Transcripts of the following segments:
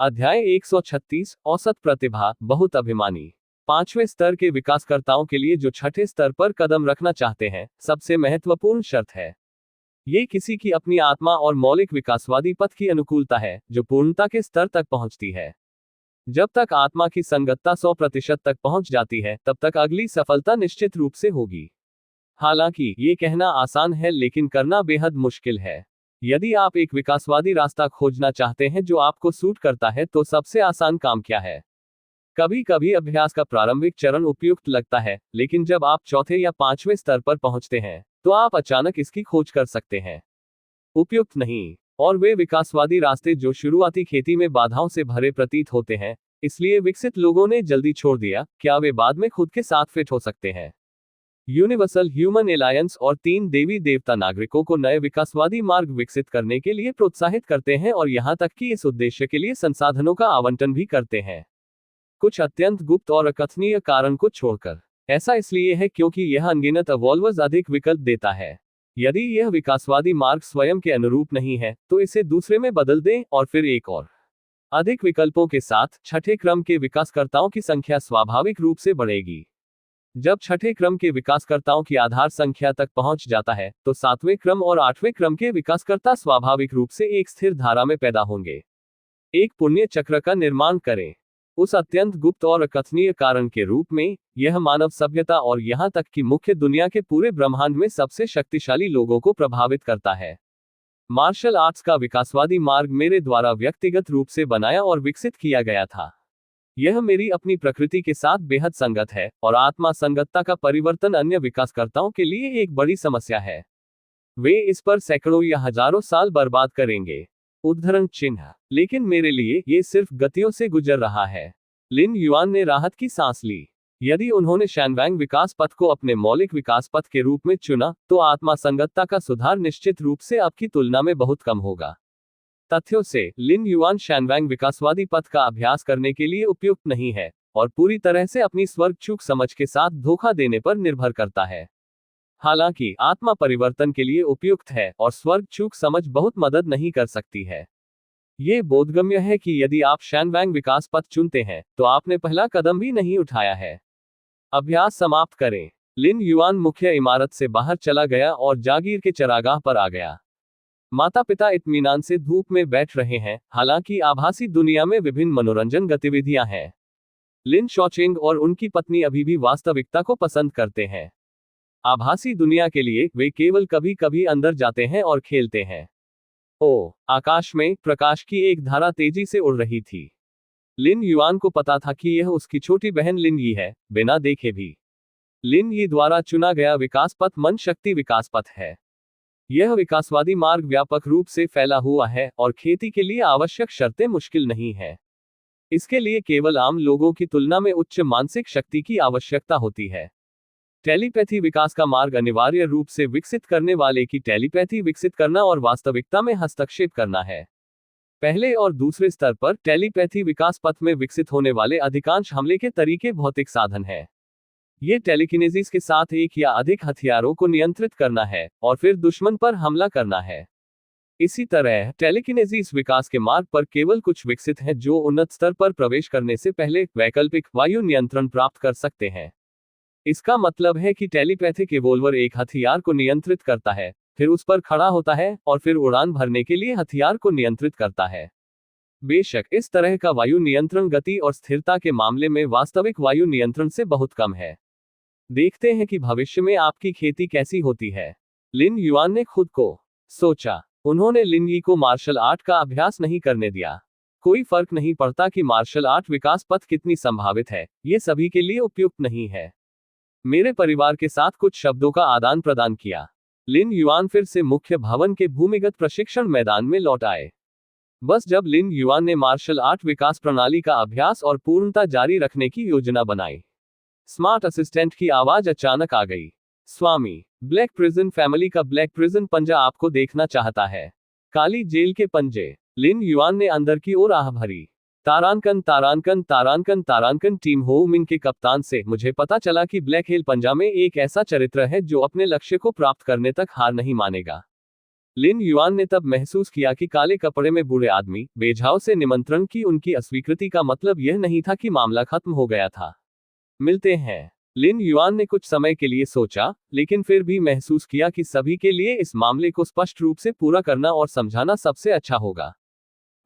अध्याय 136 औसत प्रतिभा बहुत अभिमानी। पांचवें स्तर के विकासकर्ताओं के लिए जो छठे स्तर पर कदम रखना चाहते हैं, सबसे महत्वपूर्ण शर्त है। ये किसी की अपनी आत्मा और मौलिक विकासवादी पथ की अनुकूलता है, जो पूर्णता के स्तर तक पहुंचती है। जब तक आत्मा की संगतता 100% तक पहुंच जाती है, तब तक अगली सफलता निश्चित रूप से होगी। हालांकि ये कहना आसान है, लेकिन करना बेहद मुश्किल है। यदि आप एक विकासवादी रास्ता खोजना चाहते हैं जो आपको सूट करता है, तो सबसे आसान काम क्या है? कभी कभी अभ्यास का प्रारंभिक चरण उपयुक्त लगता है, लेकिन जब आप चौथे या पांचवें स्तर पर पहुंचते हैं, तो आप अचानक इसकी खोज कर सकते हैं। उपयुक्त नहीं। और वे विकासवादी रास्ते जो शुरुआती खेती में बाधाओं से भरे प्रतीत होते हैं, इसलिए विकसित लोगों ने जल्दी छोड़ दिया। क्या वे बाद में खुद के साथ फिट हो सकते हैं? यूनिवर्सल ह्यूमन एलायंस और 3 देवी देवता नागरिकों को नए विकासवादी मार्ग विकसित करने के लिए प्रोत्साहित करते हैं और यहां तक कि इस उद्देश्य के लिए संसाधनों का आवंटन भी करते हैं, कुछ अत्यंत गुप्त और अकथनीय कारण को छोड़कर। ऐसा इसलिए है क्योंकि यह अनगिनत अवॉल्वर्स अधिक विकल्प देता है। यदि यह विकासवादी मार्ग स्वयं के अनुरूप नहीं है, तो इसे दूसरे में बदल दें और फिर एक और। अधिक विकल्पों के साथ छठे क्रम के विकासकर्ताओं की संख्या स्वाभाविक रूप से बढ़ेगी। जब छठे क्रम के विकासकर्ताओं की आधार संख्या तक पहुंच जाता है, तो सातवें क्रम और आठवें क्रम के विकासकर्ता स्वाभाविक रूप से एक स्थिर धारा में पैदा होंगे। एक पुण्य चक्र का निर्माण करें। उस अत्यंत गुप्त और अकथनीय कारण के रूप में, यह मानव सभ्यता और यहां तक कि मुख्य दुनिया के पूरे ब्रह्मांड में सबसे शक्तिशाली लोगों को प्रभावित करता है। मार्शल आर्ट्स का विकासवादी मार्ग मेरे द्वारा व्यक्तिगत रूप से बनाया और विकसित किया गया था। यह मेरी अपनी प्रकृति के साथ बेहद संगत है, और आत्मा संगतता का परिवर्तन अन्य विकासकर्ताओं के लिए एक बड़ी समस्या है। वे इस पर सैकड़ों या हजारों साल बर्बाद करेंगे। उद्धरण चिन्ह। लेकिन मेरे लिए ये सिर्फ गतियों से गुजर रहा है। लिन युआन ने राहत की सांस ली। यदि उन्होंने शैनवांग विकास पथ को अपने मौलिक विकास पथ के रूप में चुना, तो आत्मा संगतता का सुधार निश्चित रूप से अब की तुलना में बहुत कम होगा। तथ्यों से, लिन युआन शैनवांग विकासवादी पथ का अभ्यास करने के लिए उपयुक्त नहीं है, और पूरी तरह से अपनी स्वर्ग चूक समझ के साथ धोखा देने पर निर्भर करता है। हालांकि आत्मा परिवर्तन के लिए उपयुक्त है, और स्वर्ग चूक समझ बहुत मदद नहीं कर सकती है। ये बोधगम्य है कि यदि आप शैनवांग विकास पथ चुनते हैं, तो आपने पहला कदम भी नहीं उठाया है। अभ्यास समाप्त करें। लिन युआन मुख्य इमारत से बाहर चला गया और जागीर के चरागाह पर आ गया। माता पिता इत्मीनान से धूप में बैठ रहे हैं, हालांकि आभासी दुनिया में विभिन्न मनोरंजन गतिविधियां हैं। लिन शॉचिंग और उनकी पत्नी अभी भी वास्तविकता को पसंद करते हैं। आभासी दुनिया के लिए वे केवल कभी कभी अंदर जाते हैं और खेलते हैं। आकाश में प्रकाश की एक धारा तेजी से उड़ रही थी। लिन युआन को पता था कि यह उसकी छोटी बहन लिन यी है, बिना देखे भी। लिन यी द्वारा चुना गया विकास पथ मन शक्ति विकास पथ है। यह विकासवादी मार्ग व्यापक रूप से फैला हुआ है, और खेती के लिए आवश्यक शर्तें मुश्किल नहीं है। इसके लिए केवल आम लोगों की तुलना में उच्च मानसिक शक्ति की आवश्यकता होती है। टेलीपैथी विकास का मार्ग अनिवार्य रूप से विकसित करने वाले की टेलीपैथी विकसित करना और वास्तविकता में हस्तक्षेप करना है। पहले और दूसरे स्तर पर टेलीपैथी विकास पथ में विकसित होने वाले अधिकांश हमले के तरीके भौतिक साधन हैं। ये टेलीकिनेसिस के साथ एक या अधिक हथियारों को नियंत्रित करना है, और फिर दुश्मन पर हमला करना है। इसी तरह टेलीकिनेसिस विकास के मार्ग पर केवल कुछ विकसित हैं जो उन्नत स्तर पर प्रवेश करने से पहले वैकल्पिक वायु नियंत्रण प्राप्त कर सकते हैं। इसका मतलब है कि टेलीपैथिक इवोल्वर एक हथियार को नियंत्रित करता है, फिर उस पर खड़ा होता है, और फिर उड़ान भरने के लिए हथियार को नियंत्रित करता है। बेशक इस तरह का वायु नियंत्रण गति और स्थिरता के मामले में वास्तविक वायु नियंत्रण से बहुत कम है। देखते हैं कि भविष्य में आपकी खेती कैसी होती है। लिन युआन ने खुद को सोचा। उन्होंने लिन यी को मार्शल आर्ट का अभ्यास नहीं करने दिया। कोई फर्क नहीं पड़ता कि मार्शल आर्ट विकास पथ कितनी संभावित है, ये सभी के लिए उपयुक्त नहीं है। मेरे परिवार के साथ कुछ शब्दों का आदान प्रदान किया। लिन युआन फिर से मुख्य भवन के भूमिगत प्रशिक्षण मैदान में लौट आए। बस जब लिन युआन ने मार्शल आर्ट विकास प्रणाली का अभ्यास और पूर्णता जारी रखने की योजना बनाई, स्मार्ट असिस्टेंट की आवाज अचानक आ गई। स्वामी, ब्लैक प्रिजन फैमिली का ब्लैक प्रिजन पंजा आपको देखना चाहता है। काली जेल के पंजे। लिन युआन ने अंदर की ओर आह भरी। तारांकन तारांकन तारांकन तारांकन टीम हो मिंग के कप्तान से मुझे पता चला कि ब्लैक हिल पंजा में एक ऐसा चरित्र है जो अपने लक्ष्य को प्राप्त करने तक हार नहीं मानेगा। लिन युआन ने तब महसूस किया कि काले कपड़े में बूढ़े आदमी बेझाव से निमंत्रण की उनकी अस्वीकृति का मतलब यह नहीं था कि मामला खत्म हो गया था। मिलते हैं। लिन युआन ने कुछ समय के लिए सोचा, लेकिन फिर भी महसूस किया कि सभी के लिए इस मामले को स्पष्ट रूप से पूरा करना और समझाना सबसे अच्छा होगा।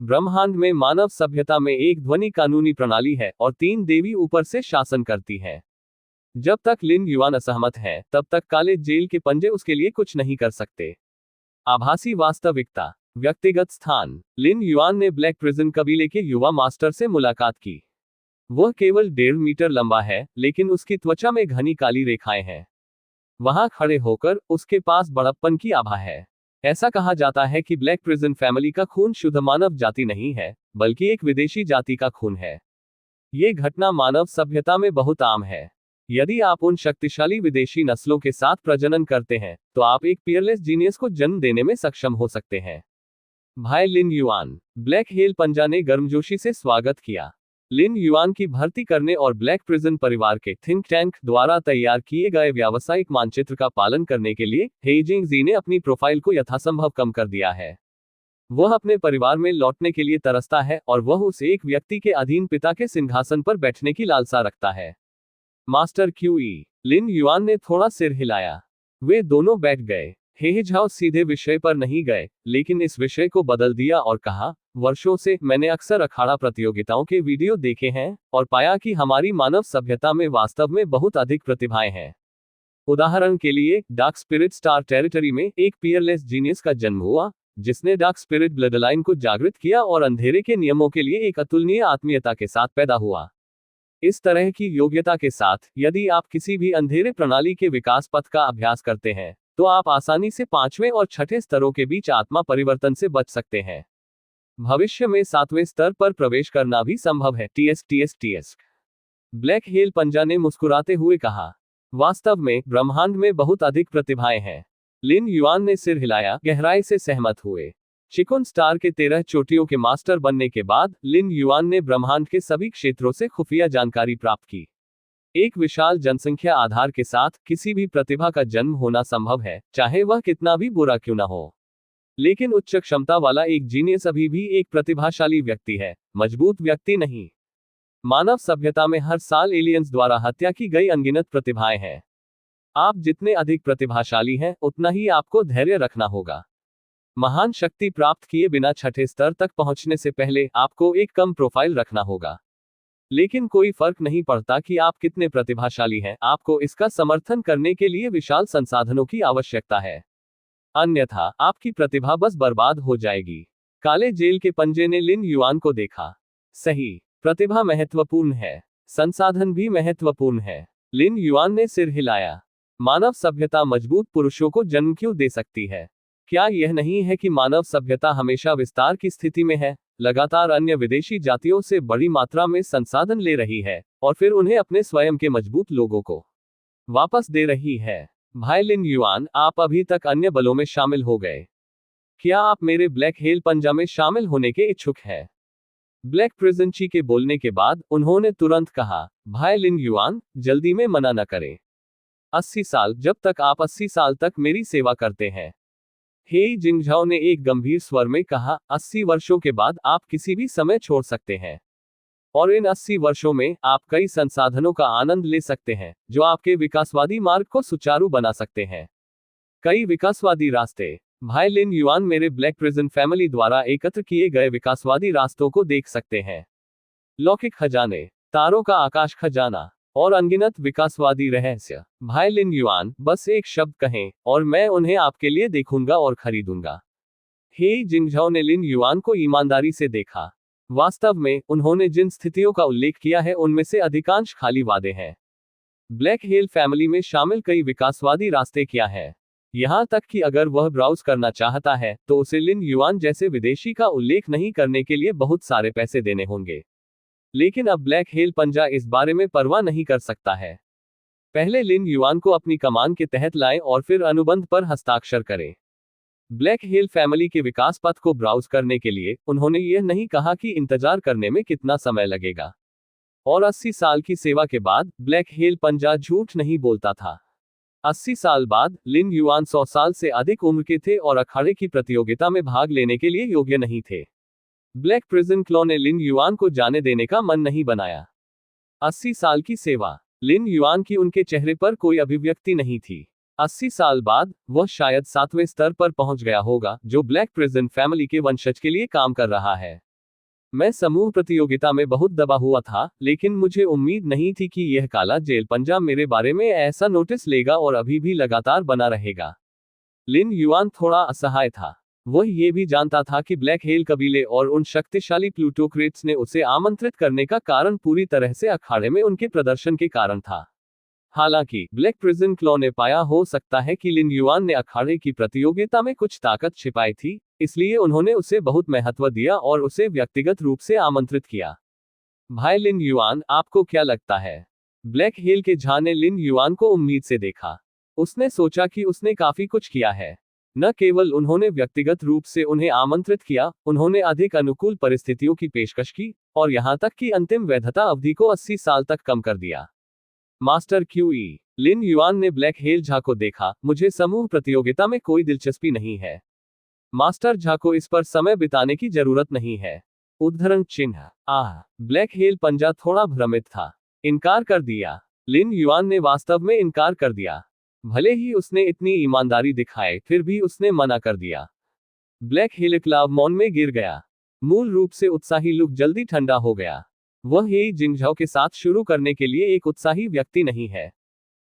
ब्रह्मांड में मानव सभ्यता में एक ध्वनि कानूनी प्रणाली है और 3 देवी ऊपर से शासन करती हैं। जब तक लिन युआन असहमत है, तब तक काले जेल के पंजे उसके लिए कुछ नहीं कर सकते। आभासी वास्तविकता। व्यक्तिगत स्थान। लिन युआन ने ब्लैक प्रिजन कबीले के युवा मास्टर से मुलाकात की। वह केवल 1.5 मीटर लंबा है, लेकिन उसकी त्वचा में घनी काली रेखाएं हैं। वहां खड़े होकर उसके पास बड़प्पन की आभा है। ऐसा कहा जाता है कि ब्लैक प्रिजन फैमिली का खून शुद्ध मानव जाति नहीं है, बल्कि एक विदेशी जाति का खून है। ये घटना मानव सभ्यता में बहुत आम है। यदि आप उन शक्तिशाली विदेशी नस्लों के साथ प्रजनन करते हैं, तो आप एक पियरलेस जीनियस को जन्म देने में सक्षम हो सकते हैं। भाई लिन युआन। ब्लैक हेल पंजा ने गर्मजोशी से स्वागत किया। लिन युआन की भर्ती करने और ब्लैक प्रिजन परिवार के थिंक टैंक द्वारा तैयार किए गए व्यावसायिक मानचित्र का पालन करने के लिए हेजिंग जी ने अपनी प्रोफाइल को यथासंभव कम कर दिया है। वह अपने परिवार में लौटने के लिए तरसता है और वह उस एक व्यक्ति के अधीन पिता के सिंहासन पर बैठने की लालसा रखता है। Master Qi. लिन युआन ने थोड़ा सिर हिलाया। वे दोनों बैठ गए। हेहिझाओ सीधे विषय पर नहीं गए, लेकिन इस विषय को बदल दिया और कहा, वर्षों से मैंने अक्सर अखाड़ा प्रतियोगिताओं के वीडियो देखे हैं और पाया कि हमारी मानव सभ्यता में वास्तव में बहुत अधिक प्रतिभाएं हैं। उदाहरण के लिए, डार्क स्पिरिट स्टार टेरिटरी में एक पियरलेस जीनियस का जन्म हुआ, जिसने डार्क स्पिरिट ब्लडलाइन को जागृत किया और अंधेरे के नियमों के लिए एक अतुलनीय आत्मीयता के साथ पैदा हुआ। इस तरह की योग्यता के साथ, यदि आप किसी भी अंधेरे प्रणाली के विकास पथ का अभ्यास करते हैं, तो आप आसानी से 5वें और 6ठे स्तरों के बीच आत्मा परिवर्तन से बच सकते हैं। भविष्य में 7वें स्तर पर प्रवेश करना भी संभव है। टीएस। ब्लैक हेल पंजा ने मुस्कुराते हुए कहा, वास्तव में ब्रह्मांड में बहुत अधिक प्रतिभाएं हैं। लिन युआन ने सिर हिलाया, गहराई से सहमत हुए। चिकुन स्टार के 13 चोटियों के मास्टर बनने के बाद लिन युआन ने ब्रह्मांड के सभी क्षेत्रों से खुफिया जानकारी प्राप्त की। एक विशाल जनसंख्या आधार के साथ किसी भी प्रतिभा का जन्म होना संभव है, चाहे वह कितना भी बुरा क्यों न हो। लेकिन उच्च क्षमता वाला एक जीनियस अभी भी एक प्रतिभाशाली व्यक्ति है, मजबूत व्यक्ति नहीं। मानव सभ्यता में हर साल एलियंस द्वारा हत्या की गई अनगिनत प्रतिभाएं हैं। आप जितने अधिक प्रतिभाशाली हैं, उतना ही आपको धैर्य रखना होगा। महान शक्ति प्राप्त किए बिना 6ठे स्तर तक पहुंचने से पहले आपको एक कम प्रोफाइल रखना होगा। लेकिन कोई फर्क नहीं पड़ता कि आप कितने प्रतिभाशाली हैं, आपको इसका समर्थन करने के लिए विशाल संसाधनों की आवश्यकता है। अन्यथा आपकी प्रतिभा बस बर्बाद हो जाएगी। काले जेल के पंजे ने लिन युआन को देखा। सही, प्रतिभा महत्वपूर्ण है, संसाधन भी महत्वपूर्ण है। लिन युआन ने सिर हिलाया। मानव सभ्यता मजबूत पुरुषों को जन्म क्यों दे सकती है? क्या यह नहीं है कि मानव सभ्यता हमेशा विस्तार की स्थिति में है, लगातार अन्य विदेशी जातियों से बड़ी मात्रा में संसाधन ले रही है और फिर उन्हें अपने स्वयं के मजबूत लोगों को वापस दे रही है? भाई लिन युआन, आप अभी तक अन्य बलों में शामिल हो गए। क्या आप मेरे ब्लैक हेल पंजा में शामिल होने के इच्छुक हैं? ब्लैक प्रिजन ची के बोलने के बाद उन्होंने तुरंत कहा, भाई लिन युआन, जल्दी में मना न करें। 80 साल, जब तक आप 80 साल तक मेरी सेवा करते हैं। हे जिंगझाओ ने एक गंभीर स्वर में कहा, 80 वर्षों के बाद आप किसी भी समय छोड़ सकते हैं। और इन 80 वर्षों में आप कई संसाधनों का आनंद ले सकते हैं, जो आपके विकासवादी मार्ग को सुचारू बना सकते हैं। कई विकासवादी रास्ते। भाई लिन युआन मेरे ब्लैक प्रिजन फैमिली द्वारा एकत्र किए गए विकासवादी रास्तों को देख सकते हैं। लौकिक खजाने, तारों का आकाश खजाना और अनगिनत विकासवादी रहस्य। भाई लिन युआन, बस एक शब्द कहें और मैं उन्हें आपके लिए देखूंगा और खरीदूंगा। हे जिंगझाओ ने लिन युआन को ईमानदारी से देखा। वास्तव में उन्होंने जिन स्थितियों का उल्लेख किया है, उनमें से अधिकांश खाली वादे हैं। ब्लैक हेल फैमिली में शामिल कई विकासवादी रास्ते क्या हैं? यहां तक कि अगर वह ब्राउज करना चाहता है, तो उसे लिन युआन जैसे विदेशी का उल्लेख नहीं करने के लिए बहुत सारे पैसे देने होंगे। लेकिन अब ब्लैक हेल पंजा इस बारे में परवाह नहीं कर सकता है। पहले लिन युआन को अपनी कमान के तहत लाएं और फिर अनुबंध पर हस्ताक्षर करें। ब्लैक हेल फैमिली के विकास पथ को ब्राउज करने के लिए उन्होंने यह नहीं कहा कि इंतजार करने में कितना समय लगेगा। और 80 साल की सेवा के बाद ब्लैक हेल पंजा झूठ नहीं बोलता था। 80 साल बाद लिन युआन 100 साल से अधिक उम्र के थे और अखाड़े की प्रतियोगिता में भाग लेने के लिए योग्य नहीं थे। ब्लैक प्रिजन क्लॉ ने लिन युआन को जाने देने का मन नहीं बनाया। 80 साल की सेवा। लिन युआन की उनके चेहरे पर कोई अभिव्यक्ति नहीं थी। 80 साल बाद वह शायद 7वें स्तर पर पहुंच गया होगा, जो ब्लैक प्रिजन फैमिली के वंशज के लिए काम कर रहा है। मैं समूह प्रतियोगिता में बहुत दबा हुआ था, लेकिन मुझे उम्मीद नहीं थी कि यह काला जेल पंजा मेरे बारे में ऐसा नोटिस लेगा और अभी भी लगातार बना रहेगा। लिन युआन थोड़ा असहाय था। वह ये भी जानता था कि ब्लैक हेल कबीले और उन शक्तिशाली प्लूटोक्रेट्स ने उसे आमंत्रित करने का कारण पूरी तरह से अखाड़े में उनके प्रदर्शन के कारण था। हालांकि ब्लैक प्रिजन क्लॉ ने पाया हो सकता है कि लिन युआन ने अखाड़े की प्रतियोगिता में कुछ ताकत छिपाई थी, इसलिए उन्होंने उसे बहुत महत्व दिया और उसे व्यक्तिगत रूप से आमंत्रित किया। भाई लिन युआन, आपको क्या लगता है? ब्लैक हेल के झा ने लिन युआन को उम्मीद से देखा। उसने सोचा कि उसने काफी कुछ किया है। न केवल उन्होंने व्यक्तिगत रूप से उन्हें आमंत्रित किया, उन्होंने अधिक अनुकूल परिस्थितियों की पेशकश की, और यहां तक कि अंतिम वैधता अवधि को 80 साल तक कम कर दिया। Master Qi. लिन युआन ने ब्लैक हेल झा को देखा। मुझे समूह प्रतियोगिता में कोई दिलचस्पी नहीं है। मास्टर झा को इस पर समय बिताने की जरूरत नहीं है। उद्धरण चिन्ह। ब्लैक हेल पंजा थोड़ा भ्रमित था। इनकार कर दिया। लिन युआन ने वास्तव में इनकार कर दिया। भले ही उसने इतनी ईमानदारी दिखाए, फिर भी उसने मना कर दिया। ब्लैक हेल क्लाव मौन में गिर गया। मूल रूप से उत्साही लुक जल्दी ठंडा हो गया। वह हेई जिंगझाओ के साथ शुरू करने के लिए एक उत्साही व्यक्ति नहीं है।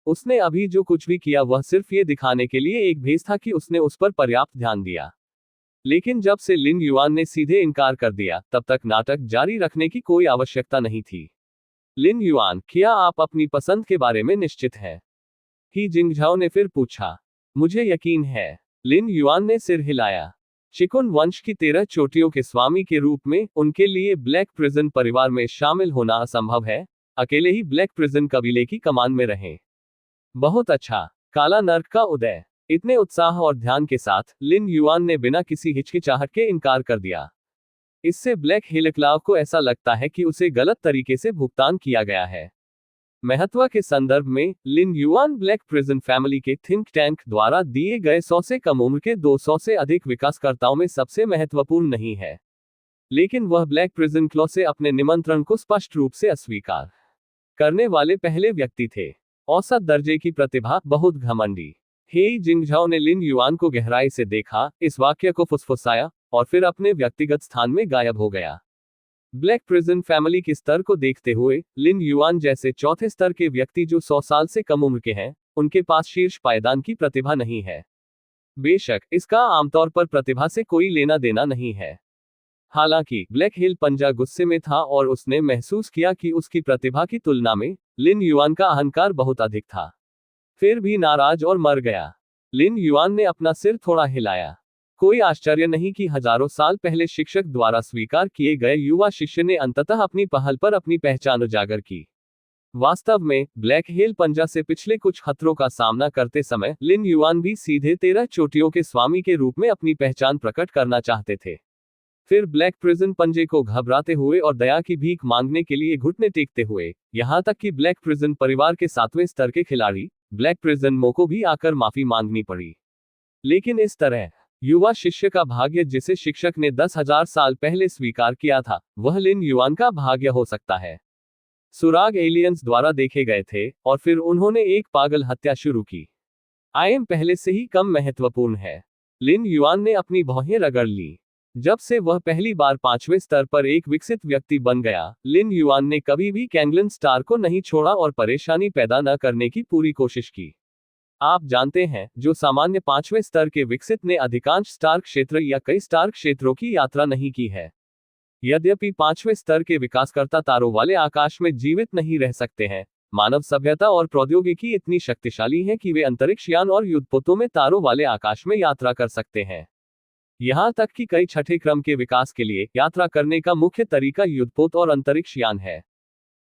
उसने अभी जो कुछ भी किया वह सिर्फ ये दिखाने के लिए एक भेस था कि उसने उस पर पर्याप्त ध्यान दिया। लेकिन जब से लिन युआन ने सीधे इनकार कर दिया, तब तक नाटक जारी रखने की कोई आवश्यकता नहीं थी। लिन युआन, क्या आप अपनी पसंद के बारे में निश्चित हैं? ही जिंगझाओ ने फिर पूछा। मुझे यकीन है। लिन युआन ने सिर हिलाया। चिकुन वंश की 13 चोटियों के स्वामी के रूप में उनके लिए ब्लैक प्रिजन परिवार में शामिल होना असंभव है। अकेले ही ब्लैक प्रिजन कबीले की कमान में रहें। बहुत अच्छा। काला नर्क का उदय। इतने उत्साह और ध्यान के साथ लिन युआन ने बिना किसी हिचकिचाहट के इनकार कर दिया। इससे ब्लैक हेलक्लाव को ऐसा लगता है कि उसे गलत तरीके से भुगतान किया गया है। महत्व के संदर्भ में, लिन युआन ब्लैक प्रिजन फैमिली के थिंक टैंक द्वारा दिए गए 100 से कम उम्र के 200 से अधिक विकासकर्ताओं में सबसे महत्वपूर्ण नहीं है। लेकिन वह ब्लैक प्रिजन क्लॉ से अपने निमंत्रण को स्पष्ट रूप से अस्वीकार करने वाले पहले व्यक्ति थे। औसत दर्जे की प्रतिभा, बहुत घमंडी। हेई जिंगझाओ ने लिन युआन को गहराई से देखा, इस वाक्य को फुसफुसाया, और फिर अपने व्यक्तिगत स्थान में गायब हो गया। ब्लैक प्रिजन फैमिली के स्तर को देखते हुए, लिन युआन जैसे चौथे स्तर के व्यक्ति जो 100 साल से कम उम्र के हैं, उनके पास शीर्ष पायदान की प्रतिभा नहीं है। बेशक, इसका आमतौर पर प्रतिभा से कोई लेना देना नहीं है। हालांकि ब्लैक हेल पंजा गुस्से में था और उसने महसूस किया कि उसकी प्रतिभा की तुलना में लिन युआन का अहंकार बहुत अधिक था। फिर भी नाराज और मर गया। लिन युआन ने अपना सिर थोड़ा हिलाया। कोई आश्चर्य नहीं कि हजारों साल पहले शिक्षक द्वारा स्वीकार किए गए युवा शिष्य ने अंततः अपनी पहल पर अपनी पहचान उजागर की। वास्तव में, ब्लैक हेल पंजा से पिछले कुछ खतरों का सामना करते समय लिन युआन भी सीधे 13 चोटियों के स्वामी के रूप में अपनी पहचान प्रकट करना चाहते थे। फिर ब्लैक प्रिजन पंजे को घबराते हुए और दया की भीख मांगने के लिए घुटने टेकते हुए, यहां तक कि ब्लैक प्रिजन परिवार के 7वें स्तर के खिलाड़ी ब्लैक प्रिजन मो को भी आकर माफी मांगनी पड़ी। लेकिन इस तरह युवा शिष्य का भाग्य, जिसे शिक्षक ने 10,000 साल पहले स्वीकार किया था, वह लिन युआन का भाग्य हो सकता है। सुराग एलियंस द्वारा देखे गए थे, और फिर उन्होंने एक पागल हत्या शुरू की। आईएम पहले से ही कम महत्वपूर्ण है। लिन युआन ने अपनी भौहें रगड़ ली। जब से वह पहली बार 5वें स्तर पर एक विकसित व्यक्ति बन गया, लिन युआन ने कभी भी कैंगलन स्टार को नहीं छोड़ा और परेशानी पैदा न करने की पूरी कोशिश की। आप जानते हैं, जो सामान्य 5वें स्तर के विकसित ने अधिकांश स्टार क्षेत्र या कई स्टार क्षेत्रों की यात्रा नहीं की है। यद्यपि 5वें स्तर के विकासकर्ता तारों वाले आकाश में जीवित नहीं रह सकते हैं, मानव सभ्यता और प्रौद्योगिकी इतनी शक्तिशाली है कि वे अंतरिक्ष यान और युद्धपोतों में तारों वाले आकाश में यात्रा कर सकते हैं। यहां तक कि कई छठे क्रम के विकास के लिए यात्रा करने का मुख्य तरीका युद्धपोत और अंतरिक्ष यान है।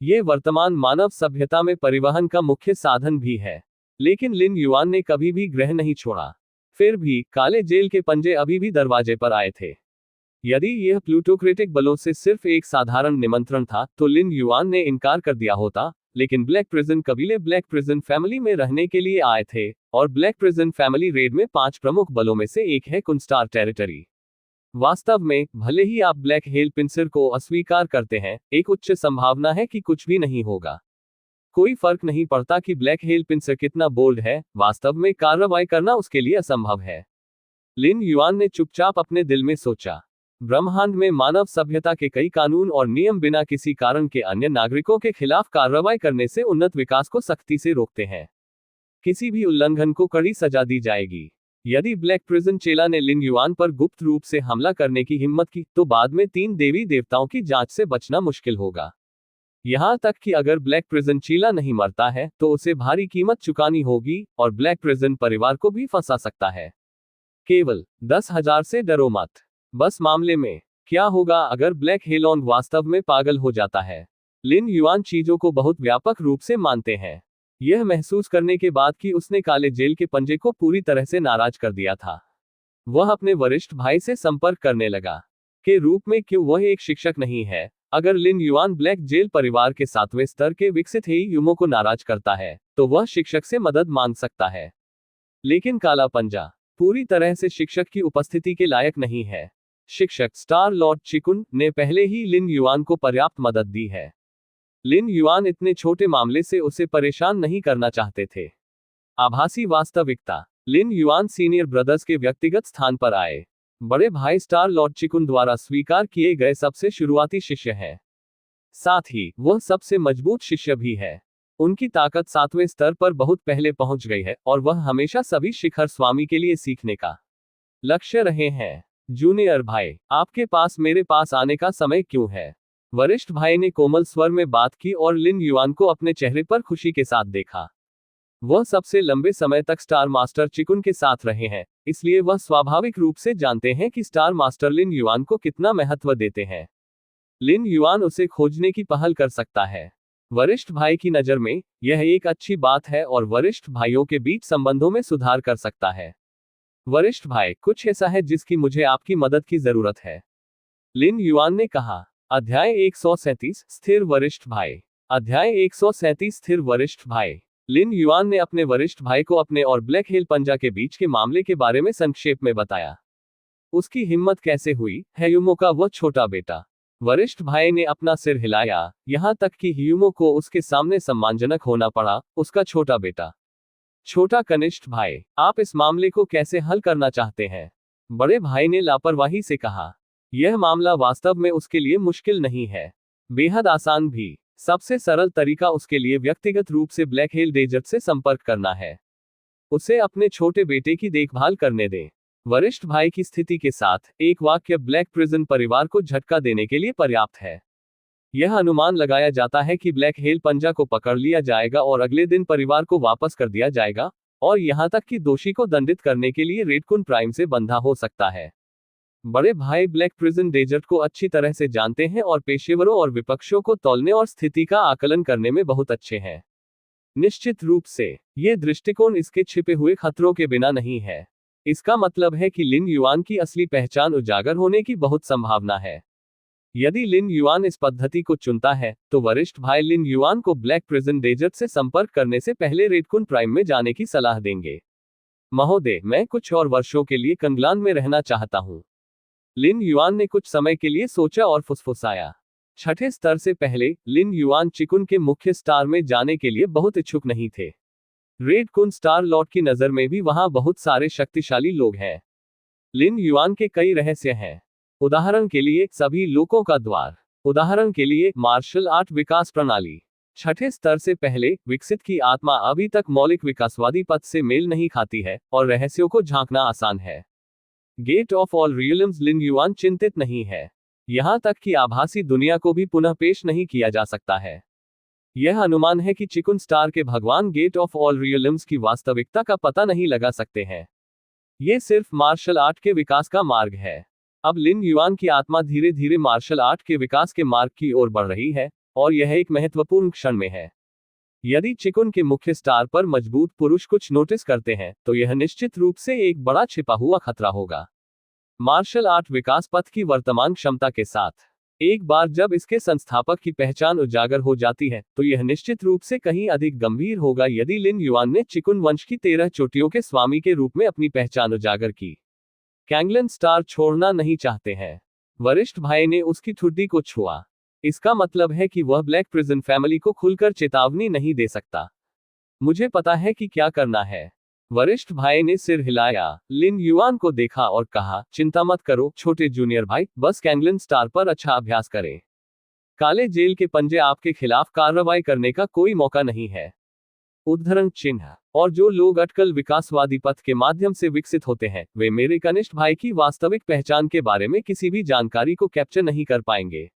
ये वर्तमान मानव सभ्यता में परिवहन का मुख्य साधन भी है। लेकिन लिन युआन ने कभी भी ग्रह नहीं छोड़ा। फिर भी काले जेल के पंजे अभी भी दरवाजे पर आए थे। यदि यह प्लूटोक्रेटिक बलों से सिर्फ एक साधारण निमंत्रण था, तो लिन युआन ने इनकार कर दिया होता, लेकिन ब्लैक प्रिजन कबीले ब्लैक प्रिजन फैमिली में रहने के लिए आए थे, और ब्लैक प्रिजन फैमिली रेड में 5 प्रमुख बलों में से एक है कुनस्टार टेरिटरी। वास्तव में, भले ही आप ब्लैक हेल पिंसर को अस्वीकार करते हैं, एक उच्च संभावना है कि कुछ भी नहीं होगा। कोई फर्क नहीं पड़ता कि ब्लैक हेल पिंसर कितना बोल्ड है, वास्तव में कार्रवाई करना उसके लिए असंभव है। लिन युआन ने चुपचाप अपने दिल में सोचा। ब्रह्मांड में मानव सभ्यता के कई कानून और नियम बिना किसी कारण के अन्य नागरिकों के खिलाफ कार्रवाई करने से उन्नत विकास को सख्ती से रोकते हैं। किसी भी उल्लंघन को कड़ी सजा दी जाएगी। यदि ब्लैक प्रिजन चेला ने लिन युआन पर गुप्त रूप से हमला करने की हिम्मत की, तो बाद में 3 देवी देवताओं की जांच से बचना मुश्किल होगा। यहां तक कि अगर ब्लैक प्रिजन चेला नहीं मरता है, तो उसे भारी कीमत चुकानी होगी, और ब्लैक प्रिजन परिवार को भी फंसा सकता है। केवल 10,000 से डरो मत। बस मामले में क्या होगा अगर ब्लैक हेलोंग वास्तव में पागल हो जाता है? लिन युआन चीजों को बहुत व्यापक रूप से मानते हैं। यह महसूस करने के बाद कि उसने काले जेल के पंजे को पूरी तरह से नाराज कर दिया था, वह अपने वरिष्ठ भाई से संपर्क करने लगा। के रूप में क्यों वह एक शिक्षक नहीं है? अगर लिन युआन ब्लैक जेल परिवार के 7वें स्तर के विकसित हेयुमो को नाराज करता है, तो वह शिक्षक से मदद मांग सकता है। लेकिन काला पंजा पूरी तरह से शिक्षक की उपस्थिति के लायक नहीं है। शिक्षक स्टार लॉर्ड चिकुन ने पहले ही लिन युआन को पर्याप्त मदद दी है। लिन युआन इतने छोटे मामले से उसे परेशान नहीं करना चाहते थे। आभासी वास्तविकता। लिन युआन सीनियर ब्रदर्स के व्यक्तिगत स्थान पर आए। बड़े भाई स्टार लॉर्ड चिकुन द्वारा स्वीकार किए गए सबसे शुरुआती शिष्य हैं। साथ ही वह सबसे मजबूत शिष्य भी है। उनकी ताकत 7वें स्तर पर बहुत पहले पहुंच गई है, और वह हमेशा सभी शिखर स्वामी के लिए सीखने का लक्ष्य रहे हैं। जूनियर भाई, आपके पास मेरे पास आने का समय क्यों है? वरिष्ठ भाई ने कोमल स्वर में बात की, और लिन युआन को अपने चेहरे पर खुशी के साथ देखा। वह सबसे लंबे समय तक स्टार मास्टर चिकुन के साथ रहे हैं, इसलिए वह स्वाभाविक रूप से जानते हैं कि स्टार मास्टर लिन युआन को कितना महत्व देते हैं। लिन युआन उसे खोजने की पहल कर सकता है। वरिष्ठ भाई की नज़र में यह एक अच्छी बात है, और वरिष्ठ भाइयों के बीच संबंधों में सुधार कर सकता है। वरिष्ठ भाई, कुछ ऐसा है जिसकी मुझे आपकी मदद की जरूरत है, लिन युआन ने कहा। अध्याय 137 स्थिर वरिष्ठ भाई। अध्याय 137 स्थिर वरिष्ठ भाई। लिन युआन ने अपने वरिष्ठ भाई को अपने और ब्लैक हेल पंजा के बीच के मामले के बारे में संक्षेप में बताया। उसकी हिम्मत कैसे हुई, हेयुमो का वह छोटा बेटा। वरिष्ठ भाई ने अपना सिर हिलाया, यहां तक कि हेयुमो को उसके सामने सम्मानजनक होना पड़ा, उसका छोटा बेटा। छोटा कनिष्ठ भाई, आप इस मामले को कैसे हल करना चाहते हैं? बड़े भाई ने लापरवाही से कहा। यह मामला वास्तव में उसके लिए मुश्किल नहीं है, बेहद आसान भी। सबसे सरल तरीका उसके लिए व्यक्तिगत रूप से ब्लैक हेल डेजर्ट से संपर्क करना है। उसे अपने छोटे बेटे की देखभाल करने दें। वरिष्ठ भाई की स्थिति के साथ एक वाक्य ब्लैक प्रिजन परिवार को झटका देने के लिए पर्याप्त है। यह अनुमान लगाया जाता है कि ब्लैक हेल पंजा को पकड़ लिया जाएगा और अगले दिन परिवार को वापस कर दिया जाएगा, और यहां तक कि दोषी को दंडित करने के लिए रेडकुन प्राइम से बंधा हो सकता है। बड़े भाई ब्लैक प्रिजन डेजर्ट को अच्छी तरह से जानते हैं, और पेशेवरों और विपक्षों को तौलने और स्थिति का आकलन करने में बहुत अच्छे हैं। निश्चित रूप से ये दृष्टिकोण इसके छिपे हुए खतरों के बिना नहीं है। इसका मतलब है कि लिन युआन की असली पहचान उजागर होने की बहुत संभावना है। यदि लिन युआन इस पद्धति को चुनता है, तो वरिष्ठ भाई लिन युआन को ब्लैक प्रिजन डेजर्ट से संपर्क करने से पहले रेडकुन प्राइम में जाने की सलाह देंगे। महोदय, मैं कुछ और वर्षों के लिए कंगलान में रहना चाहता हूं। लिन युआन ने कुछ समय के लिए सोचा और फुसफुसाया। 6ठे स्तर से पहले लिन युआन चिकुन के मुख्य स्टार में जाने के लिए बहुत इच्छुक नहीं थे। रेडकुन स्टार लॉर्ड की नजर में भी वहां बहुत सारे शक्तिशाली लोग हैं। लिन युआन के कई रहस्य हैं। उदाहरण के लिए सभी लोगों का द्वार। उदाहरण के लिए मार्शल आर्ट विकास प्रणाली। 6ठे स्तर से पहले विकसित की आत्मा अभी तक मौलिक विकासवादी पथ से मेल नहीं खाती है, और रहस्यों को झांकना आसान है। Gate of all realms. Lin Yuan चिंतित नहीं है। यहां तक कि आभासी दुनिया को भी पुनः पेश नहीं किया जा सकता है। यह अनुमान है कि चिकुन स्टार के भगवान गेट ऑफ ऑल रियल्म्स की वास्तविकता का पता नहीं लगा सकते हैं। ये सिर्फ मार्शल आर्ट के विकास का मार्ग है। अब लिन युआन की आत्मा धीरे धीरे मार्शल आर्ट के विकास के मार्ग की ओर बढ़ रही है, और यह एक महत्वपूर्ण क्षण में है। यदि चिकुन के मुख्य स्टार पर मजबूत पुरुष कुछ नोटिस करते हैं, तो यह निश्चित रूप से एक बड़ा छिपा हुआ खतरा होगा। मार्शल आर्ट विकास पथ की वर्तमान क्षमता के साथ एक बार जब इसके संस्थापक की पहचान उजागर हो जाती है तो यह निश्चित रूप से कहीं अधिक गंभीर होगा यदि लिन युआन ने चिकुन वंश की 13 चोटियों के स्वामी के रूप में अपनी पहचान उजागर की। कैंगलन स्टार छोड़ना नहीं चाहते हैं। वरिष्ठ भाई ने उसकी ठुड्डी को छुआ। इसका मतलब है कि वह ब्लैक प्रिजन फैमिली को खुलकर चेतावनी नहीं दे सकता। मुझे पता है कि क्या करना है। वरिष्ठ भाई ने सिर हिलाया, लिन युआन को देखा और कहा, चिंता मत करो छोटे जूनियर भाई, बस कैंगलन स्टार पर अच्छा अभ्यास करें। काले जेल के पंजे आपके खिलाफ कार्रवाई करने का कोई मौका नहीं है। उद्धरण चिन्ह। और जो लोग अटकल विकासवादी पथ के माध्यम से विकसित होते हैं वे मेरे कनिष्ठ भाई की वास्तविक पहचान के बारे में किसी भी जानकारी को कैप्चर नहीं कर पाएंगे।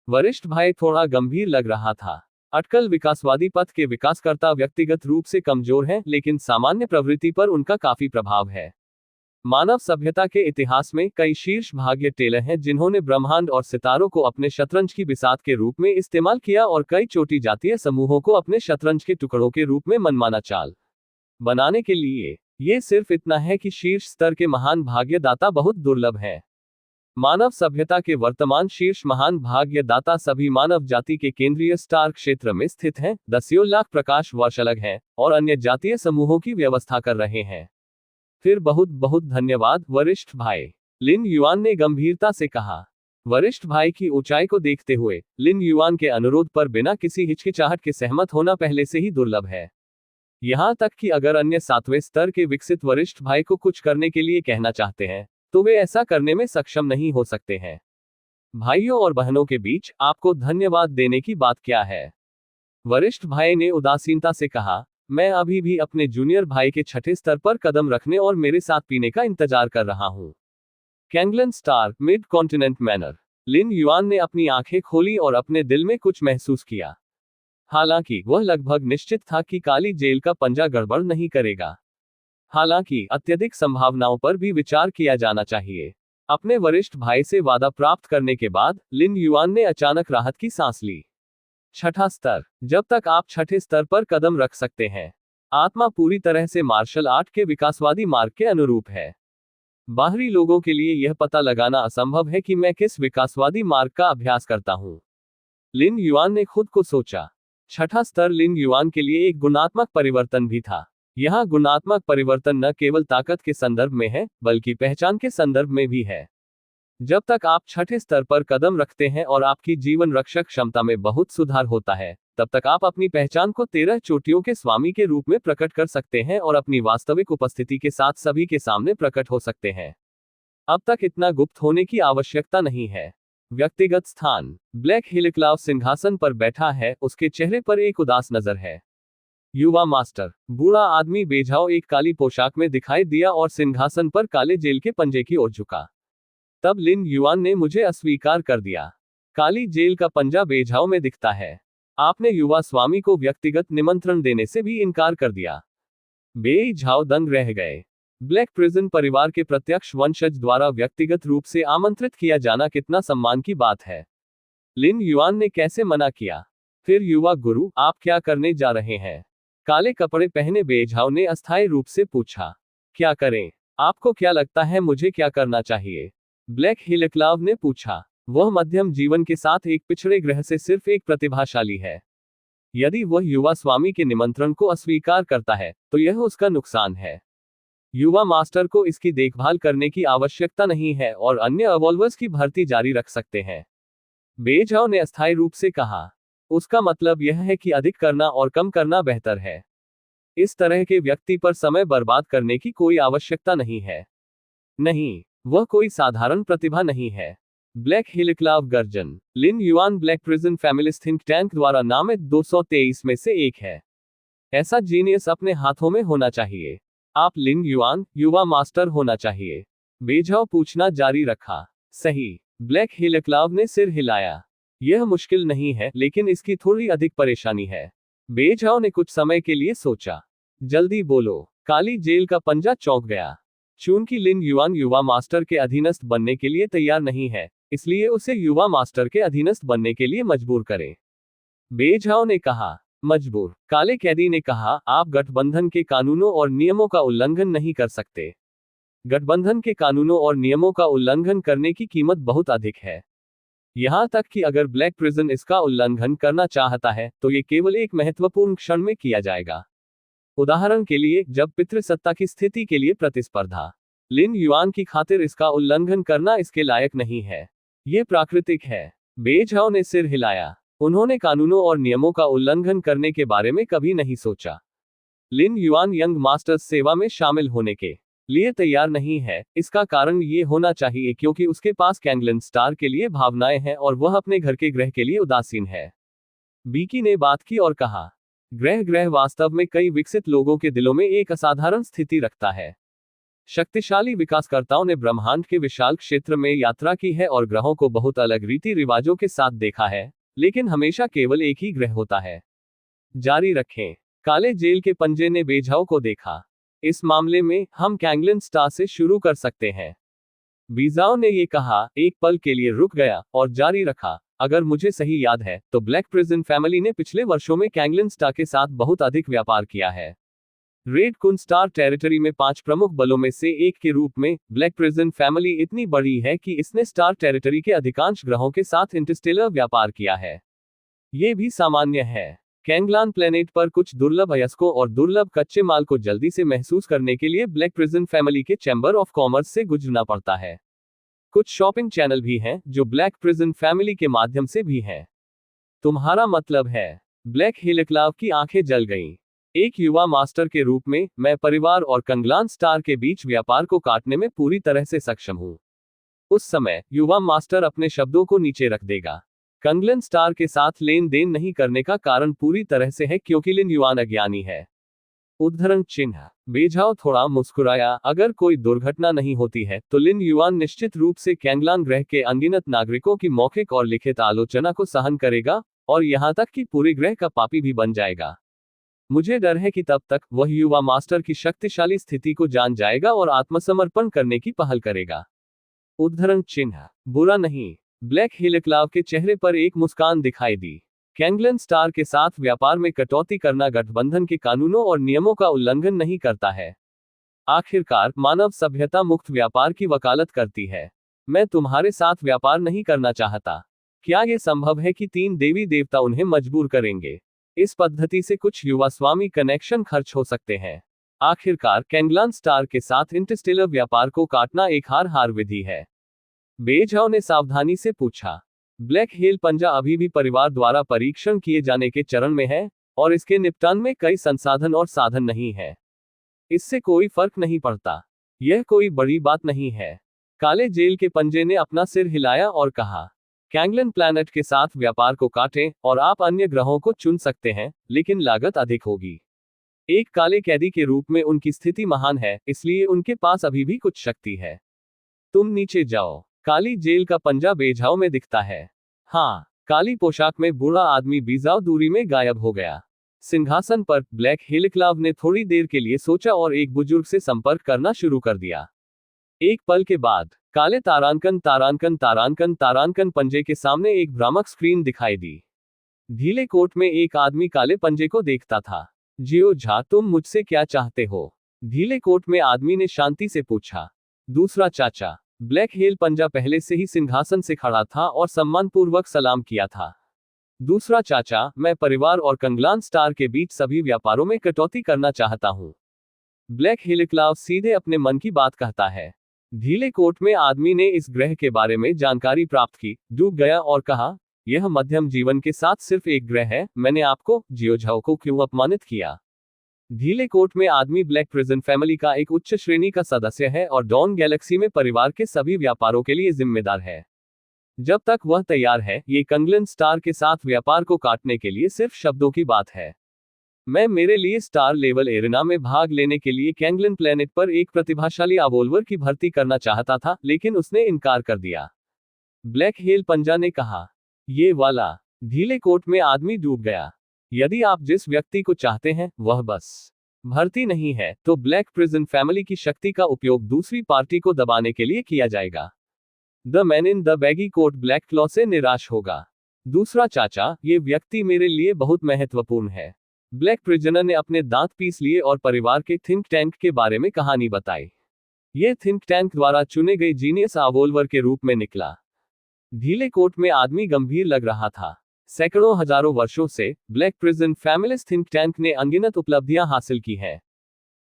वरिष्ठ भाई थोड़ा गंभीर लग रहा था। अटकल विकासवादी पथ के विकासकर्ता व्यक्तिगत रूप से कमजोर हैं लेकिन सामान्य प्रवृत्ति पर उनका काफी प्रभाव है। मानव सभ्यता के इतिहास में कई शीर्ष भाग्य टेलर हैं जिन्होंने ब्रह्मांड और सितारों को अपने शतरंज की बिसात के रूप में इस्तेमाल किया और कई चोटी जातीय समूहों को अपने शतरंज के टुकड़ों के रूप में मनमाना चाल बनाने के लिए। ये सिर्फ इतना है कि शीर्ष स्तर के महान भाग्यदाता बहुत दुर्लभ हैं। मानव सभ्यता के वर्तमान शीर्ष महान भाग्यदाता सभी मानव जाति के केंद्रीय स्टार क्षेत्र में स्थित हैं, दसियों लाख प्रकाश वर्ष अलग हैं और अन्य जातीय समूहों की व्यवस्था कर रहे हैं। फिर बहुत बहुत धन्यवाद वरिष्ठ भाई, लिन युआन ने गंभीरता से कहा। वरिष्ठ भाई की ऊंचाई को देखते हुए लिन युआन के अनुरोध पर बिना किसी हिचकिचाहट के सहमत होना पहले से ही दुर्लभ है। यहां तक कि अगर अन्य 7वें स्तर के विकसित वरिष्ठ भाई को कुछ करने के लिए कहना चाहते हैं तो वे ऐसा करने में सक्षम नहीं हो सकते हैं। भाइयों और बहनों के बीच आपको धन्यवाद देने की बात क्या है? वरिष्ठ भाई ने उदासीनता से कहा, मैं अभी भी अपने जूनियर भाई के 6ठे स्तर पर कदम रखने और मेरे साथ पीने का इंतजार कर रहा हूं। कैंगलन स्टार, मिड कॉन्टिनेंट मैनर। लिन युआन ने अपनी आंखें खोली और अपने दिल में कुछ महसूस किया। हालांकि वह लगभग निश्चित था कि काली जेल का पंजा गड़बड़ नहीं करेगा। हालांकि अत्यधिक संभावनाओं पर भी विचार किया जाना चाहिए। अपने वरिष्ठ भाई से वादा प्राप्त करने के बाद लिन युआन ने अचानक राहत की सांस ली। 6ठा स्तर। जब तक आप 6ठे स्तर पर कदम रख सकते हैं, आत्मा पूरी तरह से मार्शल आर्ट के विकासवादी मार्ग के अनुरूप है। बाहरी लोगों के लिए यह पता लगाना असंभव है कि मैं किस विकासवादी मार्ग का अभ्यास करता हूं। लिन युआन ने खुद को सोचा। 6ठा स्तर लिन युआन के लिए एक गुणात्मक परिवर्तन भी था। यहाँ गुणात्मक परिवर्तन न केवल ताकत के संदर्भ में है बल्कि पहचान के संदर्भ में भी है। जब तक आप 6ठे स्तर पर कदम रखते हैं और आपकी जीवन रक्षक क्षमता में बहुत सुधार होता है, तब तक आप अपनी पहचान को 13 चोटियों के स्वामी के रूप में प्रकट कर सकते हैं और अपनी वास्तविक उपस्थिति के साथ सभी के सामने प्रकट हो सकते हैं। अब तक इतना गुप्त होने की आवश्यकता नहीं है। व्यक्तिगत स्थान। ब्लैक हिलक्लाव सिंहासन पर बैठा है, उसके चेहरे पर एक उदास नजर है। युवा मास्टर। बूढ़ा आदमी बेझाव एक काली पोशाक में दिखाई दिया और सिंहासन पर काले जेल के पंजे की ओर झुका। तब लिन युआन ने मुझे अस्वीकार कर दिया। काली जेल का पंजा बेझाव में दिखता है। आपने युवा स्वामी को व्यक्तिगत निमंत्रण देने से भी इनकार कर दिया। बेझाव दंग रह गए। ब्लैक प्रिजन परिवार के प्रत्यक्ष वंशज द्वारा व्यक्तिगत रूप से आमंत्रित किया जाना कितना सम्मान की बात है। लिन युआन ने कैसे मना किया? फिर युवा गुरु, आप क्या करने जा रहे हैं? काले कपड़े पहने बेझाव ने अस्थायी रूप से पूछा। क्या करें? आपको क्या लगता है मुझे क्या करना चाहिए? ब्लैक हिलक्लाव ने पूछा। वह मध्यम जीवन के साथ एक पिछड़े ग्रह से सिर्फ एक प्रतिभाशाली है। यदि वह युवा स्वामी के निमंत्रण को अस्वीकार करता है तो यह उसका नुकसान है। युवा मास्टर को इसकी देखभाल करने की आवश्यकता नहीं है और अन्य अवॉल्वर्स की भर्ती जारी रख सकते हैं। बेझाव ने अस्थायी रूप से कहा। उसका मतलब यह है कि अधिक करना और कम करना बेहतर है। इस तरह के व्यक्ति पर समय बर्बाद करने की कोई आवश्यकता नहीं है। नहीं, वह कोई साधारण प्रतिभा नहीं है। ब्लैक हिलक्लाव गर्जन। Lin Yuan black prison family think tank द्वारा नामित 223 में से एक है। ऐसा जीनियस अपने हाथों में होना चाहिए। आप लिन युआन, युवा मास्टर होना चाहिए। बेझाव पूछना जारी रखा। सही। ब्लैक हिलक्लाव ने सिर हिलाया। यह मुश्किल नहीं है लेकिन इसकी थोड़ी अधिक परेशानी है। बेझाव ने कुछ समय के लिए सोचा। जल्दी बोलो। काली जेल का पंजा चौंक गया। चूंकि लिन युआन युवा मास्टर के अधीनस्थ बनने के लिए तैयार नहीं है, इसलिए उसे युवा मास्टर के अधीनस्थ बनने के लिए मजबूर करें। बेझाव ने कहा। मजबूर? काले कैदी ने कहा, आप गठबंधन के कानूनों और नियमों का उल्लंघन नहीं कर सकते। गठबंधन के कानूनों और नियमों का उल्लंघन करने की कीमत बहुत अधिक है। यहां तक कि अगर ब्लैक प्रिजन इसका उल्लंघन करना चाहता है तो ये केवल एक महत्वपूर्ण क्षण में किया जाएगा। उदाहरण के लिए, जब पितृसत्ता की स्थिति के लिए प्रतिस्पर्धा लिन युआन की खातिर इसका उल्लंघन करना इसके लायक नहीं है। ये प्राकृतिक है। बेझाओ ने सिर हिलाया। उन्होंने कानूनों और नियमों का उल्लंघन करने के बारे में कभी नहीं सोचा। लिन युआन यंग मास्टर्स सेवा में शामिल होने के लिए तैयार नहीं है। इसका कारण ये होना चाहिए क्योंकि उसके पास कैंगलन स्टार के लिए भावनाएं हैं और वह अपने घर के ग्रह के लिए उदासीन है। बीकी ने बात की और कहा, ग्रह वास्तव में कई विकसित लोगों के दिलों में एक असाधारण स्थिति रखता है। शक्तिशाली विकासकर्ताओं ने ब्रह्मांड के विशाल क्षेत्र में यात्रा की है और ग्रहों को बहुत अलग रीति रिवाजों के साथ देखा है, लेकिन हमेशा केवल एक ही ग्रह होता है। जारी रखें। काले जेल के पंजे ने बेझाओ को देखा। इस मामले में हम कैंगलन स्टार से शुरू कर सकते हैं। बीजाओ ने ये कहा, एक पल के लिए रुक गया और जारी रखा, अगर मुझे सही याद है तो ब्लैक प्रिजन फैमिली ने पिछले वर्षों में कैंगलन स्टार के साथ बहुत अधिक व्यापार किया है। रेड कुन स्टार टेरिटरी में 5 प्रमुख बलों में से एक के रूप में ब्लैक प्रिजन फैमिली इतनी बड़ी है कि इसने स्टार टेरिटरी के अधिकांश ग्रहों के साथ इंटरस्टेलर व्यापार किया है। ये भी सामान्य है। कैंगलान प्लेनेट पर कुछ दुर्लभ अयस्कों और दुर्लभ कच्चे माल को जल्दी से महसूस करने के लिए ब्लैक प्रिजन फैमिली के चैम्बर ऑफ कॉमर्स से गुजरना पड़ता है। कुछ शॉपिंग चैनल भी हैं जो ब्लैक प्रिजन फैमिली के माध्यम से भी हैं। तुम्हारा मतलब है? ब्लैक हिलक्लाव की आंखें जल गईं। एक युवा मास्टर के रूप में मैं परिवार और कैंगलन स्टार के बीच व्यापार को काटने में पूरी तरह से सक्षम हूं। उस समय युवा मास्टर अपने शब्दों को नीचे रख देगा। कैंगलन स्टार के साथ लेन देन नहीं करने का कारण पूरी तरह से है क्योंकि लिन युआन अज्ञानी है। उद्धरण चिन्ह। बेझाओ थोड़ा मुस्कुराया। अगर कोई दुर्घटना नहीं होती है तो लिन युआन निश्चित रूप से कैंगलान ग्रह के अनगिनत नागरिकों की मौखिक और लिखित आलोचना को सहन करेगा और यहां तक कि पूरे ग्रह का पापी भी बन जाएगा। मुझे डर है कि तब तक वह युवा मास्टर की शक्तिशाली स्थिति को जान जाएगा और आत्मसमर्पण करने की पहल करेगा। उद्धरण चिन्ह। बुरा नहीं। ब्लैक हिलक्लाव के चेहरे पर एक मुस्कान दिखाई दी। कैंगलन स्टार के साथ व्यापार में कटौती करना गठबंधन के कानूनों और नियमों का उल्लंघन नहीं करता है। आखिरकार मानव सभ्यता मुक्त व्यापार की वकालत करती है। मैं तुम्हारे साथ व्यापार नहीं करना चाहता। क्या यह संभव है कि 3 देवी देवता उन्हें मजबूर करेंगे? इस पद्धति से कुछ युवा स्वामी कनेक्शन खर्च हो सकते हैं। आखिरकार कैंगलन स्टार के साथ इंटरस्टेलर व्यापार को काटना एक हार विधि है। बेझाओ ने सावधानी से पूछा। ब्लैक हेल पंजा अभी भी परिवार द्वारा परीक्षण किए जाने के चरण में है और इसके निपटान में कई संसाधन और साधन नहीं है। इससे कोई फर्क नहीं पड़ता। यह कोई बड़ी बात नहीं है। काले जेल के पंजे ने अपना सिर हिलाया और कहा, कैंगलन प्लैनेट के साथ व्यापार को काटें और आप अन्य ग्रहों को चुन सकते हैं, लेकिन लागत अधिक होगी। एक काले कैदी के रूप में उनकी स्थिति महान है, इसलिए उनके पास अभी भी कुछ शक्ति है। तुम नीचे जाओ। काली जेल का पंजा बेझाओ में दिखता है। हाँ, काली पोशाक में बूढ़ा आदमी बीजाओ दूरी में गायब हो गया। सिंहासन पर ब्लैक हिलक्लाव ने थोड़ी देर के लिए सोचा और एक बुजुर्ग से संपर्क करना शुरू कर दिया। एक पल के बाद काले तारांकन पंजे के सामने एक भ्रामक स्क्रीन दिखाई दी। ढीले कोट में एक आदमी काले पंजे को देखता था। जियो झा, तुम मुझसे क्या चाहते हो? ढीले कोट में आदमी ने शांति से पूछा। दूसरा चाचा। ब्लैक हेल पंजा पहले से ही सिंहासन से खड़ा था और सम्मानपूर्वक सलाम किया था। दूसरा चाचा, मैं परिवार और कैंगलन स्टार के बीच सभी व्यापारों में कटौती करना चाहता हूं। ब्लैक हिलक्लाव सीधे अपने मन की बात कहता है। ढीले कोट में आदमी ने इस ग्रह के बारे में जानकारी प्राप्त की, डूब गया और कहा, यह मध्यम जीवन के साथ सिर्फ एक ग्रह है। मैंने आपको, जियो झाओ को क्यों अपमानित किया? ढीले कोट में आदमी ब्लैक प्रिजन फैमिली का एक उच्च श्रेणी का सदस्य है और डॉन गैलेक्सी में परिवार के सभी व्यापारों के लिए जिम्मेदार है। जब तक वह तैयार है, ये कैंगलन स्टार के साथ व्यापार को काटने के लिए सिर्फ शब्दों की बात है। मैं मेरे लिए स्टार लेवल एरेना में भाग लेने के लिए कैंगलन प्लेनेट पर एक प्रतिभाशाली अवोल्वर की भर्ती करना चाहता था, लेकिन उसने इनकार कर दिया। ब्लैक हेल पंजा ने कहा, ये वाला। ढीले कोट में आदमी डूब गया। यदि आप जिस व्यक्ति को चाहते हैं वह बस भर्ती नहीं है, तो ब्लैक प्रिजन फैमिली की शक्ति का उपयोग दूसरी पार्टी को दबाने के लिए किया जाएगा। The man in the baggy coat black claw से निराश होगा। दूसरा चाचा, ये व्यक्ति मेरे लिए बहुत महत्वपूर्ण है। ब्लैक प्रिजनर ने अपने दांत पीस लिए और परिवार के थिंक टैंक के बारे में कहानी बताई। यह थिंक टैंक द्वारा चुने गए जीनियस अवोल्वर के रूप में निकला। ढीले कोट में आदमी गंभीर लग रहा था। सैकड़ों हजारों वर्षों से black prison families think tank ने अनगिनत उपलब्धियां हासिल की हैं।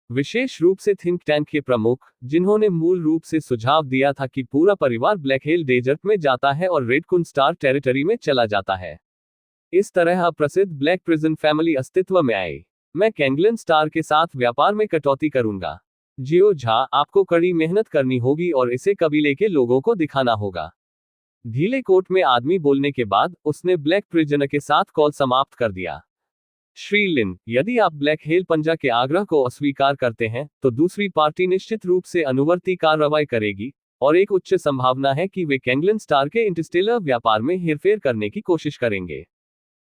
विशेष रूप से थिंक टैंक के प्रमुख, जिन्होंने मूल रूप से सुझाव दिया था कि पूरा परिवार ब्लैक हेल डेजर्ट में जाता है और रेडकून स्टार टेरिटरी में चला जाता है। इस तरह प्रसिद्ध ब्लैक प्रिजन फैमिली अस्तित्व में आई। मैं कैंगलन स्टार के साथ व्यापार में कटौती करूंगा। जियो झा, आपको कड़ी मेहनत करनी होगी और इसे कबीले के लोगों को दिखाना होगा। ढीले कोट में आदमी बोलने के बाद उसने ब्लैक प्रिजनर के साथ कॉल समाप्त कर दिया। श्री लिन, यदि आप ब्लैक हेल पंजा के आग्रह को अस्वीकार करते हैं तो दूसरी पार्टी निश्चित रूप से अनुवर्ती कार्रवाई करेगी, और एक उच्च संभावना है कि वे कैंगलन स्टार के इंटरस्टेलर व्यापार में हेरफेर करने की कोशिश करेंगे।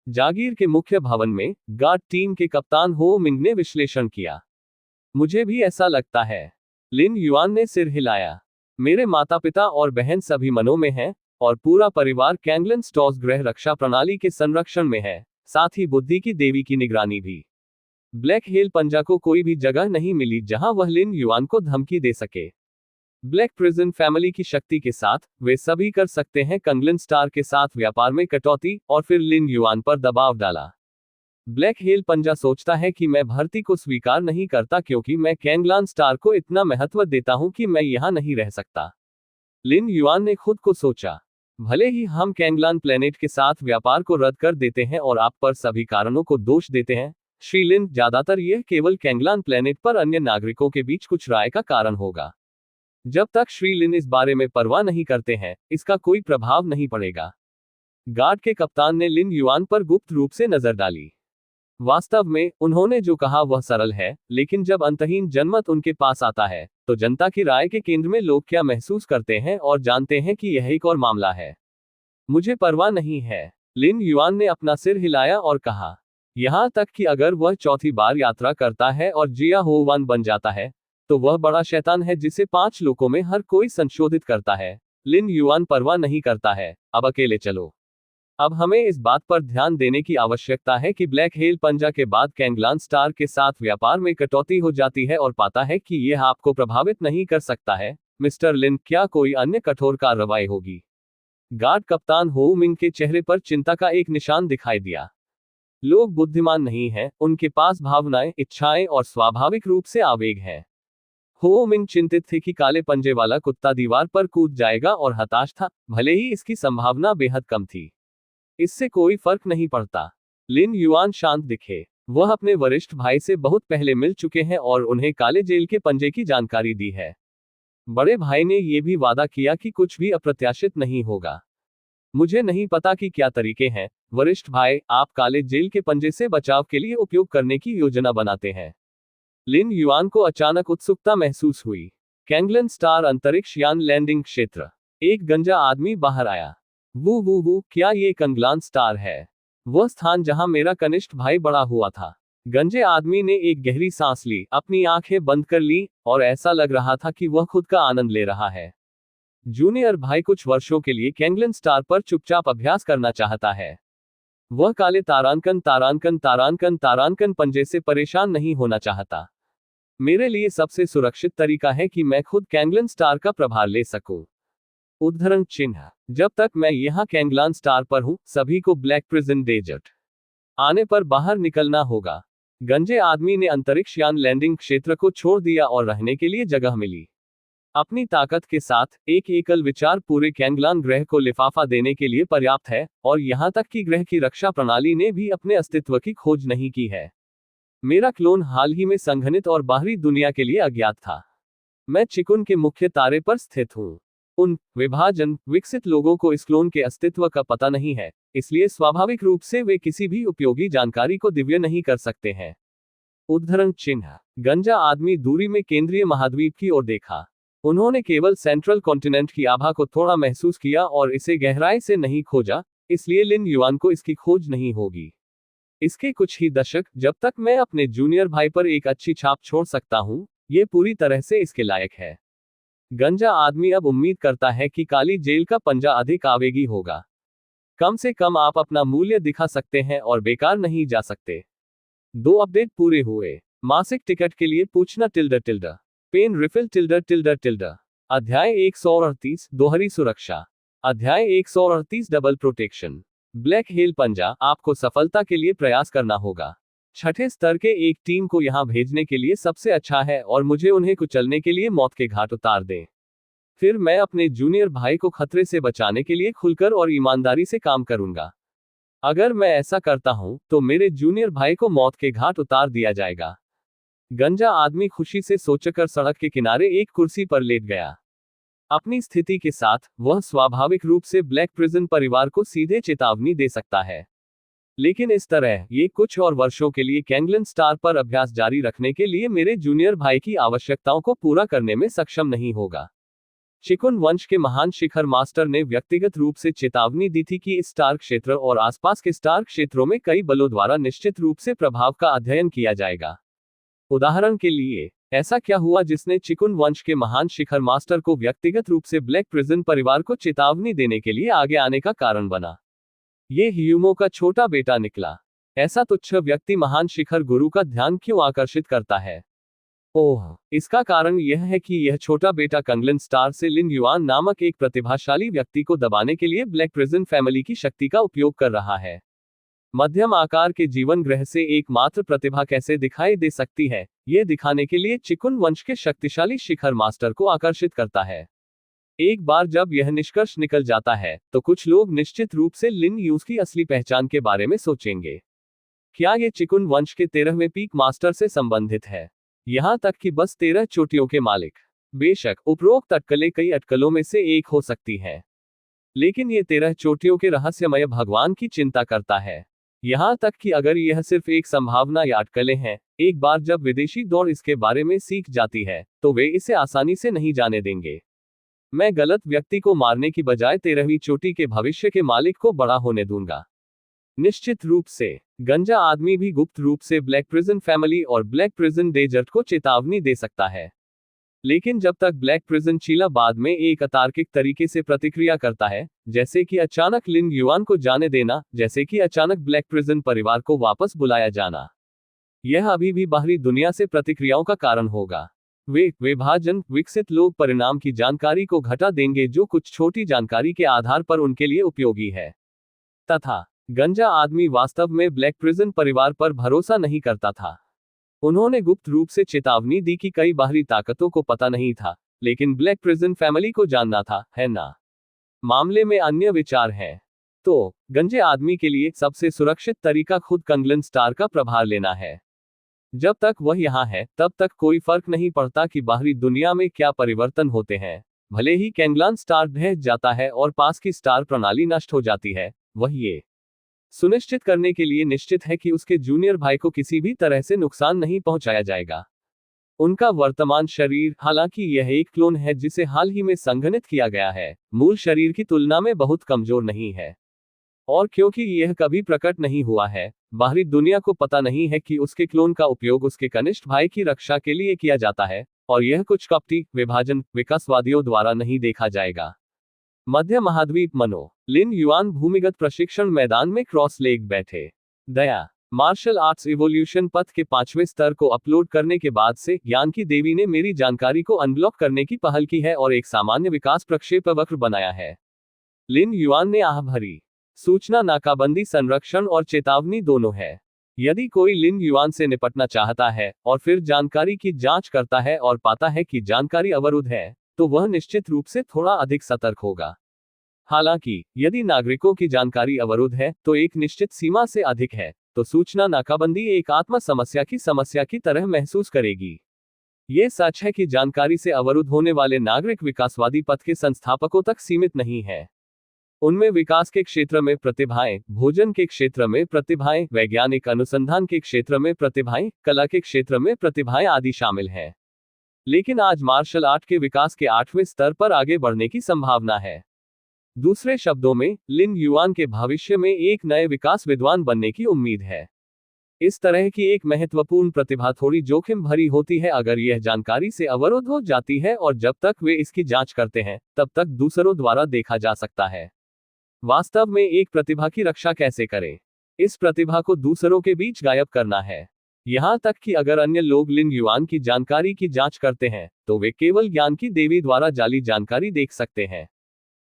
जागीर के मुख्य भवन में गार्ड टीम के कप्तान हो मिंग ने विश्लेषण किया। मुझे भी ऐसा लगता है। लिन युआन ने सिर हिलाया। मेरे माता पिता और बहन सभी मनों में हैं, और पूरा परिवार कैंगलन स्टॉर्स गृह रक्षा प्रणाली के संरक्षण में है, साथ ही बुद्धि की देवी की निगरानी भी। ब्लैक हेल पंजा को कोई भी जगह नहीं मिली जहां वह लिन युआन को धमकी दे सके। ब्लैक प्रिजन फैमिली की शक्ति के साथ वे सभी कर सकते हैं कैंगलन स्टार के साथ व्यापार में कटौती, और फिर लिन युआन पर दबाव डाला। ब्लैक हेल पंजा सोचता है कि मैं भर्ती को स्वीकार नहीं करता क्योंकि मैं कैंगलन स्टार को इतना महत्व देता हूं कि मैं यहां नहीं रह सकता। लिन युआन ने खुद को सोचा, भले ही हम कैंगलन प्लेनेट के साथ व्यापार को रद्द कर देते हैं और आप पर सभी कारणों को दोष देते हैं, श्री लिन, ज्यादातर यह केवल कैंगलन प्लेनेट पर अन्य नागरिकों के बीच कुछ राय का कारण होगा। जब तक श्री लिन इस बारे में परवाह नहीं करते हैं, इसका कोई प्रभाव नहीं पड़ेगा। गार्ड के कप्तान ने लिन युआन पर गुप्त रूप से नजर डाली। वास्तव में उन्होंने जो कहा वह सरल है, लेकिन जब अंतहीन जनमत उनके पास आता है तो जनता की राय के केंद्र में लोग क्या महसूस करते हैं और जानते हैं कि यह एक और मामला है। मुझे परवाह नहीं है। लिन युआन ने अपना सिर हिलाया और कहा, यहां तक कि अगर वह चौथी बार यात्रा करता है और जिया हो वन बन जाता है तो वह बड़ा शैतान है जिसे 5 लोगों में हर कोई संशोधित करता है। लिन युआन परवाह नहीं करता है। अब अकेले चलो। अब हमें इस बात पर ध्यान देने की आवश्यकता है कि ब्लैक हेल पंजा के बाद कैंगलन स्टार के साथ व्यापार में कटौती हो जाती है और पाता है कि यह आपको प्रभावित नहीं कर सकता है। मिस्टर लिन, क्या कोई अन्य कठोर कार्रवाई होगी? गार्ड कप्तान हो मिंग के चेहरे पर चिंता का एक निशान दिखाई दिया। लोग बुद्धिमान नहीं हैं, उनके पास भावनाएं, इच्छाएं और स्वाभाविक रूप से आवेग हैं। हो मिंग चिंतित थे कि काले पंजे वाला कुत्ता दीवार पर कूद जाएगा और हताश था, भले ही इसकी संभावना बेहद कम थी। इससे कोई फर्क नहीं पड़ता। लिन युआन शांत दिखे। वह अपने वरिष्ठ भाई से बहुत पहले मिल चुके हैं और उन्हें काले जेल के पंजे की जानकारी दी है। बड़े भाई ने यह भी वादा किया कि कुछ भी अप्रत्याशित नहीं होगा। मुझे नहीं पता कि क्या तरीके हैं, वरिष्ठ भाई, आप काले जेल के पंजे से बचाव के लिए उपयोग करने की योजना बनाते हैं। लिन युआन को अचानक उत्सुकता महसूस हुई। कैंगलन स्टार अंतरिक्ष यान लैंडिंग क्षेत्र। एक गंजा आदमी बाहर आया। वो, क्या ये कैंगलन स्टार है? वह स्थान जहां मेरा कनिष्ठ भाई बड़ा हुआ था। गंजे आदमी ने एक गहरी सांस ली, अपनी आंखें बंद कर ली, और ऐसा लग रहा था कि वह खुद का आनंद ले रहा है। जूनियर भाई कुछ वर्षों के लिए कैंगलन स्टार पर चुपचाप अभ्यास करना चाहता है। वह काले तारांकन पंजे से परेशान नहीं होना चाहता। मेरे लिए सबसे सुरक्षित तरीका है कि मैं खुद कैंगलन स्टार का प्रभार ले सकूं। उद्धरण चिन्ह। जब तक मैं यहां कैंगलन स्टार पर हूं, सभी को ब्लैक प्रिजन डेजर्ट आने पर बाहर निकलना होगा। गंजे आदमी ने अंतरिक्ष यान लैंडिंग क्षेत्र को छोड़ दिया और रहने के लिए जगह मिली। अपनी ताकत के साथ एक एकल विचार पूरे कैंगलन ग्रह को लिफाफा देने के लिए पर्याप्त है, और यहां तक कि ग्रह की रक्षा प्रणाली ने भी अपने अस्तित्व की खोज नहीं की है। मेरा क्लोन हाल ही में संघनित और बाहरी दुनिया के लिए अज्ञात था। मैं चिकुन के मुख्य तारे पर स्थित हूं। उन विभाजन विकसित लोगों को इस क्लोन के अस्तित्व का पता नहीं है, इसलिए स्वाभाविक रूप से वे किसी भी उपयोगी जानकारी को दिव्य नहीं कर सकते हैं। उद्धरण चिन्ह। गंजा आदमी दूरी में केंद्रीय महाद्वीप की ओर देखा। उन्होंने केवल सेंट्रल कॉन्टिनेंट की आभा को थोड़ा महसूस किया और इसे गहराई से नहीं खोजा, इसलिए लिन युआन को इसकी खोज नहीं होगी। इसके कुछ ही दशक, जब तक मैं अपने जूनियर भाई पर एक अच्छी छाप छोड़ सकता हूं, यह पूरी तरह से इसके लायक है। गंजा आदमी अब उम्मीद करता है कि काली जेल का पंजा अधिक आवेगी होगा। कम से कम आप अपना मूल्य दिखा सकते हैं और बेकार नहीं जा सकते। 2 अपडेट पूरे हुए। मासिक टिकट के लिए पूछना टिल्डर पेन रिफिल टिल्डर। अध्याय 138 दोहरी सुरक्षा। अध्याय 138 डबल प्रोटेक्शन। ब्लैक हेल पंजा। आपको सफलता के लिए प्रयास करना होगा। छठे स्तर के एक टीम को यहां भेजने के लिए सबसे अच्छा है और मुझे उन्हें कुचलने के लिए मौत के घाट उतार दें। फिर मैं अपने जूनियर भाई को खतरे से बचाने के लिए खुलकर और ईमानदारी से काम करूंगा। अगर मैं ऐसा करता हूं तो मेरे जूनियर भाई को मौत के घाट उतार दिया जाएगा। गंजा आदमी खुशी से सोचकर सड़क के किनारे एक कुर्सी पर लेट गया। अपनी स्थिति के साथ वह स्वाभाविक रूप से ब्लैक प्रिजन परिवार को सीधे चेतावनी दे सकता है, लेकिन इस तरह ये कुछ और वर्षों के लिए कैंगलन स्टार पर अभ्यास जारी रखने के लिए मेरे जूनियर भाई की आवश्यकताओं को पूरा करने में सक्षम नहीं होगा। चिकुन वंश के महान शिखर मास्टर ने व्यक्तिगत रूप से चेतावनी दी थी कि इस स्टार क्षेत्र और आसपास के स्टार क्षेत्रों में कई बलों द्वारा निश्चित रूप से प्रभाव का अध्ययन किया जाएगा। उदाहरण के लिए, ऐसा क्या हुआ जिसने चिकुन वंश के महान शिखर मास्टर को व्यक्तिगत रूप से ब्लैक प्रिजन परिवार को चेतावनी देने के लिए आगे आने का कारण बना? ये ह्यूमो का छोटा बेटा निकला। ऐसा तुच्छ व्यक्ति महान शिखर गुरु का ध्यान क्यों आकर्षित करता है? ओह, इसका कारण यह है कि यह छोटा बेटा कंगलन स्टार से लिन युआन नामक एक प्रतिभाशाली व्यक्ति को दबाने के लिए ब्लैक प्रिजन फैमिली की शक्ति का उपयोग कर रहा है। मध्यम आकार के जीवन ग्रह से एकमात्र प्रतिभा कैसे दिखाई दे सकती है, यह दिखाने के लिए चिकुन वंश के शक्तिशाली शिखर मास्टर को आकर्षित करता है। एक बार जब यह निष्कर्ष निकल जाता है तो कुछ लोग निश्चित रूप से लिन यूज की असली पहचान के बारे में सोचेंगे। क्या ये चिकुन वंश के 13वें पीक मास्टर से संबंधित है? यहां तक कि बस 13 चोटियों के मालिक। बेशक उपरोक्त अटकलें कई अटकलों में से एक हो सकती है, लेकिन ये 13 चोटियों के रहस्यमय भगवान की चिंता करता है। यहां तक कि अगर यह सिर्फ एक संभावना या अटकलें हैं, एक बार जब विदेशी दौड़ इसके बारे में सीख जाती है तो वे इसे आसानी से नहीं जाने देंगे। मैं गलत व्यक्ति को मारने की बजाय 13वीं चोटी के भविष्य के मालिक को बड़ा होने दूंगा। निश्चित रूप से गंजा आदमी भी गुप्त रूप से ब्लैक प्रिजन फैमिली और ब्लैक प्रिजन डेजर्ट को चेतावनी दे सकता है, लेकिन जब तक ब्लैक प्रिजन चीला बाद में एक अतार्किक तरीके से प्रतिक्रिया करता है, जैसे कि अचानक लिन युआन को जाने देना, जैसे कि अचानक ब्लैक प्रिजन परिवार को वापस बुलाया जाना, यह अभी भी बाहरी दुनिया से प्रतिक्रियाओं का कारण होगा। वे विभाजन विकसित लोग परिणाम की जानकारी को घटा देंगे जो कुछ छोटी जानकारी के आधार पर उनके लिए उपयोगी है। तथा गंजा आदमी वास्तव में ब्लैक प्रिजन परिवार पर भरोसा नहीं करता था। उन्होंने गुप्त रूप से चेतावनी दी कि कई बाहरी ताकतों को पता नहीं था, लेकिन ब्लैक प्रिजन फैमिली को जानना था, है ना? मामले में अन्य विचार है। तो गंजे आदमी के लिए सबसे सुरक्षित तरीका खुद कंगलन स्टार का प्रभार लेना है। जब तक वह यहाँ है तब तक कोई फर्क नहीं पड़ता कि बाहरी दुनिया में क्या परिवर्तन होते हैं। भले ही कैंगलन स्टार ढह जाता है और पास की स्टार प्रणाली नष्ट हो जाती है, वह ये सुनिश्चित करने के लिए निश्चित है कि उसके जूनियर भाई को किसी भी तरह से नुकसान नहीं पहुंचाया जाएगा। उनका वर्तमान शरीर, हालांकि यह एक क्लोन है जिसे हाल ही में संघनित किया गया है, मूल शरीर की तुलना में बहुत कमजोर नहीं है। और क्योंकि यह कभी प्रकट नहीं हुआ है, बाहरी दुनिया को पता नहीं है कि उसके क्लोन का उपयोग उसके कनिष्ठ भाई की रक्षा के लिए किया जाता है, और यह कुछ कपटी विभाजन विकासवादियों द्वारा नहीं देखा जाएगा। मध्य महाद्वीप मनो लिन युआन भूमिगत प्रशिक्षण मैदान में क्रॉस लेग बैठे। दया मार्शल आर्ट्स इवोल्यूशन पथ के 5वें स्तर को अपलोड करने के बाद से ज्ञान की देवी ने मेरी जानकारी को अनब्लॉक करने की पहल की है और एक सामान्य विकास प्रक्षेपवक्र बनाया है। लिन युआन ने आह भरी। सूचना नाकाबंदी संरक्षण और चेतावनी दोनों है। यदि कोई लिन युआन से निपटना चाहता है और फिर जानकारी की जांच करता है और पाता है कि जानकारी अवरुद्ध है, तो वह निश्चित रूप से थोड़ा अधिक सतर्क होगा। हालांकि यदि नागरिकों की जानकारी अवरुद्ध है तो एक निश्चित सीमा से अधिक है, तो सूचना नाकाबंदी एक आत्म समस्या की तरह महसूस करेगी। यह सच है कि जानकारी से अवरुद्ध होने वाले नागरिक विकासवादी पथ के संस्थापकों तक सीमित नहीं है। उनमें विकास के क्षेत्र में प्रतिभाएं, भोजन के क्षेत्र में प्रतिभाएं, वैज्ञानिक अनुसंधान के क्षेत्र में प्रतिभाएं, कला के क्षेत्र में प्रतिभाएं आदि शामिल हैं। लेकिन आज मार्शल आर्ट के विकास के 8वें स्तर पर आगे बढ़ने की संभावना है। दूसरे शब्दों में, लिन युआन के भविष्य में एक नए विकास विद्वान बनने की उम्मीद है। इस तरह की एक महत्वपूर्ण प्रतिभा थोड़ी जोखिम भरी होती है अगर यह जानकारी से अवरुद्ध हो जाती है, और जब तक वे इसकी जांच करते हैं तब तक दूसरों द्वारा देखा जा सकता है। वास्तव में एक प्रतिभा की रक्षा कैसे करें? इस प्रतिभा को दूसरों के बीच गायब करना है। यहां तक कि अगर अन्य लोग लिन युआन की जानकारी की जांच करते हैं तो वे केवल ज्ञान की देवी द्वारा जाली जानकारी देख सकते हैं।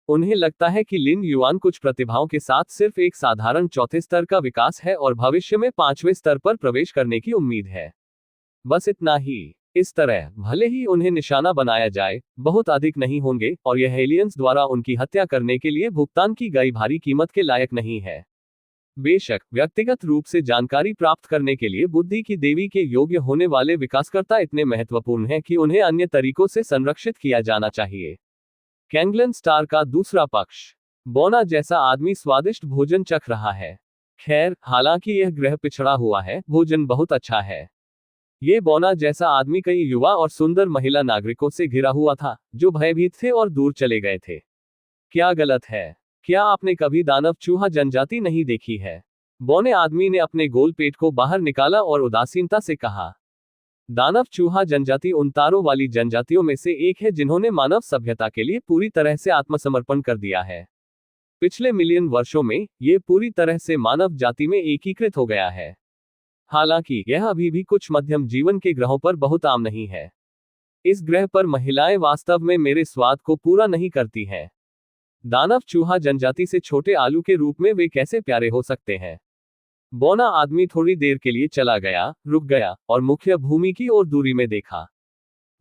उन्हें लगता है कि लिन युआन कुछ प्रतिभाओं के साथ सिर्फ एक साधारण चौथे स्तर का विकास है और भविष्य में 5वें स्तर पर प्रवेश करने की उम्मीद है। बस इतना ही। इस तरह भले ही उन्हें निशाना बनाया जाए, बहुत अधिक नहीं होंगे और यह एलियंस द्वारा उनकी हत्या करने के लिए भुगतान की गई भारी कीमत के लायक नहीं है। बेशक व्यक्तिगत रूप से जानकारी प्राप्त करने के लिए बुद्धि की देवी के योग्य होने वाले विकासकर्ता इतने महत्वपूर्ण हैं कि उन्हें अन्य तरीकों से संरक्षित किया जाना चाहिए। कैंगलन स्टार का दूसरा पक्ष। बोना जैसा आदमी स्वादिष्ट भोजन चख रहा है। खैर, हालांकि यह ग्रह पिछड़ा हुआ है, भोजन बहुत अच्छा है। ये बोना जैसा आदमी कई युवा और सुंदर महिला नागरिकों से घिरा हुआ था, जो भयभीत थे और दूर चले गए थे। क्या गलत है? क्या आपने कभी दानव चूहा जनजाति नहीं देखी है? बौने आदमी ने अपने गोल पेट को बाहर निकाला और उदासीनता से कहा। दानव चूहा जनजाति उन तारों वाली जनजातियों में से एक है जिन्होंने मानव सभ्यता के लिए पूरी तरह से आत्मसमर्पण कर दिया है। पिछले मिलियन वर्षों में ये पूरी तरह से मानव जाति में एकीकृत हो गया है। हालांकि यह अभी भी कुछ मध्यम जीवन के ग्रहों पर बहुत आम नहीं है। इस ग्रह पर महिलाएं वास्तव में मेरे स्वाद को पूरा नहीं करती हैं। दानव चूहा जनजाति से छोटे आलू के रूप में वे कैसे प्यारे हो सकते हैं? बौना आदमी थोड़ी देर के लिए चला गया, रुक गया और मुख्य भूमि की ओर दूरी में देखा।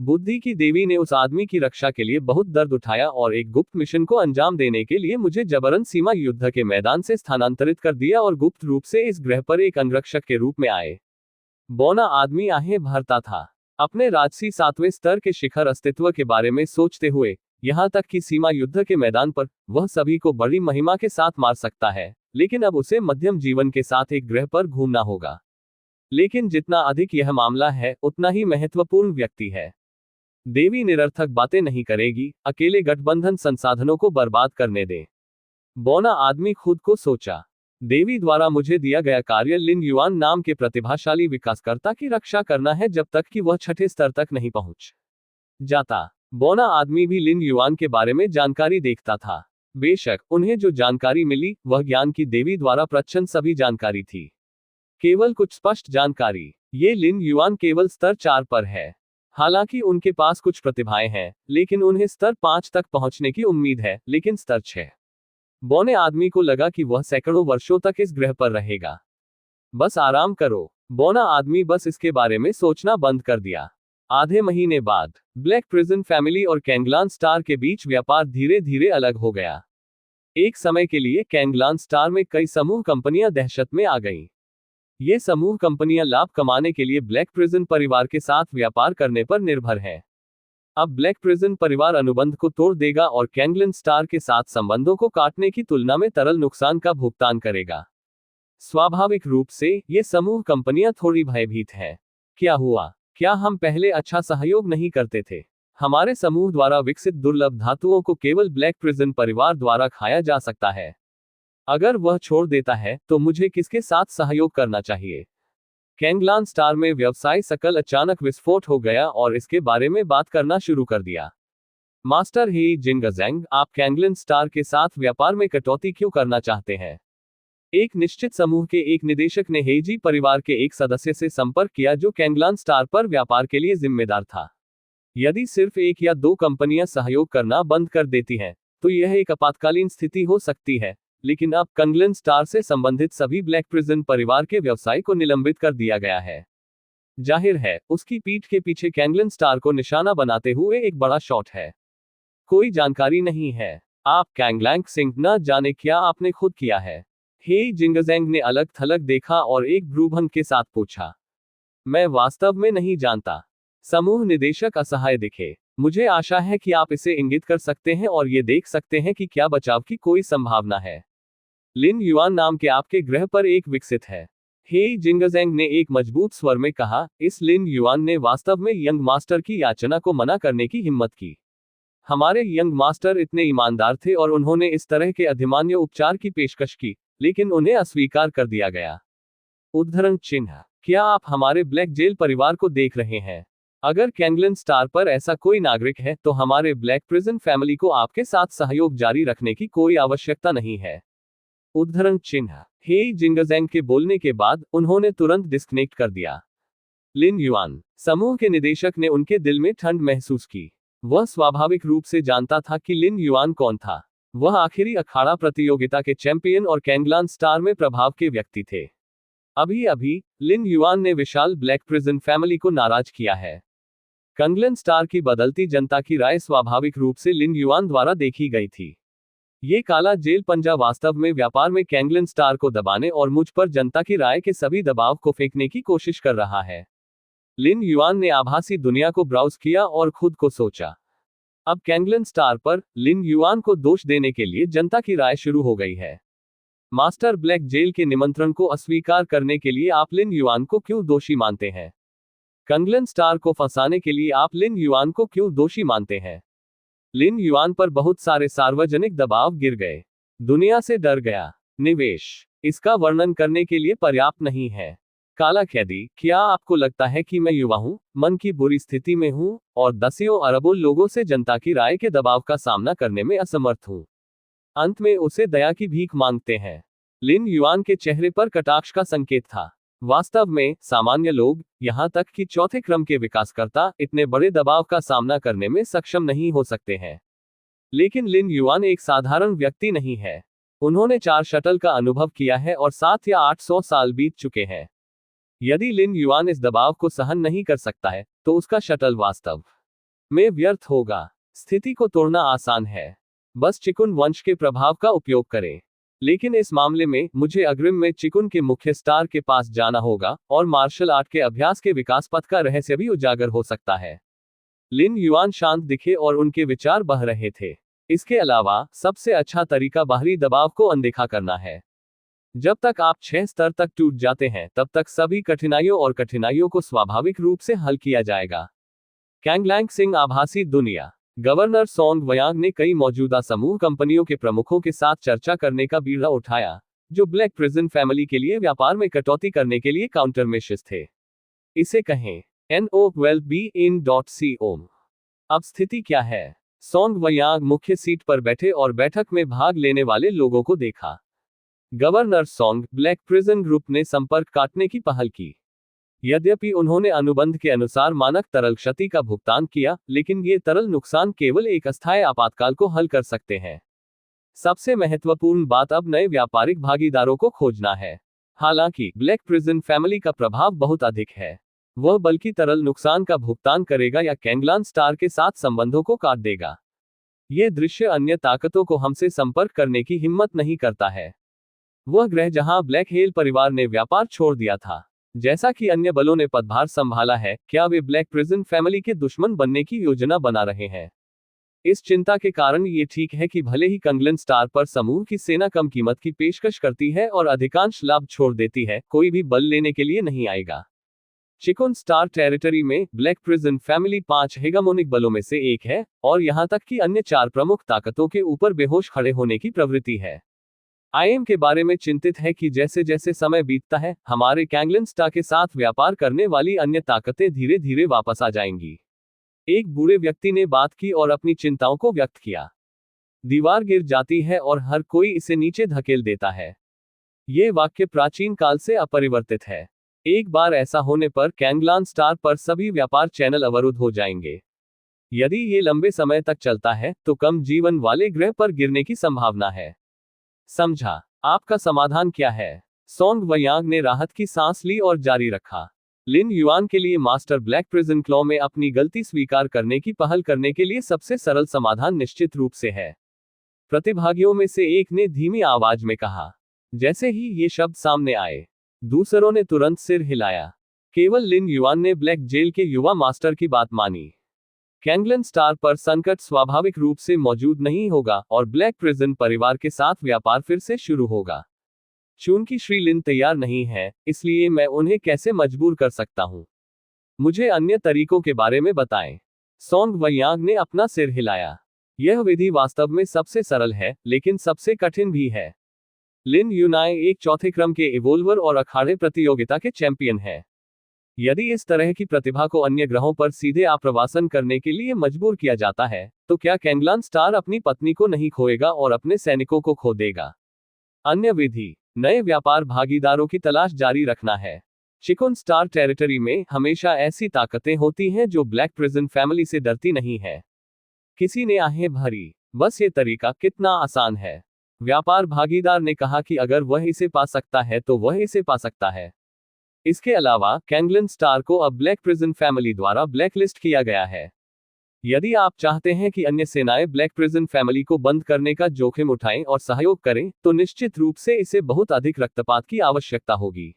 बुद्धि की देवी ने उस आदमी की रक्षा के लिए बहुत दर्द उठाया और एक गुप्त मिशन को अंजाम देने के लिए मुझे जबरन सीमा युद्ध के मैदान से स्थानांतरित कर दिया और गुप्त रूप से इस ग्रह पर एक अंगरक्षक के रूप में आए। बौना आदमी आहें भरता था, अपने राजसी 7वें स्तर के शिखर अस्तित्व के बारे में सोचते हुए। यहां तक कि सीमा युद्ध के मैदान पर वह सभी को बड़ी महिमा के साथ मार सकता है, लेकिन अब उसे मध्यम जीवन के साथ एक ग्रह पर घूमना होगा। लेकिन जितना अधिक यह मामला है, उतना ही महत्वपूर्ण व्यक्ति है। देवी निरर्थक बातें नहीं करेगी, अकेले गठबंधन संसाधनों को बर्बाद करने दे। बौना आदमी खुद को सोचा, देवी द्वारा मुझे दिया गया कार्य लिन युआन नाम के प्रतिभाशाली विकासकर्ता की रक्षा करना है जब तक कि वह 6ठे स्तर तक नहीं पहुंच जाता। बौना आदमी भी लिन युआन के बारे में जानकारी देखता था। बेशक उन्हें जो जानकारी मिली वह ज्ञान की देवी द्वारा प्रच्छन्न सभी जानकारी थी, केवल कुछ स्पष्ट जानकारी। ये लिन युआन केवल स्तर 4 पर है। हालांकि उनके पास कुछ प्रतिभाएं हैं, लेकिन उन्हें स्तर 5 तक पहुंचने की उम्मीद है, लेकिन स्तर 6। बौने आदमी को लगा कि वह सैकड़ों वर्षों तक इस ग्रह पर रहेगा। बस आराम करो। बौना आदमी बस इसके बारे में सोचना बंद कर दिया। आधे महीने बाद ब्लैक प्रिजन फैमिली और कैंगलान स्टार के बीच व्यापार धीरे धीरे अलग हो गया। एक समय के लिए कैंगलान स्टार में कई समूह कंपनियां दहशत में आ गईं। ये समूह कंपनियां लाभ कमाने के लिए ब्लैक प्रिजन परिवार के साथ व्यापार करने पर निर्भर हैं। अब ब्लैक प्रिजन परिवार अनुबंध को तोड़ देगा और कैंगलन स्टार के साथ संबंधों को काटने की तुलना में तरल नुकसान का भुगतान करेगा। स्वाभाविक रूप से ये समूह कंपनियां थोड़ी भयभीत हैं। क्या हुआ? क्या हम पहले अच्छा सहयोग नहीं करते थे? हमारे समूह द्वारा विकसित दुर्लभ धातुओं को केवल ब्लैक प्रिजन परिवार द्वारा खाया जा सकता है। अगर वह छोड़ देता है तो मुझे किसके साथ सहयोग करना चाहिए? कैंगलान स्टार में व्यवसाय सकल अचानक विस्फोट हो गया और इसके बारे में बात करना शुरू कर दिया। मास्टर ही जिंगजेंग, आप कैंगलन स्टार के साथ व्यापार में कटौती क्यों करना चाहते हैं? एक निश्चित समूह के एक निदेशक ने हेजी परिवार के एक सदस्य से संपर्क किया जो कैंगलान स्टार पर व्यापार के लिए जिम्मेदार था। यदि सिर्फ 1 या 2 कंपनियां सहयोग करना बंद कर देती हैं, तो यह एक आपातकालीन स्थिति हो सकती है, लेकिन अब कैंगलन स्टार से संबंधित सभी ब्लैक प्रिजन परिवार के व्यवसाय को निलंबित कर दिया गया है। जाहिर है, उसकी पीठ के पीछे कैंगलन स्टार को निशाना बनाते हुए एक बड़ा शॉट है। कोई जानकारी नहीं है। आप कैंगलैंग सिंह, न जाने क्या आपने खुद किया है? हे जिंगजेंग ने अलग थलग देखा और एक भ्रूभंग के साथ पूछा। मैं वास्तव में नहीं जानता। समूह निदेशक असहाय दिखे। मुझे आशा है कि आप इसे इंगित कर सकते हैं और ये देख सकते हैं कि क्या बचाव की कोई संभावना है। लिन युआन नाम के आपके ग्रह पर एक विकसित है। हे जिंगजेंग ने एक मजबूत स्वर में कहा। इस लिन युआन ने वास्तव में यंग मास्टर की याचना को मना करने की हिम्मत की। हमारे यंग मास्टर इतने ईमानदार थे और उन्होंने इस तरह के अधिमान्य उपचार की पेशकश की, लेकिन उन्हें अस्वीकार कर दिया गया। उद्धरण चिन्ह। क्या आप हमारे ब्लैक जेल परिवार को देख रहे हैं? अगर कैंगलन स्टार पर ऐसा कोई नागरिक है तो हमारे ब्लैक प्रिजन फैमिली को आपके साथ सहयोग जारी रखने की कोई आवश्यकता नहीं है। उद्धरण चिन्ह। हे जिंगजेंग के बोलने के बाद उन्होंने तुरंत डिस्कनेक्ट कर दिया। लिन युआन। समूह के निदेशक ने उनके दिल में ठंड महसूस की। वह स्वाभाविक रूप से जानता था कि लिन युआन कौन था। वह आखिरी अखाड़ा प्रतियोगिता के चैंपियन और कैंगलान स्टार में प्रभाव के व्यक्ति थे। अभी अभी लिन युआन ने विशाल ब्लैक प्रिजन फैमिली को नाराज किया है। कैंगलन स्टार की बदलती जनता की राय स्वाभाविक रूप से लिन युआन द्वारा देखी गई थी। ये काला जेल पंजा वास्तव में व्यापार में कैंगलन स्टार को दबाने और मुझ पर जनता की राय के सभी दबाव को फेंकने की कोशिश कर रहा है। लिन युआन ने आभासी दुनिया को ब्राउज किया और खुद को सोचा। अब कैंगलन स्टार पर लिन युआन को दोष देने के लिए जनता की राय शुरू हो गई है। मास्टर ब्लैक जेल के निमंत्रण को अस्वीकार करने के लिए आप लिन युआन को क्यों दोषी मानते हैं? कैंगलन स्टार को फंसाने के लिए आप लिन युआन को क्यों दोषी मानते हैं? लिन युआन पर बहुत सारे सार्वजनिक दबाव गिर गए। दुनिया से डर गया। निवेश इसका वर्णन करने के लिए पर्याप्त नहीं है। काला कैदी, क्या आपको लगता है कि मैं युवा हूं, मन की बुरी स्थिति में हूं और दसियों अरबों लोगों से जनता की राय के दबाव का सामना करने में असमर्थ हूं? अंत में उसे दया की भीख मांगते हैं। लिन युआन के चेहरे पर कटाक्ष का संकेत था। वास्तव में सामान्य लोग, यहां तक कि चौथे क्रम के विकासकर्ता, इतने बड़े दबाव का सामना करने में सक्षम नहीं हो सकते हैं। लेकिन लिन युआन एक साधारण व्यक्ति नहीं है। उन्होंने 4 शटल का अनुभव किया है और 7 या 800 साल बीत चुके हैं। यदि लिन युआन इस दबाव को सहन नहीं कर सकता है, तो उसका शटल वास्तव में व्यर्थ होगा। स्थिति को तोड़ना आसान है। बस चिकुन वंश के प्रभाव का उपयोग करें। लेकिन इस मामले में मुझे अग्रिम में चिकुन के मुख्य स्टार के पास जाना होगा और मार्शल आर्ट के अभ्यास के विकास पथ का रहस्य भी उजागर हो सकता है। लिन युआन शांत दिखे और उनके विचार बह रहे थे। इसके अलावा सबसे अच्छा तरीका बाहरी दबाव को अनदेखा करना है। जब तक आप 6 स्तर तक टूट जाते हैं, तब तक सभी कठिनाइयों को स्वाभाविक रूप से हल किया जाएगा। कैंगलैंग सिंह आभासी दुनिया। गवर्नर सोंग वयांग ने कई मौजूदा समूह कंपनियों के प्रमुखों के साथ चर्चा करने का बीड़ा उठाया, जो ब्लैक प्रिजन फैमिली के लिए व्यापार में कटौती करने के लिए काउंटर मेशर्स थे। इसे कहें NO12BIN.CO। अब स्थिति क्या है? सोंग वयांग मुख्य सीट पर बैठे और बैठक में भाग लेने वाले लोगों को देखा। Governor song, black prison group ने संपर्क काटने की पहल की। यद्यपि उन्होंने अनुबंध के अनुसार मानक तरल क्षति का भुगतान किया, लेकिन ये तरल नुकसान केवल एक अस्थायी आपातकाल को हल कर सकते हैं। सबसे महत्वपूर्ण बात अब नए व्यापारिक भागीदारों को खोजना है। हालांकि ब्लैक प्रिजन फैमिली का प्रभाव बहुत अधिक है। वह बल्कि तरल नुकसान का भुगतान करेगा या कैंगलान स्टार के साथ संबंधों को काट देगा। यह दृश्य अन्य ताकतों को हमसे संपर्क करने की हिम्मत नहीं करता है। वह ग्रह जहां ब्लैक हेल परिवार ने व्यापार छोड़ दिया था, जैसा कि अन्य बलों ने पदभार संभाला है, क्या वे ब्लैक प्रिजन फैमिली के दुश्मन बनने की योजना बना रहे हैं? इस चिंता के कारण ये ठीक है कि भले ही कैंगलन स्टार पर समूह की सेना कम कीमत की पेशकश करती है और अधिकांश लाभ छोड़ देती है, कोई भी बल लेने के लिए नहीं आएगा। चिकुन स्टार टेरिटरी में ब्लैक प्रिजन फैमिली 5 हेगेमोनिक बलों में से एक है और यहां तक कि अन्य 4 प्रमुख ताकतों के ऊपर बेहोश खड़े होने की प्रवृत्ति है। आईएम के बारे में चिंतित है कि जैसे जैसे समय बीतता है, हमारे कैंगलन स्टार के साथ व्यापार करने वाली अन्य ताकतें धीरे धीरे वापस आ जाएंगी। एक बूढ़े व्यक्ति ने बात की और अपनी चिंताओं को व्यक्त किया। दीवार गिर जाती है और हर कोई इसे नीचे धकेल देता है। ये वाक्य प्राचीन काल से अपरिवर्तित है। एक बार ऐसा होने पर कैंगलान स्टार पर सभी व्यापार चैनल अवरुद्ध हो जाएंगे। यदि ये लंबे समय तक चलता है, तो कम जीवन वाले ग्रह पर गिरने की संभावना है। समझा? आपका समाधान क्या है? सोंग वयांग ने राहत की सांस ली और जारी रखा। लिन युआन के लिए मास्टर ब्लैक प्रिजन क्लॉ में अपनी गलती स्वीकार करने की पहल करने के लिए सबसे सरल समाधान निश्चित रूप से है। प्रतिभागियों में से एक ने धीमी आवाज में कहा। जैसे ही ये शब्द सामने आए, दूसरों ने तुरंत सिर हिलाया। केवल लिन युआन ने ब्लैक जेल के युवा मास्टर की बात मानी। कैंगलन स्टार पर संकट स्वाभाविक रूप से मौजूद नहीं होगा और ब्लैक प्रिजन परिवार के साथ व्यापार फिर से शुरू होगा। चूंकि श्री लिन तैयार नहीं है, इसलिए मैं उन्हें कैसे मजबूर कर सकता हूं? मुझे अन्य तरीकों के बारे में बताएं। सोंग वयांग ने अपना सिर हिलाया। यह विधि वास्तव में सबसे सरल है, लेकिन सबसे कठिन भी है। लिन युनाई एक चौथे क्रम के इवोल्वर और अखाड़े प्रतियोगिता के चैंपियन है। यदि इस तरह की प्रतिभा को अन्य ग्रहों पर सीधे आप्रवासन करने के लिए मजबूर किया जाता है, तो क्या कैंगलान स्टार अपनी पत्नी को नहीं खोएगा और अपने सैनिकों को खो देगा? अन्य विधि, नए व्यापार भागीदारों की तलाश जारी रखना है। चिकुन स्टार टेरिटरी में हमेशा ऐसी ताकतें होती हैं जो ब्लैक प्रिजन फैमिली से डरती नहीं है। किसी ने आहें भरी। बस ये तरीका कितना आसान है। व्यापार भागीदार ने कहा कि अगर वह इसे पा सकता है तो वह इसे पा सकता है। इसके अलावा कैंगलन स्टार को अब ब्लैक प्रिजन फैमिली द्वारा ब्लैकलिस्ट किया गया है। यदि आप चाहते हैं कि अन्य सेनाएं ब्लैक प्रिजन फैमिली को बंद करने का जोखिम उठाएं और सहयोग करें, तो निश्चित रूप से इसे बहुत अधिक रक्तपात की आवश्यकता होगी।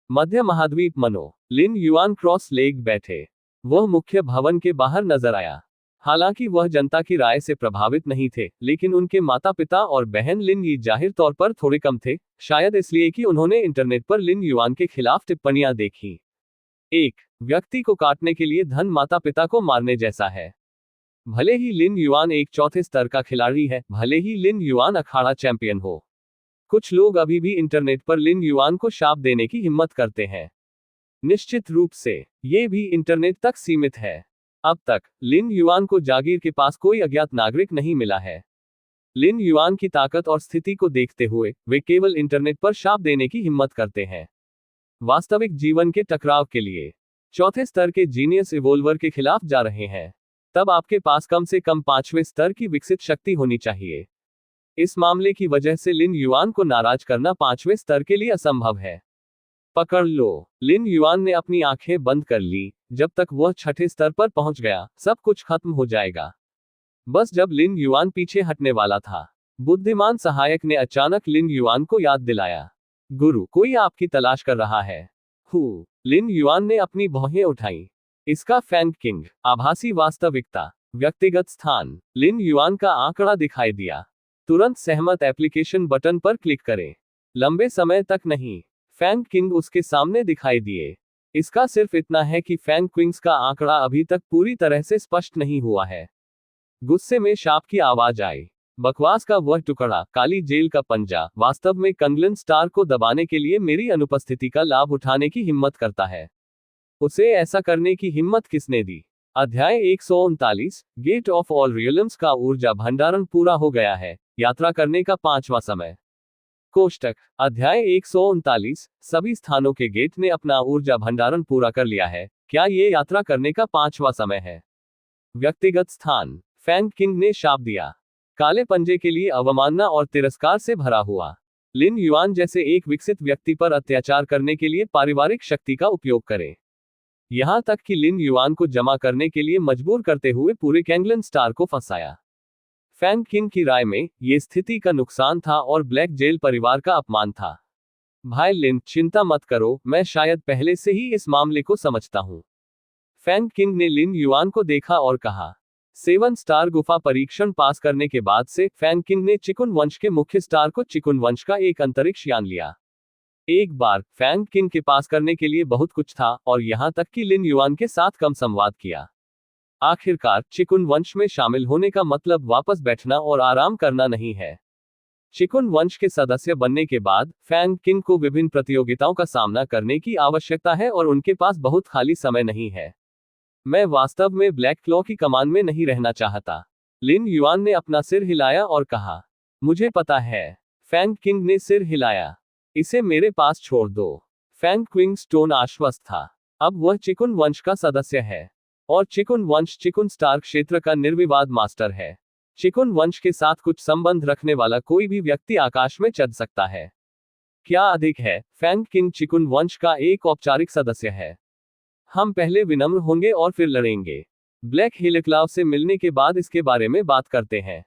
मध्य महाद्वीप मनो लिन युआन क्रॉस लेग बैठे। वह मुख्य भवन के बाहर नजर आया। हालांकि वह जनता की राय से प्रभावित नहीं थे, लेकिन उनके माता पिता और बहन लिन यी जाहिर तौर पर थोड़े कम थे, शायद इसलिए कि उन्होंने इंटरनेट पर लिन युआन के खिलाफ टिप्पणियां देखी। एक व्यक्ति को काटने के लिए धन माता पिता को मारने जैसा है। भले ही लिन युआन एक चौथे स्तर का खिलाड़ी है, भले ही लिन युआन अखाड़ा चैंपियन हो, कुछ लोग अभी भी इंटरनेट पर लिन युआन को शाप देने की हिम्मत करते हैं। निश्चित रूप से ये भी इंटरनेट तक सीमित है। अब तक लिन युआन को जागीर के पास कोई अज्ञात नागरिक नहीं मिला है। लिन युआन की ताकत और स्थिति को देखते हुए वे केवल इंटरनेट पर शाप देने की हिम्मत करते हैं। वास्तविक जीवन के टकराव के लिए चौथे स्तर के जीनियस इवोल्वर के खिलाफ जा रहे हैं, तब आपके पास कम से कम 5वें स्तर की विकसित शक्ति होनी चाहिए। इस मामले की वजह से लिन युआन को नाराज करना 5वें स्तर के लिए असंभव है। पकड़ लो। लिन युआन ने अपनी आंखें बंद कर ली। जब तक वह छठे स्तर पर पहुंच गया, सब कुछ खत्म हो जाएगा। बस जब लिन युआन पीछे हटने वाला था, बुद्धिमान सहायक ने अचानक लिन युआन को याद दिलाया, गुरु, कोई आपकी तलाश कर रहा है। लिन युआन ने अपनी भौहें उठाई। इसका फैंग किंग, आभासी वास्तविकता, व्यक्तिगत स्थान। लिन युआन का आंकड़ा दिखाई दिया। तुरंत सहमत एप्लीकेशन बटन पर क्लिक करें। लंबे समय तक नहीं, फैंग किंग उसके सामने दिखाई दिए। इसका सिर्फ इतना है कि फैंग क्विंग्स का आंकड़ा अभी तक पूरी तरह से स्पष्ट नहीं हुआ है। गुस्से में शाप की आवाज आई। बकवास का वह टुकड़ा, काली जेल का पंजा, वास्तव में कैंगलन स्टार को दबाने के लिए मेरी अनुपस्थिति का लाभ उठाने की हिम्मत करता है। उसे ऐसा करने की हिम्मत किसने दी? अध्याय 139, गेट ऑफ ऑल रियल्म्स का ऊर्जा भंडारण पूरा हो गया है। यात्रा करने का 5वां समय। कोष्टक अध्याय 139, सभी स्थानों के गेट ने अपना ऊर्जा भंडारण पूरा कर लिया है। क्या ये यात्रा करने का 5वां समय है? व्यक्तिगत स्थान। फैंग किंग ने शाप दिया। काले पंजे के लिए अवमानना और तिरस्कार से भरा हुआ। लिन युआन जैसे एक विकसित व्यक्ति पर अत्याचार करने के लिए पारिवारिक शक्ति का उपयोग करें, यहां तक कि लिन युआन को जमा करने के लिए मजबूर करते हुए पूरे कैंगलन स्टार को फंसाया। फैंग किंग की राय में यह स्थिति का नुकसान था और ब्लैक जेल परिवार का अपमान था। भाई लिन, चिंता मत करो, मैं शायद पहले से ही इस मामले को समझता हूं। फैंग किंग ने लिन युआन को देखा और कहा। 7 स्टार गुफा परीक्षण पास करने के बाद से फैंग किंग ने चिकुन वंश के मुख्य स्टार को चिकुन वंश का एक अंतरिक्ष यान लिया। एक बार फैंग किंग के पास करने के लिए बहुत कुछ था, और यहां तक कि लिन युआन के साथ कम संवाद किया। आखिरकार चिकुन वंश में शामिल होने का मतलब वापस बैठना और आराम करना नहीं है। चिकुन वंश के सदस्य बनने के बाद फैंग किंग को विभिन्न प्रतियोगिताओं का सामना करने की आवश्यकता है और उनके पास बहुत खाली समय नहीं है। मैं वास्तव में ब्लैक क्लॉ की कमान में नहीं रहना चाहता। लिन युआन ने अपना सिर हिलाया और कहा, मुझे पता है। फैंग किंग ने सिर हिलाया। इसे मेरे पास छोड़ दो। फैंग क्विंग स्टोन आश्वस्त था। अब वह चिकुन वंश का सदस्य है, और चिकुन वंश चिकुन स्टार क्षेत्र का निर्विवाद मास्टर है। चिकुन वंश के साथ कुछ संबंध रखने वाला कोई भी व्यक्ति आकाश में चढ़ सकता है। क्या अधिक है, फैंग किंग चिकुन वंश का एक औपचारिक सदस्य है। हम पहले विनम्र होंगे और फिर लड़ेंगे। ब्लैक हेलिक्लाव से मिलने के बाद इसके बारे में बात करते हैं,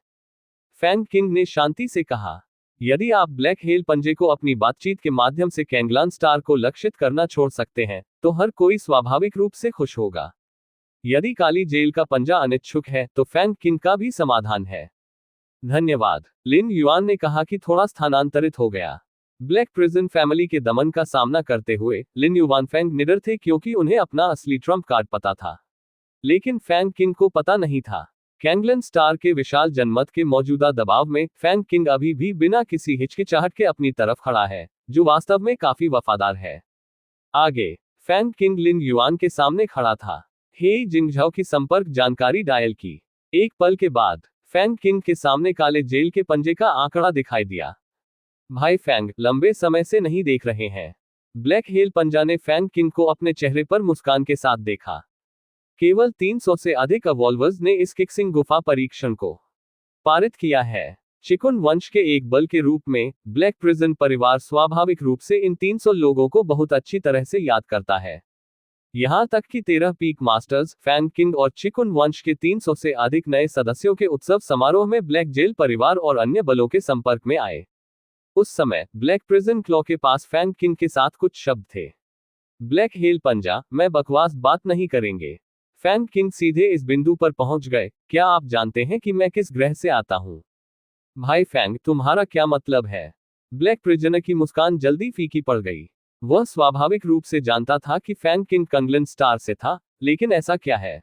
फैंग किंग ने शांति से कहा। यदि आप ब्लैक हेल पंजे को अपनी बातचीत के माध्यम से कैंगलन स्टार को लक्षित करना छोड़ सकते हैं, तो हर कोई स्वाभाविक रूप से खुश होगा। यदि काली जेल का पंजा अनिच्छुक है, तो फैंग किंग का भी समाधान है। धन्यवाद। लिन युआन ने कहा कि थोड़ा स्थानांतरित हो गया। ब्लैक प्रिजन फैमिली के दमन का सामना करते हुए लिन युआन फैंग निडर थे, क्योंकि उन्हें अपना असली ट्रम्प कार्ड पता था। लेकिन फैंग किंग को पता नहीं था। कैंगलन स्टार के विशाल जनमत के मौजूदा दबाव में फैंग किंग अभी भी बिना किसी हिचकिचाहट के अपनी तरफ खड़ा है, जो वास्तव में काफी वफादार है। आगे फैंग किंग लिन युआन के सामने खड़ा था। हे जिंगझाओ की संपर्क जानकारी डायल की। एक पल के बाद फैंग किंग के सामने काले जेल के पंजे का आंकड़ा दिखाई दिया। भाई फैंग, लंबे समय से नहीं देख रहे हैं। ब्लैक हेल पंजा ने फैंग किंग को अपने चेहरे पर मुस्कान के साथ देखा। केवल 300 से अधिक अवॉल्वर्स ने इस किक्सिंग गुफा परीक्षण को पारित किया है। चिकुन वंश के एक बल के रूप में ब्लैक प्रिजन परिवार स्वाभाविक रूप से इन 300 लोगों को बहुत अच्छी तरह से याद करता है। यहां तक कि 13 पीक मास्टर्स, फैंग किंग और चिकुन वंश के 300 से अधिक नए सदस्यों के उत्सव समारोह में ब्लैक जेल परिवार और अन्य बलों के संपर्क में आए। उस समय ब्लैक प्रिजन क्लॉ के पास फैंग किंग के साथ कुछ शब्द थे। ब्लैक हेल पंजा, मैं बकवास बात नहीं करेंगे। फैंग किंग सीधे इस बिंदु पर पहुंच गए, क्या आप जानते हैं कि मैं किस ग्रह से आता हूं? भाई फैंग, तुम्हारा क्या मतलब है? ब्लैक प्रिजनर की मुस्कान जल्दी फीकी पड़ गई। वह स्वाभाविक रूप से जानता था कि फैंग किंग कंगलन स्टार से था, लेकिन ऐसा क्या है?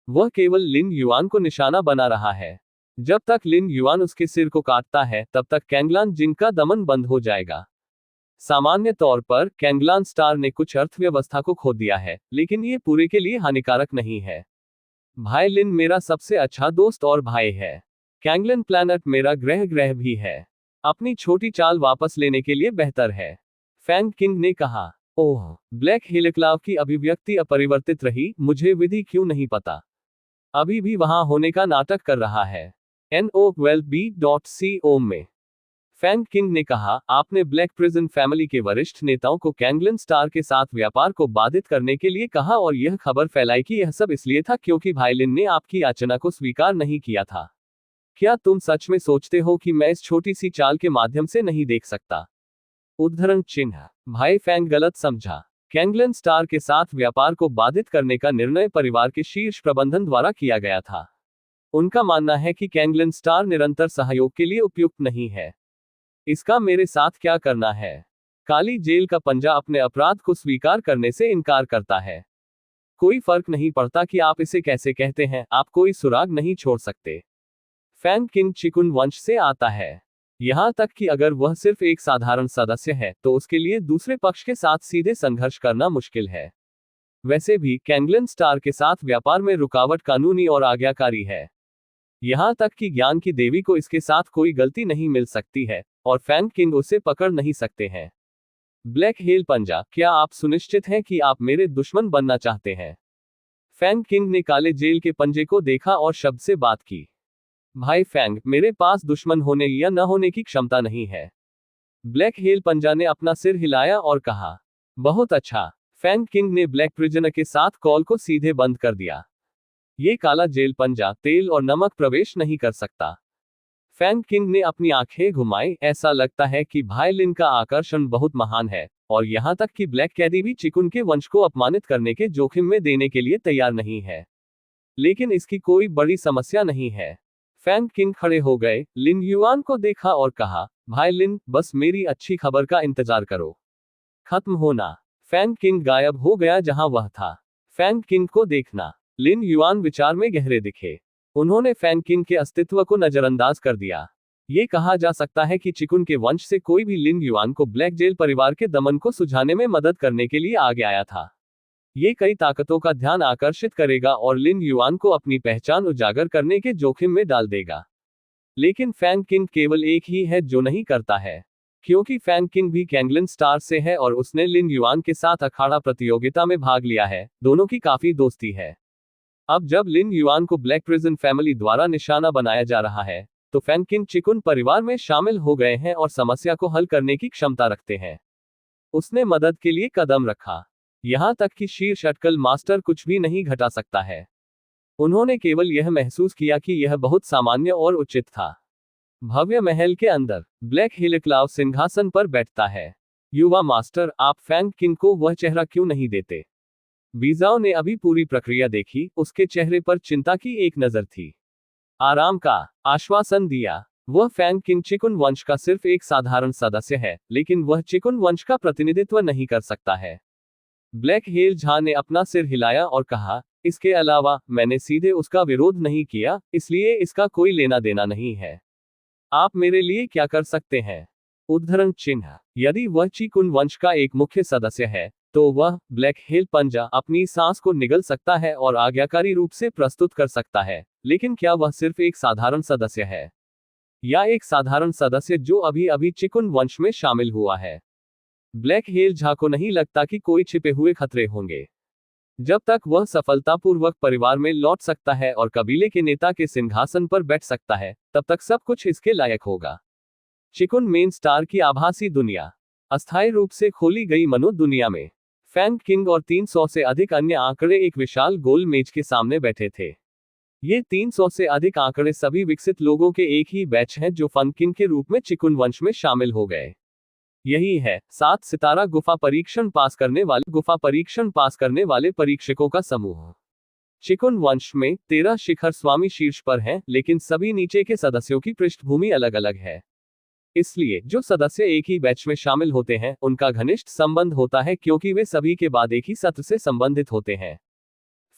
वह केवल लिन युआन को निशाना बना रहा है। जब तक लिन युआन उसके सिर को काटता है, तब तक कैंगलान जिन का दमन बंद हो जाएगा। सामान्य तौर पर कैंगलान स्टार ने कुछ अर्थव्यवस्था को खो दिया है, लेकिन ये पूरे के लिए हानिकारक नहीं है। भाई लिन मेरा सबसे अच्छा दोस्त और भाई है। कैंगलन प्लैनेट मेरा ग्रह भी है। अपनी छोटी चाल वापस लेने के लिए बेहतर है, फैंग किंग ने कहा। ओह, ब्लैक हेलिक्लाव की अभिव्यक्ति अपरिवर्तित रही, मुझे विधि क्यों नहीं पता। अभी भी वहां होने का नाटक कर रहा है। NOWELB.CO में फैंग किंग ने कहा, आपने ब्लैक प्रिजन फैमिली के वरिष्ठ नेताओं को कैंगलन स्टार के साथ व्यापार को बाधित करने के लिए कहा और यह खबर फैलाई कि यह सब इसलिए था क्योंकि भाईलिन ने आपकी याचना को स्वीकार नहीं किया था। क्या तुम सच में सोचते हो कि मैं इस छोटी सी चाल के माध्यम से नहीं देख सकता? उद्धरण चिन्ह। भाई फैंग गलत समझा। कैंगलन स्टार के साथ व्यापार को बाधित करने का निर्णय परिवार के शीर्ष प्रबंधन द्वारा किया गया था। उनका मानना है कि कैंगलन स्टार निरंतर सहयोग के लिए उपयुक्त नहीं है। इसका मेरे साथ क्या करना है? काली जेल का पंजा अपने अपराध को स्वीकार करने से इनकार करता है। कोई फर्क नहीं पड़ता कि आप इसे कैसे कहते हैं, आप कोई सुराग नहीं छोड़ सकते। फैंग किंग चिकुन वंश से आता है। यहां तक कि अगर वह सिर्फ एक साधारण सदस्य है, तो उसके लिए दूसरे पक्ष के साथ सीधे संघर्ष करना मुश्किल है। वैसे भी कैंगलन स्टार के साथ व्यापार में रुकावट कानूनी और आज्ञाकारी है। यहां तक कि ज्ञान की देवी को इसके साथ कोई गलती नहीं मिल सकती है, और फैंग किंग उसे पकड़ नहीं सकते हैं। ब्लैक हेल पंजा, क्या आप सुनिश्चित हैं कि आप मेरे दुश्मन बनना चाहते हैं? फैंग किंग ने काले जेल के पंजे को देखा और शब्द से बात की। भाई फैंग, मेरे पास दुश्मन होने या न होने की क्षमता नहीं है। ब्लैक हेल पंजा ने अपना सिर हिलाया और कहा। बहुत अच्छा। फैंग किंग ने ब्लैक प्रिजनर के साथ कॉल को सीधे बंद कर दिया। ये काला जेल पंजा तेल और नमक प्रवेश नहीं कर सकता। फैंग किंग ने अपनी आंखें घुमाई, ऐसा लगता है कि भाई लिन का आकर्षण बहुत महान है, और यहां तक कि ब्लैक कैदी भी चिकुन के वंश को अपमानित करने के जोखिम में देने के लिए तैयार नहीं है। लेकिन इसकी कोई बड़ी समस्या नहीं है। फैंग किंग खड़े हो गए, लिन युआन को देखा और कहा, भाई लिन, बस मेरी अच्छी खबर का इंतजार करो। खत्म होना। फैंग किंग गायब हो गया जहां वह था। फैंग किंग को देखना। लिन युआन विचार में गहरे दिखे। उन्होंने फैंग किंग के अस्तित्व को नजरअंदाज कर दिया। ये कहा जा सकता है कि चिकुन के वंश से कोई भी लिन युआन को ब्लैक जेल परिवार के दमन को सुझाने में मदद करने के लिए आगे आया था। ये कई ताकतों का ध्यान आकर्षित करेगा और लिन युआन को अपनी पहचान उजागर करने के जोखिम में डाल देगा। लेकिन फैंग किंग केवल एक ही है जो नहीं करता है, क्योंकि फैंग किंग भी कैंगलन स्टार से है और उसने लिन युआन के साथ अखाड़ा प्रतियोगिता में भाग लिया है। दोनों की काफी दोस्ती है। अब जब लिन युआन को ब्लैक प्रिजन फैमिली द्वारा निशाना बनाया जा रहा है, तो फैंग किंग चिकुन परिवार में शामिल हो गए हैं और समस्या को हल करने की क्षमता रखते हैं। उसने मदद के लिए कदम रखा। यहां तक कि शीर्ष अटकल मास्टर कुछ भी नहीं घटा सकता है। उन्होंने केवल यह महसूस किया कि यह बहुत सामान्य और उचित था। भव्य महल के अंदर ब्लैक हेलिक्लाव सिंहासन पर बैठता है। युवा मास्टर, आप फैंग किंग को वह चेहरा क्यों नहीं देते? बीजाओ ने अभी पूरी प्रक्रिया देखी, उसके चेहरे पर चिंता की एक नजर थी। आराम का आश्वासन दिया। वह फैंग किंग चिकुन वंश का सिर्फ एक साधारण सदस्य है, लेकिन वह चिकुन वंश का प्रतिनिधित्व नहीं कर सकता है। ब्लैक हेल झा ने अपना सिर हिलाया और कहा, इसके अलावा मैंने सीधे उसका विरोध नहीं किया, इसलिए इसका कोई लेना देना नहीं है। आप मेरे लिए क्या कर सकते हैं? उद्धरण चिन्ह। यदि वह चिकुन वंश का एक मुख्य सदस्य है, तो वह ब्लैक हेल पंजा अपनी सांस को निगल सकता है और आज्ञाकारी रूप से प्रस्तुत कर सकता है, लेकिन क्या वह सिर्फ एक साधारण सदस्य है, या एक साधारण सदस्य जो अभी अभी चिकुन वंश में शामिल हुआ है? ब्लैक हेल झा को नहीं लगता कि कोई छिपे हुए खतरे होंगे। जब तक वह सफलतापूर्वक परिवार में लौट सकता है और कबीले के नेता के सिंहासन पर बैठ सकता है, तब तक सब कुछ इसके लायक होगा। चिकुन मेन स्टार की आभासी दुनिया। अस्थायी रूप से खोली गई मनो दुनिया में फैंग किंग और 300 से अधिक अन्य आंकड़े एक विशाल गोल मेज के सामने बैठे थे। ये 300 से अधिक आंकड़े सभी विकसित लोगों के एक ही बैच हैं जो फन किंग के रूप में चिकुन वंश में शामिल हो गए। यही है 7 सितारा गुफा परीक्षण पास करने वाले परीक्षकों का समूह। चिकुन वंश में 13 शिखर स्वामी शीर्ष पर हैं, लेकिन सभी नीचे के सदस्यों की पृष्ठभूमि अलग अलग है। इसलिए जो सदस्य एक ही बैच में शामिल होते हैं उनका घनिष्ठ संबंध होता है, क्योंकि वे सभी के बाद एक ही सत्र से संबंधित होते हैं।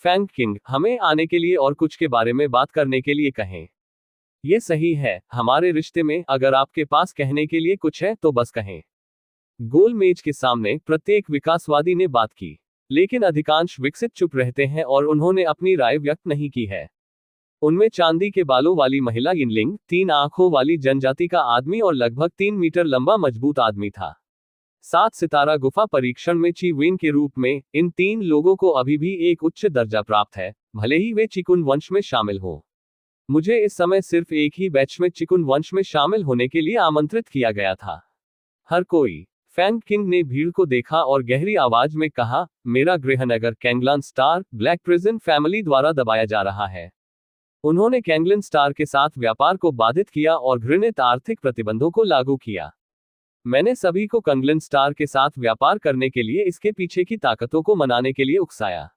फैंग किंग, हमें आने के लिए और कुछ के बारे में बात करने के लिए कहें। ये सही है, हमारे रिश्ते में अगर आपके पास कहने के लिए कुछ है तो बस कहें। गोल मेज के सामने प्रत्येक विकासवादी ने बात की, लेकिन अधिकांश विकसित चुप रहते हैं और उन्होंने अपनी राय व्यक्त नहीं की है। उनमें चांदी के बालों वाली महिला यिनलिंग, 3 आंखों वाली जनजाति का आदमी और लगभग 3 मीटर लंबा मजबूत आदमी था। 7 सितारा गुफा परीक्षण में ची विन के रूप में इन 3 लोगों को अभी भी एक उच्च दर्जा प्राप्त है, भले ही वे चिकुन वंश में शामिल हो। मुझे इस समय सिर्फ एक ही बैच में चिकुन वंश में शामिल होने के लिए आमंत्रित किया गया था। हर कोई। फैंग किंग ने भीड़ को देखा और गहरी आवाज में कहा, मेरा गृहनगर कैंगलन स्टार ब्लैक प्रिजन फैमिली द्वारा दबाया जा रहा है। उन्होंने कैंगलन स्टार के साथ व्यापार को बाधित किया और घृणित आर्थिक प्रतिबंधों को लागू किया। मैंने सभी को कैंगलन स्टार के साथ व्यापार करने के लिए इसके पीछे की ताकतों को मनाने के लिए उकसाया।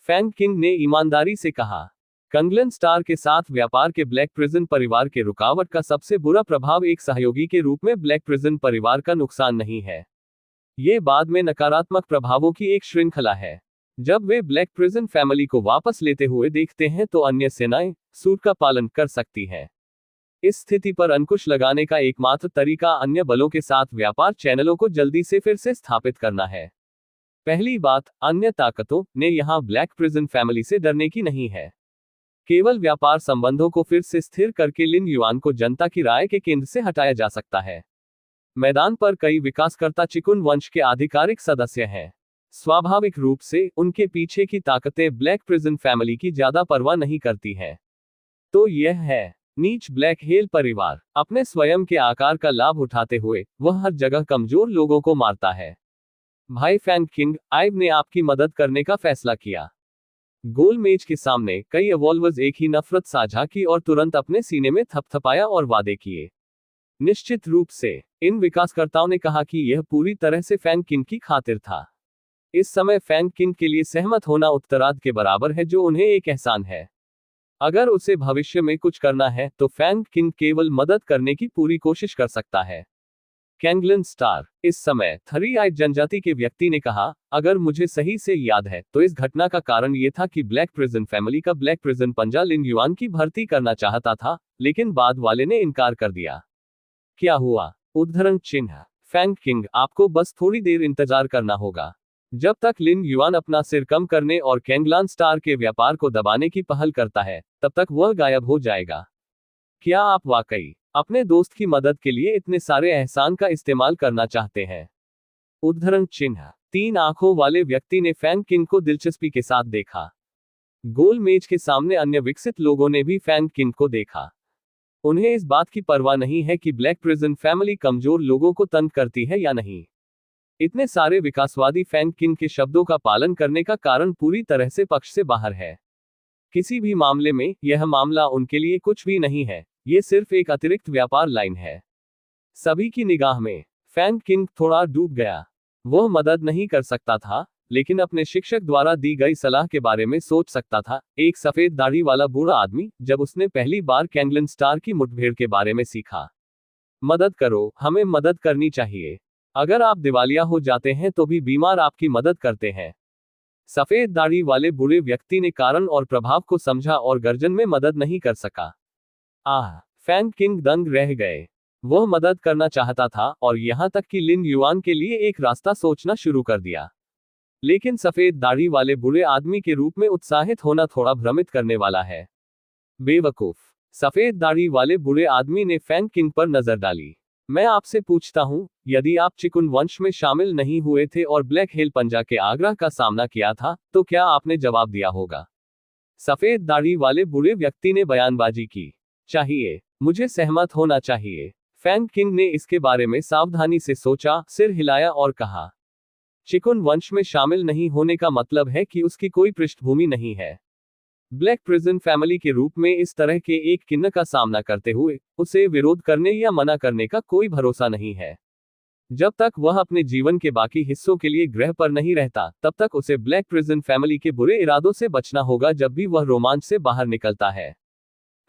फैंग किंग ने ईमानदारी से कहा, कैंगलन स्टार के साथ व्यापार के ब्लैक प्रिजन परिवार के रुकावट का सबसे बुरा प्रभाव एक सहयोगी के रूप में ब्लैक प्रिजन परिवार का नुकसान नहीं है। ये बाद में नकारात्मक प्रभावों की एक श्रृंखला है। जब वे ब्लैक प्रिजन फैमिली को वापस लेते हुए देखते हैं तो अन्य सेनाएं सूट का पालन कर सकती हैं। इस स्थिति पर अंकुश लगाने का एकमात्र तरीका अन्य बलों के साथ व्यापार चैनलों को जल्दी से फिर से स्थापित करना है। पहली बात, अन्य ताकतों ने यहां ब्लैक प्रिजन फैमिली से डरने की नहीं है। केवल व्यापार संबंधों को फिर से स्थिर करके लिन युआन को जनता की राय के केंद्र से हटाया जा सकता है। मैदान पर कई विकासकर्ता चिकुन वंश के आधिकारिक सदस्य हैं। स्वाभाविक रूप से उनके पीछे की ताकतें ब्लैक प्रिजन फैमिली की ज्यादा परवाह नहीं करती हैं। तो यह है नीच ब्लैक हेल परिवार। अपने स्वयं के आकार का लाभ उठाते हुए वह हर जगह कमजोर लोगों को मारता है। भाई फैंग किंग, आइव ने आपकी मदद करने का फैसला किया। गोल मेज के सामने कई एवॉल्वर्स एक ही नफरत साझा की और तुरंत अपने सीने में थपथपाया और वादे किए। निश्चित रूप से इन विकासकर्ताओं ने कहा कि यह पूरी तरह से फैंग किंग की खातिर था। इस समय फैंग किंग के लिए सहमत होना उत्तरार्ध के बराबर है, जो उन्हें एक एहसान है। अगर उसे भविष्य में कुछ करना है तो फैंग किंग केवल मदद करने की पूरी कोशिश कर सकता है। कैंगलन स्टार। इस समय थरी आइट जनजाति के व्यक्ति ने कहा, अगर मुझे सही से याद है तो इस घटना का कारण यह था कि ब्लैक प्रिजन फैमिली का ब्लैक प्रिजन पंजा लिन युआन की भर्ती करना चाहता था, लेकिन बाद वाले ने इनकार कर दिया। क्या हुआ? उद्धरण चिन्ह। फैंग किंग, आपको बस थोड़ी देर इंतजार करना होगा। जब तक लिन युआन अपना सिर कम करने और कैंगलन स्टार के व्यापार को दबाने की पहल करता है, तब तक वह गायब हो जाएगा। क्या आप वाकई अपने दोस्त की मदद के लिए इतने सारे एहसान का इस्तेमाल करना चाहते हैं? उद्धरण चिन्ह। 3 आंखों वाले व्यक्ति ने फैंग किंग को दिलचस्पी के साथ देखा। गोल मेज के सामने अन्य विकसित लोगों ने भी फैंग किंग को देखा। उन्हें इस बात की परवाह नहीं है कि ब्लैक प्रिजन फैमिली कमजोर लोगों को तंग करती है या नहीं। इतने सारे विकासवादी फैंग किंग के शब्दों का पालन करने का कारण पूरी तरह से पक्ष से बाहर है। किसी भी मामले में यह मामला उनके लिए कुछ भी नहीं है, ये सिर्फ एक अतिरिक्त व्यापार लाइन है। सभी की निगाह में फैंग किंग थोड़ा डूब गया। वह मदद नहीं कर सकता था, लेकिन अपने शिक्षक द्वारा दी गई सलाह के बारे में सोच सकता था। एक सफेद दाढ़ी वाला बूढ़ा आदमी, जब उसने पहली बार कैंगलन स्टार की मुठभेड़ के बारे में सीखा। मदद करो, हमें मदद करनी चाहिए। अगर आप दिवालिया हो जाते हैं तो भी बीमार आपकी मदद करते हैं। सफेद दाढ़ी वाले बूढ़े व्यक्ति ने कारण और प्रभाव को समझा और गर्जन में मदद नहीं कर सका। फैंग किंग दंग रह गए। वह मदद करना चाहता था और यहां तक कि लिन युआन के लिए एक रास्ता सोचना शुरू कर दिया। लेकिन सफेद दाढ़ी वाले बूढ़े आदमी के रूप में उत्साहित होना थोड़ा भ्रमित करने वाला है। बेवकूफ। सफेद दाढ़ी वाले बूढ़े आदमी ने फैंग किंग पर नजर डाली। मैं आपसे पूछता हूँ, यदि आप चिकुन वंश में शामिल नहीं हुए थे और ब्लैक हेल पंजा के आग्रह का सामना किया था, तो क्या आपने जवाब दिया होगा? सफेद दाढ़ी वाले बूढ़े व्यक्ति ने बयानबाजी की। चाहिए, मुझे सहमत होना चाहिए। फैंग किंग ने इसके बारे में सावधानी से सोचा, सिर हिलाया और कहा, चिकुन वंश में शामिल नहीं होने का मतलब है कि उसकी कोई पृष्ठभूमि नहीं है। ब्लैक प्रिजन फैमिली के रूप में इस तरह के एक किन्ह का सामना करते हुए उसे विरोध करने या मना करने का कोई भरोसा नहीं है। जब तक वह अपने जीवन के बाकी हिस्सों के लिए ग्रह पर नहीं रहता, तब तक उसे ब्लैक प्रिजन फैमिली के बुरे इरादों से बचना होगा जब भी वह रोमांच से बाहर निकलता है।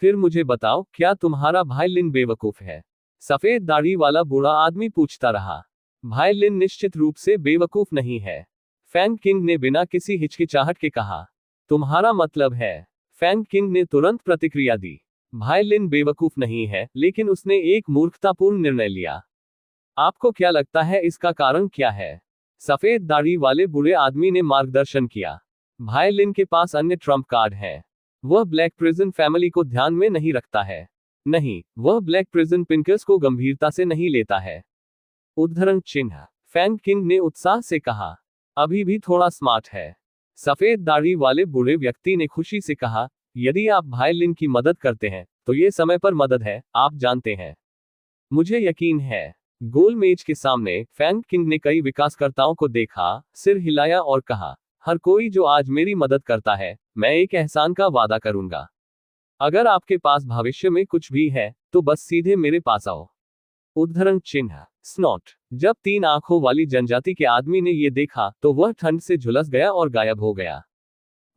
फिर मुझे बताओ, क्या तुम्हारा भाई लिन बेवकूफ है? सफेद दाढ़ी वाला बूढ़ा आदमी पूछता रहा। भाई लिन निश्चित रूप से बेवकूफ नहीं है, फैंग किंग ने बिना किसी हिचकिचाहट के कहा। तुम्हारा मतलब है? फैंग किंग ने तुरंत प्रतिक्रिया दी। भाई लिन बेवकूफ नहीं है, लेकिन उसने एक मूर्खतापूर्ण निर्णय लिया। आपको क्या लगता है इसका कारण क्या है? सफेद दाढ़ी वाले बूढ़े आदमी ने मार्गदर्शन किया। भाई लिन के पास अन्य ट्रम्प कार्ड है। वह ब्लैक प्रिजन फैमिली को ध्यान में नहीं रखता है। नहीं, वह ब्लैक प्रिजन पिंकर्स को गंभीरता से नहीं लेता है। उद्धरण चिन्ह। फैंग किंग ने उत्साह से कहा, अभी भी थोड़ा स्मार्ट है। सफेद दाढ़ी वाले बूढ़े व्यक्ति ने खुशी से कहा, यदि आप भाई लिन की मदद करते हैं, तो ये समय पर मदद है, आप जानते हैं। मुझे यकीन है। गोल मेज के सामने फैंग किंग ने कई विकासकर्ताओं को देखा, सिर हिलाया और कहा, हर कोई जो आज मेरी मदद करता है, मैं एक एहसान का वादा करूंगा। अगर आपके पास भविष्य में कुछ भी है, तो बस सीधे मेरे पास आओ। उद्धरण चिन्ह। स्नॉट। जब 3 आंखों वाली जनजाति के आदमी ने यह देखा, तो वह ठंड से झुलस गया और गायब हो गया।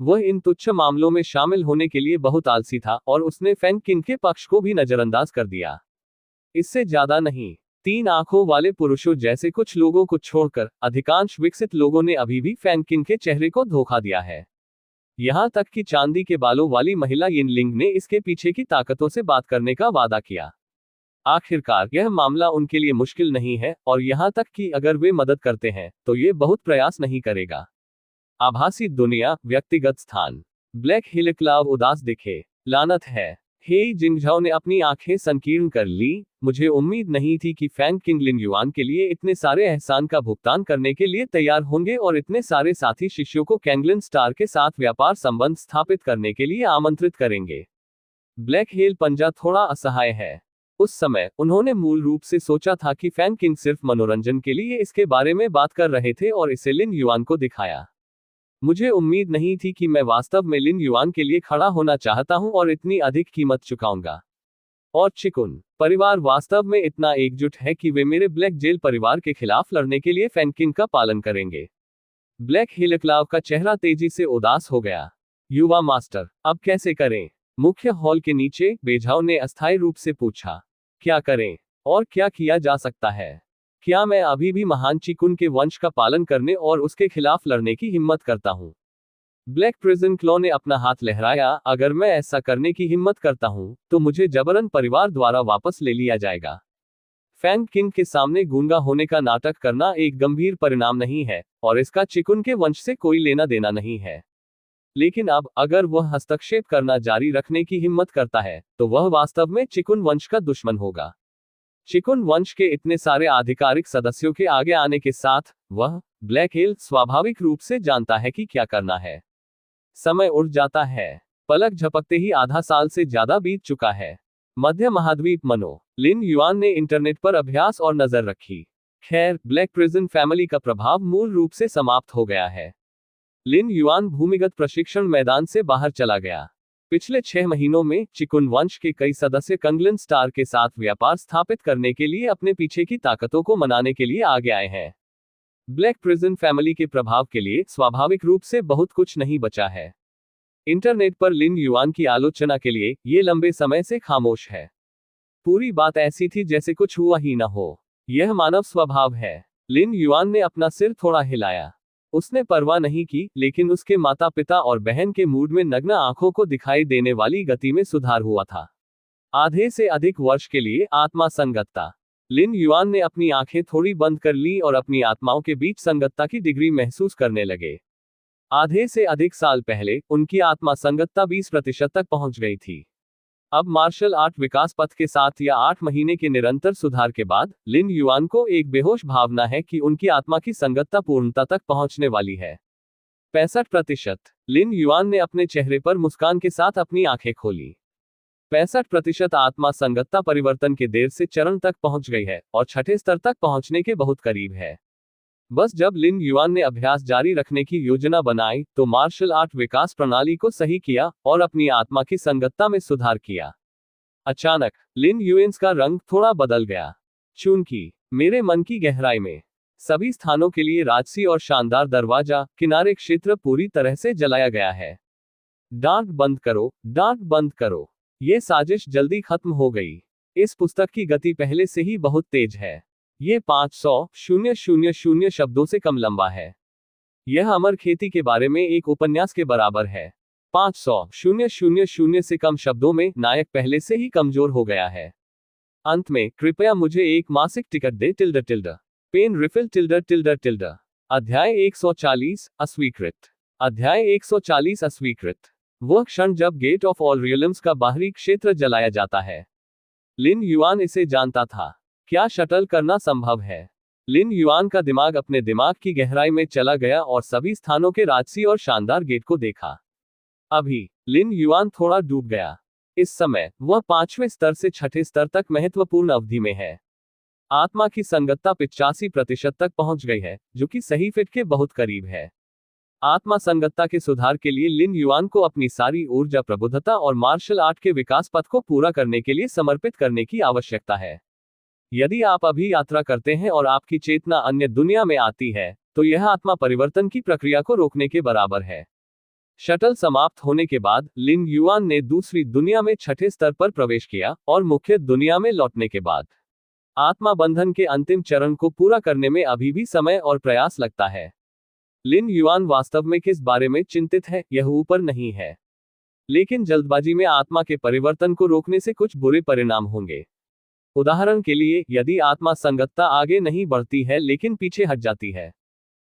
वह इन तुच्छ मामलों में शामिल होने के लिए बहुत आलसी था और उसने फैंग किंग के पक्ष को भी नजरअंदाज कर दिया। इससे ज्यादा नहीं, 3 आंखों वाले पुरुषों जैसे कुछ लोगों को छोड़कर अधिकांश विकसित लोगों ने अभी भी फैंग किंग के चेहरे को धोखा दिया है। यहां तक कि चांदी के बालों वाली महिला यिनलिंग ने इसके पीछे की ताकतों से बात करने का वादा किया। आखिरकार यह मामला उनके लिए मुश्किल नहीं है, और यहां तक कि अगर वे मदद करते हैं, तो ये बहुत प्रयास नहीं करेगा। आभासी दुनिया, व्यक्तिगत स्थान। ब्लैक हिलक्लाव उदास दिखे। लानत है। हे जिंगझाओ ने अपनी आंखें संकीर्ण कर ली। मुझे उम्मीद नहीं थी कि फैंग किंग लिन युआन के लिए इतने सारे एहसान का भुगतान करने के लिए तैयार होंगे और इतने सारे साथी शिष्यों को कैंगलन स्टार के साथ व्यापार संबंध स्थापित करने के लिए आमंत्रित करेंगे। ब्लैक हेल पंजा थोड़ा असहाय है। उस समय उन्होंने मूल रूप से सोचा था कि फैंग किंग सिर्फ मनोरंजन के लिए इसके बारे में बात कर रहे थे और इसे लिन युआन को दिखाया। मुझे उम्मीद नहीं थी कि मैं वास्तव में लिन युआन के लिए खड़ा होना चाहता हूं और इतनी अधिक कीमत चुकाऊंगा। और चिकुन परिवार वास्तव में इतना एकजुट है कि वे मेरे ब्लैक जेल परिवार के खिलाफ लड़ने के लिए फैंग किंग का पालन करेंगे। ब्लैक हिलक्लाव का चेहरा तेजी से उदास हो गया। युवा मास्टर, अब कैसे करें? मुख्य हॉल के नीचे बेझाव ने अस्थायी रूप से पूछा। क्या करें? और क्या किया जा सकता है? क्या मैं अभी भी महान चिकुन के वंश का पालन करने और उसके खिलाफ लड़ने की हिम्मत करता हूं? ब्लैक प्रिजन क्लॉ ने अपना हाथ लहराया। अगर मैं ऐसा करने की हिम्मत करता हूं, तो मुझे जबरन परिवार द्वारा वापस ले लिया जाएगा। फैंग किंग के सामने गूंगा होने का नाटक करना एक गंभीर परिणाम नहीं है, और इसका चिकुन के वंश से कोई लेना देना नहीं है। लेकिन अब अगर वह हस्तक्षेप करना जारी रखने की हिम्मत करता है, तो वह वास्तव में चिकुन वंश का दुश्मन होगा। चिकुन वंश के इतने सारे आधिकारिक सदस्यों के आगे आने के साथ, वह ब्लैक हेल स्वाभाविक रूप से जानता है कि क्या करना है। समय उड़ जाता है। पलक झपकते ही आधा साल से ज्यादा बीत चुका है। मध्य महाद्वीप मनो। लिन युआन ने इंटरनेट पर अभ्यास और नजर रखी। खैर, ब्लैक प्रिजन फैमिली का प्रभाव मूल रूप से समाप्त हो गया है। लिन युआन भूमिगत प्रशिक्षण मैदान से बाहर चला गया। पिछले 6 महीनों में चिकुन वंश के कई सदस्य कंगलन स्टार के साथ व्यापार स्थापित करने के लिए अपने पीछे की ताकतों को मनाने के लिए आगे आए हैं। ब्लैक प्रिजन फैमिली के प्रभाव के लिए स्वाभाविक रूप से बहुत कुछ नहीं बचा है। इंटरनेट पर लिन युआन की आलोचना के लिए ये लंबे समय से खामोश है। पूरी बात ऐसी थी जैसे कुछ हुआ ही न हो। यह मानव स्वभाव है। लिन युआन ने अपना सिर थोड़ा हिलाया। उसने परवाह नहीं की, लेकिन उसके माता पिता और बहन के मूड में नग्न आंखों को दिखाई देने वाली गति में सुधार हुआ था। आधे से अधिक वर्ष के लिए आत्मा संगतता। लिन युआन ने अपनी आंखें थोड़ी बंद कर ली और अपनी आत्माओं के बीच संगतता की डिग्री महसूस करने लगे। आधे से अधिक साल पहले उनकी आत्मा संगतता 20% तक पहुंच गई थी। अब मार्शल आर्ट विकास पथ के साथ या 8 महीने के निरंतर सुधार के बाद लिन युआन को एक बेहोश भावना है कि उनकी आत्मा की संगतता पूर्णता तक पहुंचने वाली है। 65%। लिन युआन ने अपने चेहरे पर मुस्कान के साथ अपनी आंखें खोली। 65% आत्मा संगतता परिवर्तन के देर से चरण तक पहुंच गई है और छठे स्तर तक पहुंचने के बहुत करीब है। बस जब लिन युआन ने अभ्यास जारी रखने की योजना बनाई तो मार्शल आर्ट विकास प्रणाली को सही किया और अपनी आत्मा की संगतता में सुधार किया। अचानक लिन युएन का रंग थोड़ा बदल गया। चूंकि मेरे मन की गहराई में सभी स्थानों के लिए राजसी और शानदार दरवाजा किनारे क्षेत्र पूरी तरह से जलाया गया है। डांट बंद करो, डांट बंद करो। ये साजिश जल्दी खत्म हो गई। इस पुस्तक की गति पहले से ही बहुत तेज है। ये 500,000 शब्दों से कम लंबा है। यह अमर खेती के बारे में एक उपन्यास के बराबर है। 500,000 से कम शब्दों में नायक पहले से ही कमजोर हो गया है। अंत में कृपया मुझे एक मासिक टिकट दे पेन रिफिल अध्याय 140 अस्वीकृत। अध्याय 140 अस्वीकृत। वह क्षण जब गेट ऑफ ऑल रियल्म्स का बाहरी क्षेत्र जलाया जाता है। लिन युआन इसे जानता था। क्या शटल करना संभव है? लिन युआन का दिमाग अपने दिमाग की गहराई में चला गया और सभी स्थानों के राजसी और शानदार गेट को देखा। अभी लिन युआन थोड़ा डूब गया। इस समय वह 5वें स्तर से छठे स्तर तक महत्वपूर्ण अवधि में है। आत्मा की संगतता 85% तक पहुंच गई है, जो कि सही फिट के बहुत करीब है। आत्मा संगतता के सुधार के लिए लिन युआन को अपनी सारी ऊर्जा प्रबुद्धता और मार्शल आर्ट के विकास पथ को पूरा करने के लिए समर्पित करने की आवश्यकता है। यदि आप अभी यात्रा करते हैं और आपकी चेतना अन्य दुनिया में आती है, तो यह आत्मा परिवर्तन की प्रक्रिया को रोकने के बराबर है। शटल समाप्त होने के बाद लिन युआन ने दूसरी दुनिया में छठे स्तर पर प्रवेश किया और मुख्य दुनिया में लौटने के बाद आत्मा बंधन के अंतिम चरण को पूरा करने में अभी भी समय और प्रयास लगता है। लिन युआन वास्तव में किस बारे में चिंतित है, यह ऊपर नहीं है। लेकिन जल्दबाजी में आत्मा के परिवर्तन को रोकने से कुछ बुरे परिणाम होंगे। उदाहरण के लिए, यदि आत्मा संगतता आगे नहीं बढ़ती है लेकिन पीछे हट जाती है,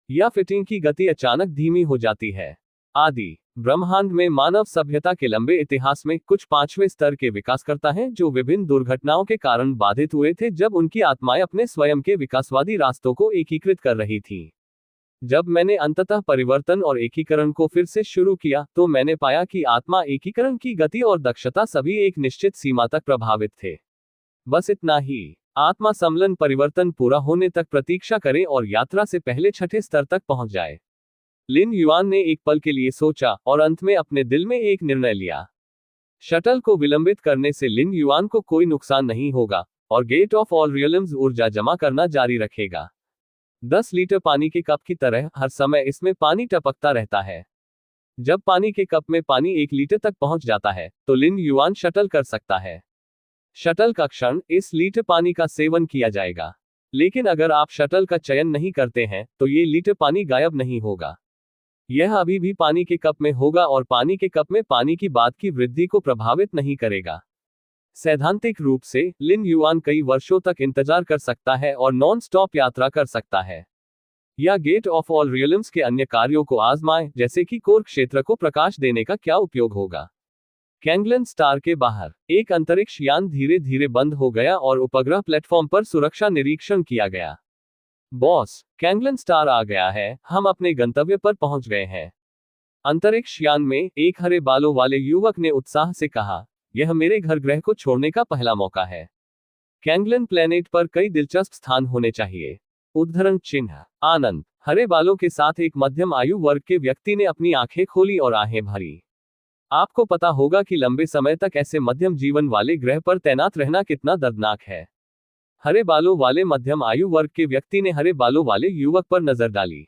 या फिटिंग की गति अचानक धीमी हो जाती है, आदि। ब्रह्मांड में मानव सभ्यता के लंबे इतिहास में कुछ 5वें स्तर के विकासकर्ता हैं जो विभिन्न दुर्घटनाओं के कारण बाधित हुए थे जब उनकी आत्माएं अपने स्वयं के विकासवादी रास्तों को एकीकृत कर रही थीं। जब मैंने अंततः परिवर्तन और एकीकरण को फिर से शुरू किया तो मैंने पाया कि आत्मा एकीकरण की गति और दक्षता सभी एक निश्चित सीमा तक प्रभावित थे। बस इतना ही। आत्मा सम्मिलन परिवर्तन पूरा होने तक प्रतीक्षा करें और यात्रा से पहले छठे स्तर तक पहुंच जाए। लिन युआन ने एक पल के लिए सोचा और अंत में अपने दिल में एक निर्णय लिया। शटल को विलंबित करने से लिन युआन को कोई नुकसान नहीं होगा और गेट ऑफ ऑल रियल्म्स ऊर्जा जमा करना जारी रखेगा। 10 लीटर पानी के कप की तरह हर समय इसमें पानी टपकता रहता है। जब पानी के कप में पानी 1 लीटर तक पहुंच जाता है तो लिन युआन शटल कर सकता है। शटल का क्षण इस लीटर पानी का सेवन किया जाएगा। लेकिन अगर आप शटल का चयन नहीं करते हैं तो ये लीटर पानी गायब नहीं होगा। यह अभी भी पानी के कप में होगा और पानी के कप में पानी की बाद की वृद्धि को प्रभावित नहीं करेगा। सैद्धांतिक रूप से लिन युआन कई वर्षों तक इंतजार कर सकता है और नॉन स्टॉप यात्रा कर सकता है, या गेट ऑफ ऑल रियल्म्स के अन्य कार्यों को आजमाएं, जैसे कि कोर क्षेत्र को प्रकाश देने का क्या उपयोग होगा। कैंगलन स्टार के बाहर एक अंतरिक्ष यान धीरे धीरे बंद हो गया और उपग्रह प्लेटफॉर्म पर सुरक्षा निरीक्षण किया गया। बॉस, कैंगलन स्टार आ गया है, हम अपने गंतव्य पर पहुंच गए हैं। अंतरिक्ष यान में एक हरे बालों वाले युवक ने उत्साह से कहा, यह मेरे घर ग्रह को छोड़ने का पहला मौका है। कैंगलन प्लेनेट पर कई दिलचस्प स्थान होने चाहिए। उद्धरण चिन्ह। आनंद। हरे बालों के साथ एक मध्यम आयु वर्ग के व्यक्ति ने अपनी आंखें खोली और आहें भरी। आपको पता होगा कि लंबे समय तक ऐसे मध्यम जीवन वाले ग्रह पर तैनात रहना कितना दर्दनाक है। हरे बालों वाले मध्यम आयु वर्ग के व्यक्ति ने हरे बालों वाले युवक पर नजर डाली।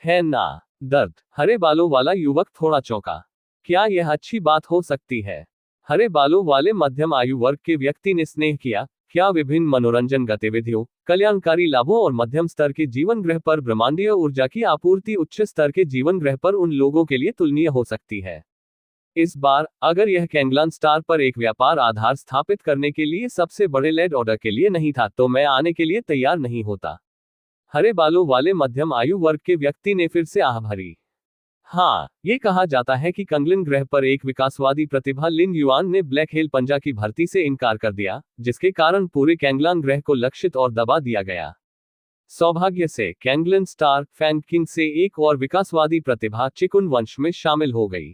है ना दर्द? हरे बालों वाला युवक थोड़ा चौंका। क्या यह अच्छी बात हो सकती है? हरे बालों वाले मध्यम आयु वर्ग के व्यक्ति ने स्नेह किया, क्या विभिन्न मनोरंजन गतिविधियों, कल्याणकारी लाभों और मध्यम स्तर के जीवन ग्रह पर ब्रह्मांडीय ऊर्जा की आपूर्ति उच्च स्तर के जीवन ग्रह पर उन लोगों के लिए तुलनीय हो सकती है। इस बार, अगर यह कैंगलन स्टार पर एक व्यापार आधार स्थापित करने के लिए सबसे बड़े लेड ऑर्डर के लिए नहीं था तो मैं आने के लिए तैयार नहीं होता। हरे बालों वाले मध्यम आयु वर्ग के व्यक्ति ने फिर से आह भरी। हाँ, ये कहा जाता है कि कंगलिन ग्रह पर एक विकासवादी प्रतिभा लिन युआन ने ब्लैक हेल पंजा की भर्ती से इनकार कर दिया, जिसके कारण पूरे कैंगलान ग्रह को लक्षित और दबा दिया गया। सौभाग्य से कैंगलन स्टार फैंग किंग से एक और विकासवादी प्रतिभा चिकुन वंश में शामिल हो गई।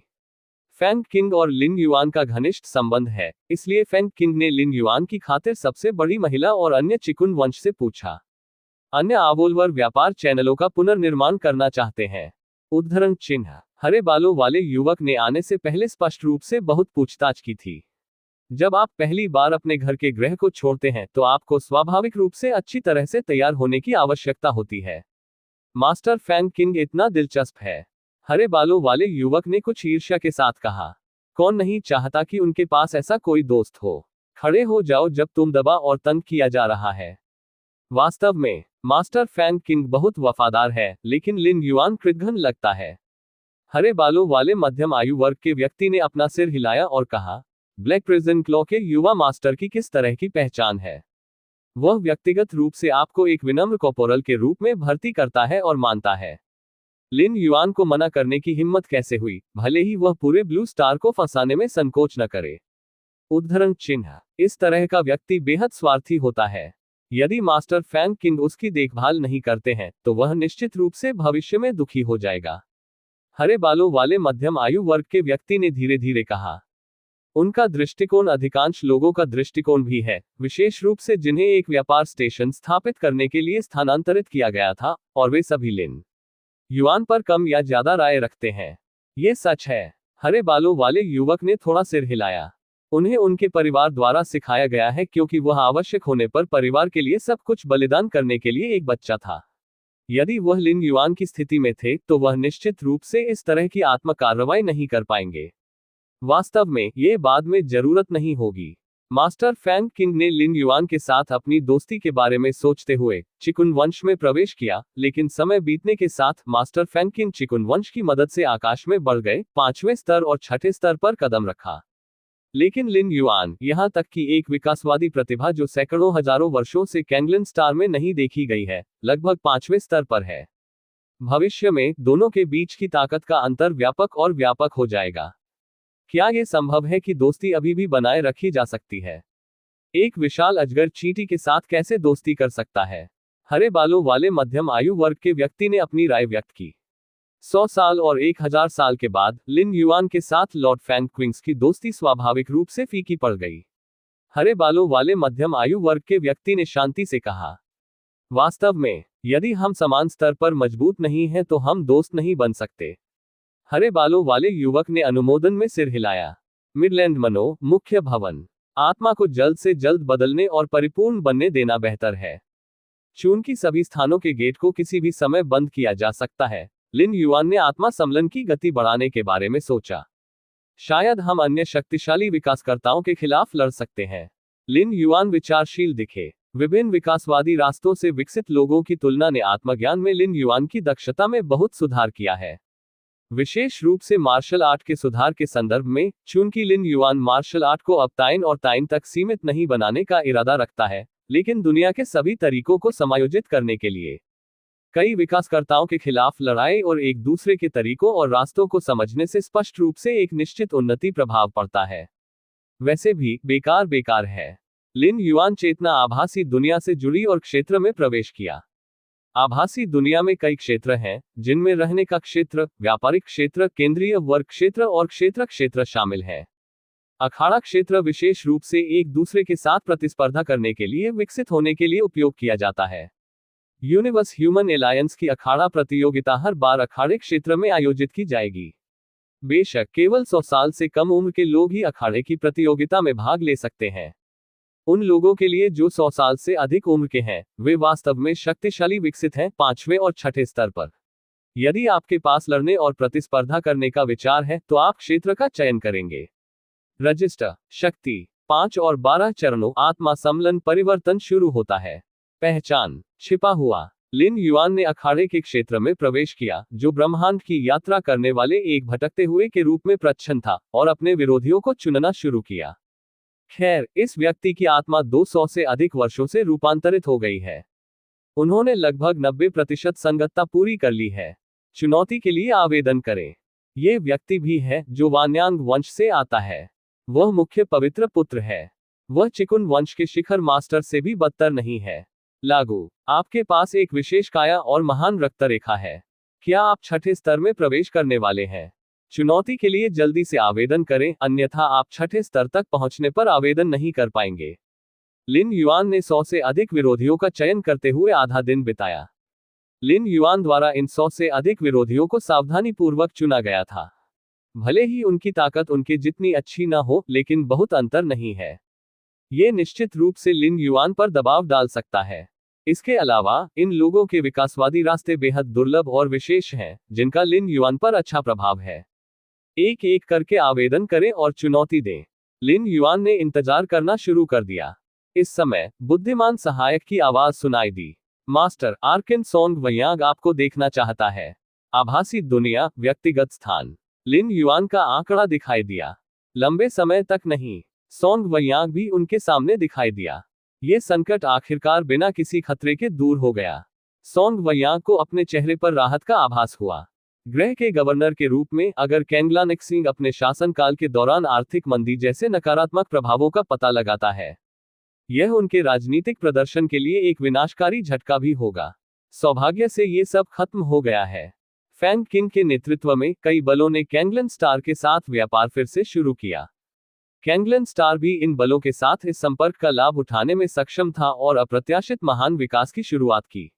फैंग किंग और लिन युआन का घनिष्ठ संबंध है, इसलिए फैंग किंग ने लिन युआन की खातिर सबसे बड़ी महिला और अन्य चिकुन वंश से पूछा। अन्य आबोलवर व्यापार चैनलों का पुनर्निर्माण करना चाहते हैं। उद्धरण चिन्ह। हरे बालों वाले युवक ने आने से पहले स्पष्ट रूप से बहुत पूछताछ की थी। जब आप पहली बार अपने घर के गृह को छोड़ते हैं तो आपको स्वाभाविक रूप से अच्छी तरह से तैयार होने की आवश्यकता होती है। मास्टर फैंग किंग इतना दिलचस्प है, हरे बालों वाले युवक ने कुछ ईर्ष्या के साथ कहा। कौन नहीं चाहता कि उनके पास ऐसा कोई दोस्त हो। खड़े हो जाओ जब तुम दबा और तंग किया जा रहा है। वास्तव में मास्टर फैंग किंग बहुत वफादार है, लेकिन लिन युआन कृतघ्न लगता है। हरे बालों वाले मध्यम आयु वर्ग के व्यक्ति ने अपना सिर हिलाया और कहा, ब्लैक प्रिजन क्लॉ के युवा मास्टर की किस तरह की पहचान है? वह व्यक्तिगत रूप से आपको एक विनम्र कॉर्पोरल के रूप में भर्ती करता है और मानता है। लिन युआन को मना करने की हिम्मत कैसे हुई, भले ही वह पूरे ब्लू स्टार को फंसाने में संकोच न करे। उद्धरण चिन्ह। इस तरह का व्यक्ति बेहद स्वार्थी होता है। यदि मास्टर फैंग किंग उसकी देखभाल नहीं करते हैं तो वह निश्चित रूप से भविष्य में दुखी हो जाएगा। हरे बालों वाले मध्यम आयु वर्ग के व्यक्ति ने धीरे धीरे कहा। उनका दृष्टिकोण अधिकांश लोगों का दृष्टिकोण भी है, विशेष रूप से जिन्हें एक व्यापार स्टेशन स्थापित करने के लिए स्थानांतरित किया गया था, और वे सभी लिन युआन पर कम या ज्यादा राय रखते हैं। ये सच है। हरे बालों वाले युवक ने थोड़ा सिर हिलाया। उन्हें उनके परिवार द्वारा सिखाया गया है, क्योंकि वह आवश्यक होने पर परिवार के लिए सब कुछ बलिदान करने के लिए एक बच्चा था। यदि वह लिन युआन की स्थिति में थे तो वह निश्चित रूप से इस तरह की आत्म कार्रवाई नहीं कर पाएंगे। वास्तव में ये बाद में जरूरत नहीं होगी। मास्टर फैंग किंग ने लिन युआन के साथ अपनी दोस्ती के बारे में सोचते हुए चिकुन वंश में प्रवेश किया, लेकिन समय बीतने के साथ मास्टर फैंग किंग चिकुन वंश की मदद से आकाश में बढ़ गए, 5वें स्तर और 6ठे स्तर पर कदम रखा। लेकिन लिन युआन, यहां तक कि एक विकासवादी प्रतिभा जो सैकड़ों हजारों वर्षों से कैंगलन स्टार में नहीं देखी गई है, लगभग 5वें स्तर पर है। भविष्य में दोनों के बीच की ताकत का अंतर व्यापक और व्यापक हो जाएगा। क्या यह संभव है कि दोस्ती अभी भी बनाए रखी जा सकती है? एक विशाल अजगर चींटी के साथ कैसे दोस्ती कर सकता है? हरे बालों वाले मध्यम आयु वर्ग के व्यक्ति ने अपनी राय व्यक्त की। 100 साल और 1000 साल के बाद लिन युआन के साथ लॉर्ड फैंग क्विंग्स की दोस्ती स्वाभाविक रूप से फीकी पड़ गई। हरे बालों वाले मध्यम आयु वर्ग के व्यक्ति ने शांति से कहा। वास्तव में यदि हम समान स्तर पर मजबूत नहीं हैं तो हम दोस्त नहीं बन सकते। हरे बालों वाले युवक ने अनुमोदन में सिर हिलाया। मिडलैंड मनो मुख्य भवन। आत्मा को जल्द से जल्द बदलने और परिपूर्ण बनने देना बेहतर है। चूंकि सभी स्थानों के गेट को किसी भी समय बंद किया जा सकता है, लिन युआन ने आत्मा सम्मेलन की गति बढ़ाने के बारे में सोचा। शायद हम अन्य शक्तिशाली विकासकर्ताओं के खिलाफ लड़ सकते हैं। लिन युआन विचारशील दिखे। विभिन्न विकासवादी रास्तों से विकसित लोगों की तुलना ने आत्मज्ञान में लिन युआन की दक्षता में बहुत सुधार किया है, विशेष रूप से मार्शल आर्ट के सुधार के संदर्भ में। चूंकि लिन युआन मार्शल आर्ट को अब ताइन और ताइन तक सीमित नहीं बनाने का इरादा रखता है, लेकिन दुनिया के सभी तरीकों को समायोजित करने के लिए कई विकासकर्ताओं के खिलाफ लड़ाई और एक दूसरे के तरीकों और रास्तों को समझने से स्पष्ट रूप से एक निश्चित उन्नति प्रभाव पड़ता है। वैसे भी बेकार है। लिन युआन चेतना आभासी दुनिया से जुड़ी और क्षेत्र में प्रवेश किया। आभासी दुनिया में कई क्षेत्र हैं, जिनमें रहने का क्षेत्र, व्यापारिक क्षेत्र, केंद्रीय वर्ग क्षेत्र और क्षेत्र शामिल है। अखाड़ा क्षेत्र विशेष रूप से एक दूसरे के साथ प्रतिस्पर्धा करने के लिए विकसित होने के लिए उपयोग किया जाता है। यूनिवर्स ह्यूमन एलायंस की अखाड़ा प्रतियोगिता हर बार अखाड़े क्षेत्र में आयोजित की जाएगी। बेशक केवल 100 साल से कम उम्र के लोग ही अखाड़े की प्रतियोगिता में भाग ले सकते हैं। उन लोगों के लिए जो 100 साल से अधिक उम्र के हैं, वे वास्तव में शक्तिशाली विकसित हैं 5वें और 6ठे स्तर पर। यदि आपके पास लड़ने और प्रतिस्पर्धा करने का विचार है तो आप क्षेत्र का चयन करेंगे। रजिस्टर शक्ति 5 और 12 चरणों आत्मा सम्मेलन परिवर्तन शुरू होता है। पहचान छिपा हुआ। लिन युआन ने अखाड़े के क्षेत्र में प्रवेश किया, जो ब्रह्मांड की यात्रा करने वाले एक भटकते हुए के रूप में प्रच्छन्न था, और अपने विरोधियों को चुनना शुरू किया। खैर, इस व्यक्ति की आत्मा 200 से अधिक वर्षों से रूपांतरित हो गई है। उन्होंने लगभग 90% संगतता पूरी कर ली है। चुनौती के लिए आवेदन करें। ये व्यक्ति भी है जो वान्यांग वंश से आता है। वह मुख्य पवित्र पुत्र है। वह चिकुन वंश के शिखर मास्टर से भी बदतर नहीं है। लागू, आपके पास एक विशेष काया और महान रक्त रेखा है। क्या आप छठे स्तर में प्रवेश करने वाले हैं? चुनौती के लिए जल्दी से आवेदन करें, अन्यथा आप छठे स्तर तक पहुंचने पर आवेदन नहीं कर पाएंगे। लिन युआन ने 100 से अधिक विरोधियों का चयन करते हुए आधा दिन बिताया। लिन युआन द्वारा इन 100 से अधिक विरोधियों को सावधानीपूर्वक चुना गया था। भले ही उनकी ताकत उनके जितनी अच्छी न हो, लेकिन बहुत अंतर नहीं है। ये निश्चित रूप से लिन युआन पर दबाव डाल सकता है। इसके अलावा इन लोगों के विकासवादी रास्ते बेहद दुर्लभ और विशेष हैं, जिनका लिन युआन पर अच्छा प्रभाव है। एक एक करके आवेदन करें और चुनौती दें। लिन युआन ने इंतजार करना शुरू कर दिया। इस समय बुद्धिमान सहायक की आवाज सुनाई दी। मास्टर आर्किन सोंग वयांग आपको देखना चाहता है। आभासी दुनिया, व्यक्तिगत स्थान। लिन युआन का आंकड़ा दिखाई दिया। लंबे समय तक नहीं। सोंग वयांग भी उनके सामने दिखाई दिया। ये संकट आखिरकार बिना किसी खतरे के दूर हो गया। सोंग वयांग को अपने चेहरे पर राहत का आभास हुआ। ग्रह के गवर्नर के रूप में अगर कैंगलानिक सिंह अपने शासनकाल के दौरान आर्थिक मंदी जैसे नकारात्मक प्रभावों का पता लगाता है, यह उनके राजनीतिक प्रदर्शन के लिए एक विनाशकारी झटका भी होगा। सौभाग्य से ये सब खत्म हो गया है। फैंग किंग के नेतृत्व में कई बलों ने कैंगलन स्टार के साथ व्यापार फिर से शुरू किया। कैंगलन स्टार भी इन बलों के साथ इस संपर्क का लाभ उठाने में सक्षम था और अप्रत्याशित महान विकास की शुरुआत की।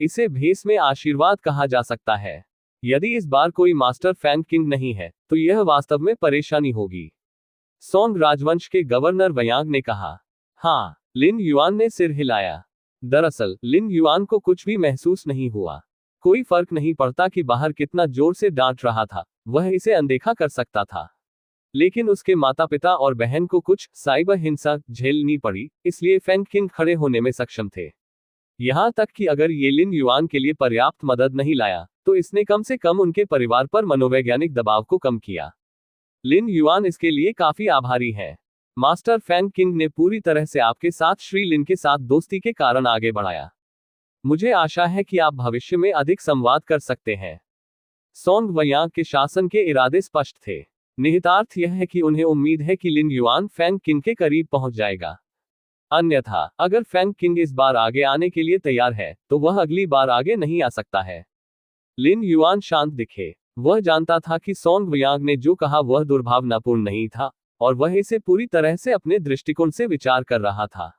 इसे भेस में आशीर्वाद कहा जा सकता है। यदि इस बार कोई मास्टर फैंग किंग नहीं है, तो यह वास्तव में परेशानी होगी। सोंग राजवंश के गवर्नर वयांग ने कहा। हाँ, लिन युआन ने सिर हिलाया। दरअसल लिन युआन को कुछ भी महसूस नहीं हुआ। कोई फर्क नहीं पड़ता कि बाहर कितना जोर से डांट रहा था, वह इसे अनदेखा कर सकता था। लेकिन उसके माता पिता और बहन को कुछ साइबर हिंसा झेलनी पड़ी, इसलिए फैंग किंग खड़े होने में सक्षम थे। यहां तक कि अगर ये लिन युआन के लिए पर्याप्त मदद नहीं लाया, तो इसने कम से कम उनके परिवार पर मनोवैज्ञानिक दबाव को कम किया। लिन युआन इसके लिए काफी आभारी है। मास्टर फैंग किंग ने पूरी तरह से आपके साथ श्री लिन के साथ दोस्ती के कारण आगे बढ़ाया। मुझे आशा है कि आप भविष्य में अधिक संवाद कर सकते हैं। सोंग वयांग के शासन के इरादे स्पष्ट थे। निहितार्थ यह है कि उन्हें उम्मीद है कि लिन युआन फैंग किंग के करीब पहुंच जाएगा। अन्यथा अगर फैंग किंग इस बार आगे आने के लिए तैयार है, तो वह अगली बार आगे नहीं आ सकता है। लिन युआन शांत दिखे। वह जानता था कि सोंग वयांग ने जो कहा वह दुर्भावनापूर्ण नहीं था, और वह इसे पूरी तरह से अपने दृष्टिकोण से विचार कर रहा था।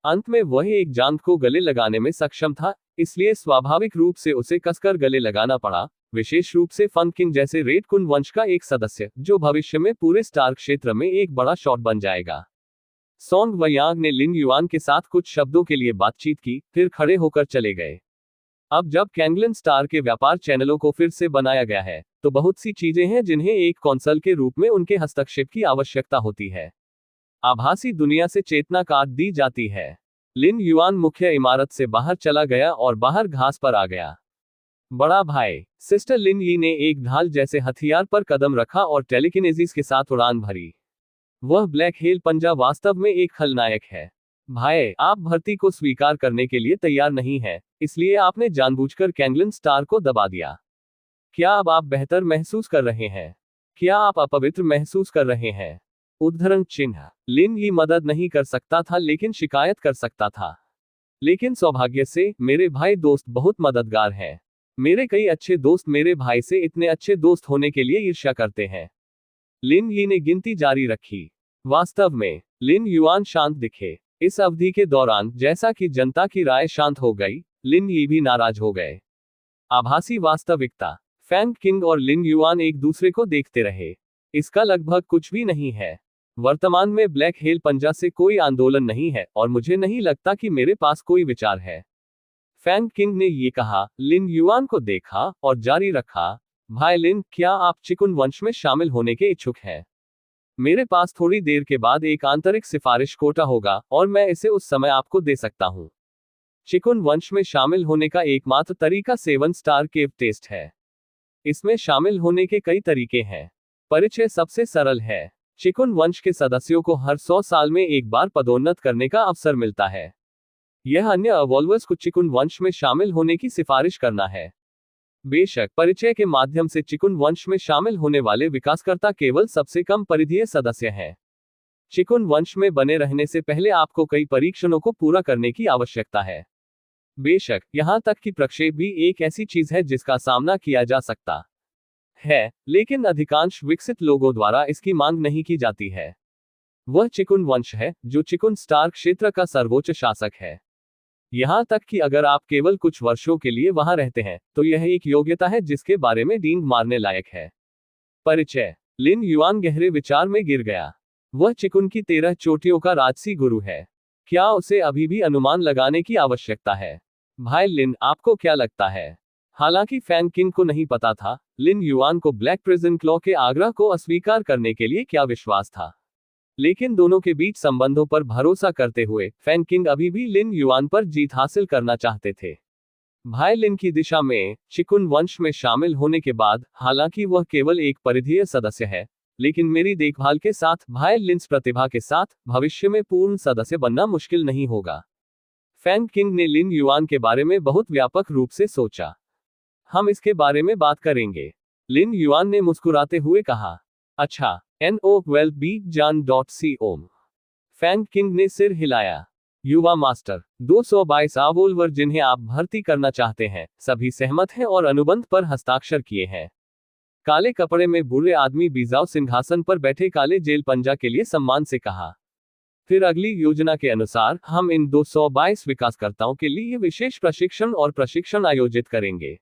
अंत में वह एक जांघ को गले लगाने में सक्षम था, इसलिए स्वाभाविक रूप से उसे कसकर गले लगाना पड़ा, विशेष रूप से फन किंग जैसे रेड कुन वंश का एक सदस्य, जो भविष्य में पूरे स्टार क्षेत्र में एक बड़ा शॉट बन जाएगा। सोंग वयांग ने लिन युआन के साथ कुछ शब्दों के लिए बातचीत की, फिर खड़े होकर चले गए। अब जब कैंगलन स्टार के व्यापार चैनलों को फिर से बनाया गया है, तो बहुत सी चीजें हैं जिन्हें एक कौंसल के रूप में उनके हस्तक्षेप की आवश्यकता होती है। आभासी दुनिया से चेतना काट दी जाती है। लिन युआन मुख्य इमारत से बाहर चला गया और बाहर घास पर आ गया। बड़ा भाई, सिस्टर लिन यी ने एक ढाल जैसे हथियार पर कदम रखा और टेलीकिनेसिस के साथ उड़ान भरी। वह ब्लैक हेल पंजा वास्तव में एक खलनायक है। भाई, आप भर्ती को स्वीकार करने के लिए तैयार नहीं हैं, इसलिए आपने जानबूझकर कैंगलन स्टार को दबा दिया। क्या अब आप बेहतर महसूस कर रहे हैं? क्या आप अपवित्र महसूस कर रहे हैं? उद्धरण चिन्ह। लिन यी मदद नहीं कर सकता था, लेकिन शिकायत कर सकता था। लेकिन सौभाग्य से मेरे भाई दोस्त बहुत मददगार हैं। मेरे कई अच्छे दोस्त मेरे भाई से इतने अच्छे दोस्त होने के लिए ईर्ष्या करते हैं। लिन यी ने गिनती जारी रखी। वास्तव में लिन युआन शांत दिखे। इस अवधि के दौरान जैसा कि जनता की राय शांत हो गई, लिन यी भी नाराज हो गए। आभासी वास्तविकता। फैंग किंग और लिन युआन एक दूसरे को देखते रहे। इसका लगभग कुछ भी नहीं है। वर्तमान में ब्लैक हेल पंजा से कोई आंदोलन नहीं है, और मुझे नहीं लगता कि मेरे पास कोई विचार है। फैंग किंग ने ये कहा। लिन युआन को देखा और जारी रखा, भाई लिन, क्या आप चिकुन वंश में शामिल होने के इच्छुक हैं? मेरे पास थोड़ी देर के बाद एक आंतरिक सिफारिश कोटा होगा, और मैं इसे उस समय आपको दे सकता हूं। चिकुन वंश में शामिल होने का एकमात्र तरीका 7 स्टार केव टेस्ट है। इसमें शामिल होने के कई तरीके हैं। परिचय सबसे सरल है। चिकुन वंश के सदस्यों को हर 100 साल में एक बार पदोन्नत करने का अवसर मिलता है। यह अन्य अवॉल्वर्स को चिकुन वंश में शामिल होने की सिफारिश करना है। बेशक परिचय के माध्यम से चिकुन वंश में शामिल होने वाले विकासकर्ता केवल सबसे कम परिधीय सदस्य हैं। चिकुन वंश में बने रहने से पहले आपको कई परीक्षणों को पूरा करने की आवश्यकता है। बेशक यहां तक कि प्रक्षेप भी एक ऐसी चीज है जिसका सामना किया जा सकता है, लेकिन अधिकांश विकसित लोगों द्वारा इसकी मांग नहीं की जाती है। वह चिकुन वंश है जो चिकुन स्टार क्षेत्र का सर्वोच्च शासक है। यहां तक कि अगर आप केवल कुछ वर्षों के लिए वहां रहते हैं तो यह एक योग्यता है जिसके बारे में डींग मारने लायक है। परिचय। लिन युआन गहरे विचार में गिर गया। वह चिकुन की 13 चोटियों का राजसी गुरु है। क्या उसे अभी भी अनुमान लगाने की आवश्यकता है? भाई लिन, आपको क्या लगता है? हालांकि फैंग किंग को नहीं पता था लिन युआन को ब्लैक प्रिजन क्लॉ के आग्रह को अस्वीकार करने के लिए क्या विश्वास था, लेकिन दोनों के बीच संबंधों पर भरोसा करते हुए फैंग किंग अभी भी लिन युआन पर जीत हासिल करना चाहते थे। भाई लिन की दिशा में चिकुन वंश में शामिल होने के बाद, हालांकि वह केवल एक परिधीय सदस्य है, लेकिन मेरी देखभाल के साथ भाई लिन्स प्रतिभा के साथ भविष्य में पूर्ण सदस्य बनना मुश्किल नहीं होगा। फैंग किंग ने लिन युआन के बारे में बहुत व्यापक रूप से सोचा। हम इसके बारे में बात करेंगे। लिन युआन ने मुस्कुराते हुए कहा। अच्छा, NOWELL-BEAT-JAN.COM। फैंग किंग ने सिर हिलाया। युवा मास्टर 222 आवोल्वर जिन्हें आप भर्ती करना चाहते हैं, सभी सहमत हैं और अनुबंध पर हस्ताक्षर किए हैं। काले कपड़े में बूढ़े आदमी बीजाओ सिंहासन पर बैठे काले जेल पंजा के लिए सम्मान से कहा। फिर अगली योजना के अनुसार हम इन 222 विकासकर्ताओं के लिए विशेष प्रशिक्षण और प्रशिक्षण आयोजित करेंगे।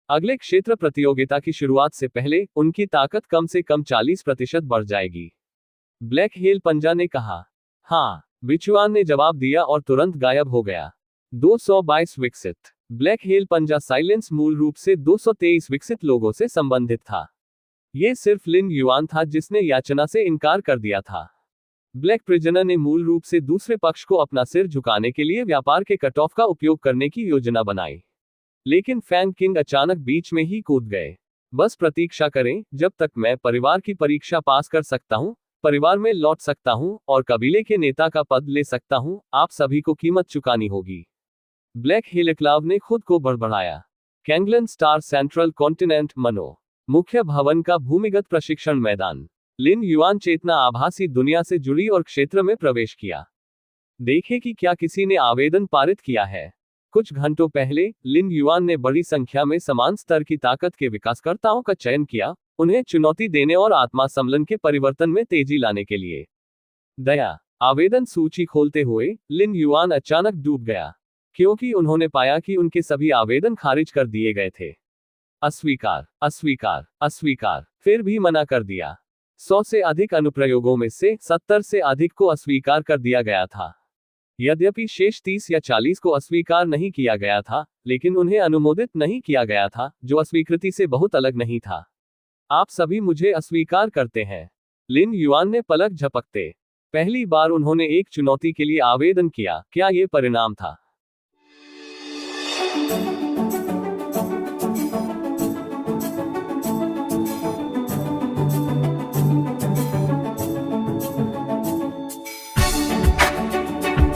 अगले क्षेत्र प्रतियोगिता की शुरुआत से पहले उनकी ताकत कम से कम 40% बढ़ जाएगी। ब्लैक हेल पंजा ने कहा। हाँ, बिचुआन ने जवाब दिया और तुरंत गायब हो गया। 222 विकसित। ब्लैक हेल पंजा साइलेंस मूल रूप से 223 विकसित लोगों से संबंधित था। यह सिर्फ लिन युआन था जिसने याचना से इनकार कर दिया था। ब्लैक प्रिजनर ने मूल रूप से दूसरे पक्ष को अपना सिर झुकाने के लिए व्यापार के कट ऑफ का उपयोग करने की योजना बनाई, लेकिन फैंग किंग अचानक बीच में ही कूद गए। बस प्रतीक्षा करें जब तक मैं परिवार की परीक्षा पास कर सकता हूं, परिवार में लौट सकता हूं और कबीले के नेता का पद ले सकता हूं। आप सभी को कीमत चुकानी होगी। ब्लैक हेलेक्लाव ने खुद को बड़बड़ाया। कैंगलन स्टार सेंट्रल कॉन्टिनेंट मनो मुख्य भवन का भूमिगत प्रशिक्षण मैदान। लिन युआन चेतना आभासी दुनिया से जुड़ी और क्षेत्र में प्रवेश किया। देखें कि क्या किसी ने आवेदन पारित किया है। कुछ घंटों पहले लिन युआन ने बड़ी संख्या में समान स्तर की ताकत के विकासकर्ताओं का चयन किया, उन्हें चुनौती देने और आत्मा सम्मेलन के परिवर्तन में तेजी लाने के लिए। दया। आवेदन सूची खोलते हुए लिन युआन अचानक डूब गया, क्योंकि उन्होंने पाया कि उनके सभी आवेदन खारिज कर दिए गए थे। अस्वीकार, अस्वीकार, अस्वीकार, फिर भी मना कर दिया। 100 से अधिक अनुप्रयोगों में से 70 से अधिक को अस्वीकार कर दिया गया था। यद्यपि शेष 30 या 40 को अस्वीकार नहीं किया गया था, लेकिन उन्हें अनुमोदित नहीं किया गया था, जो अस्वीकृति से बहुत अलग नहीं था। आप सभी मुझे अस्वीकार करते हैं। लिन युआन ने पलक झपकते। पहली बार उन्होंने एक चुनौती के लिए आवेदन किया। क्या ये परिणाम था?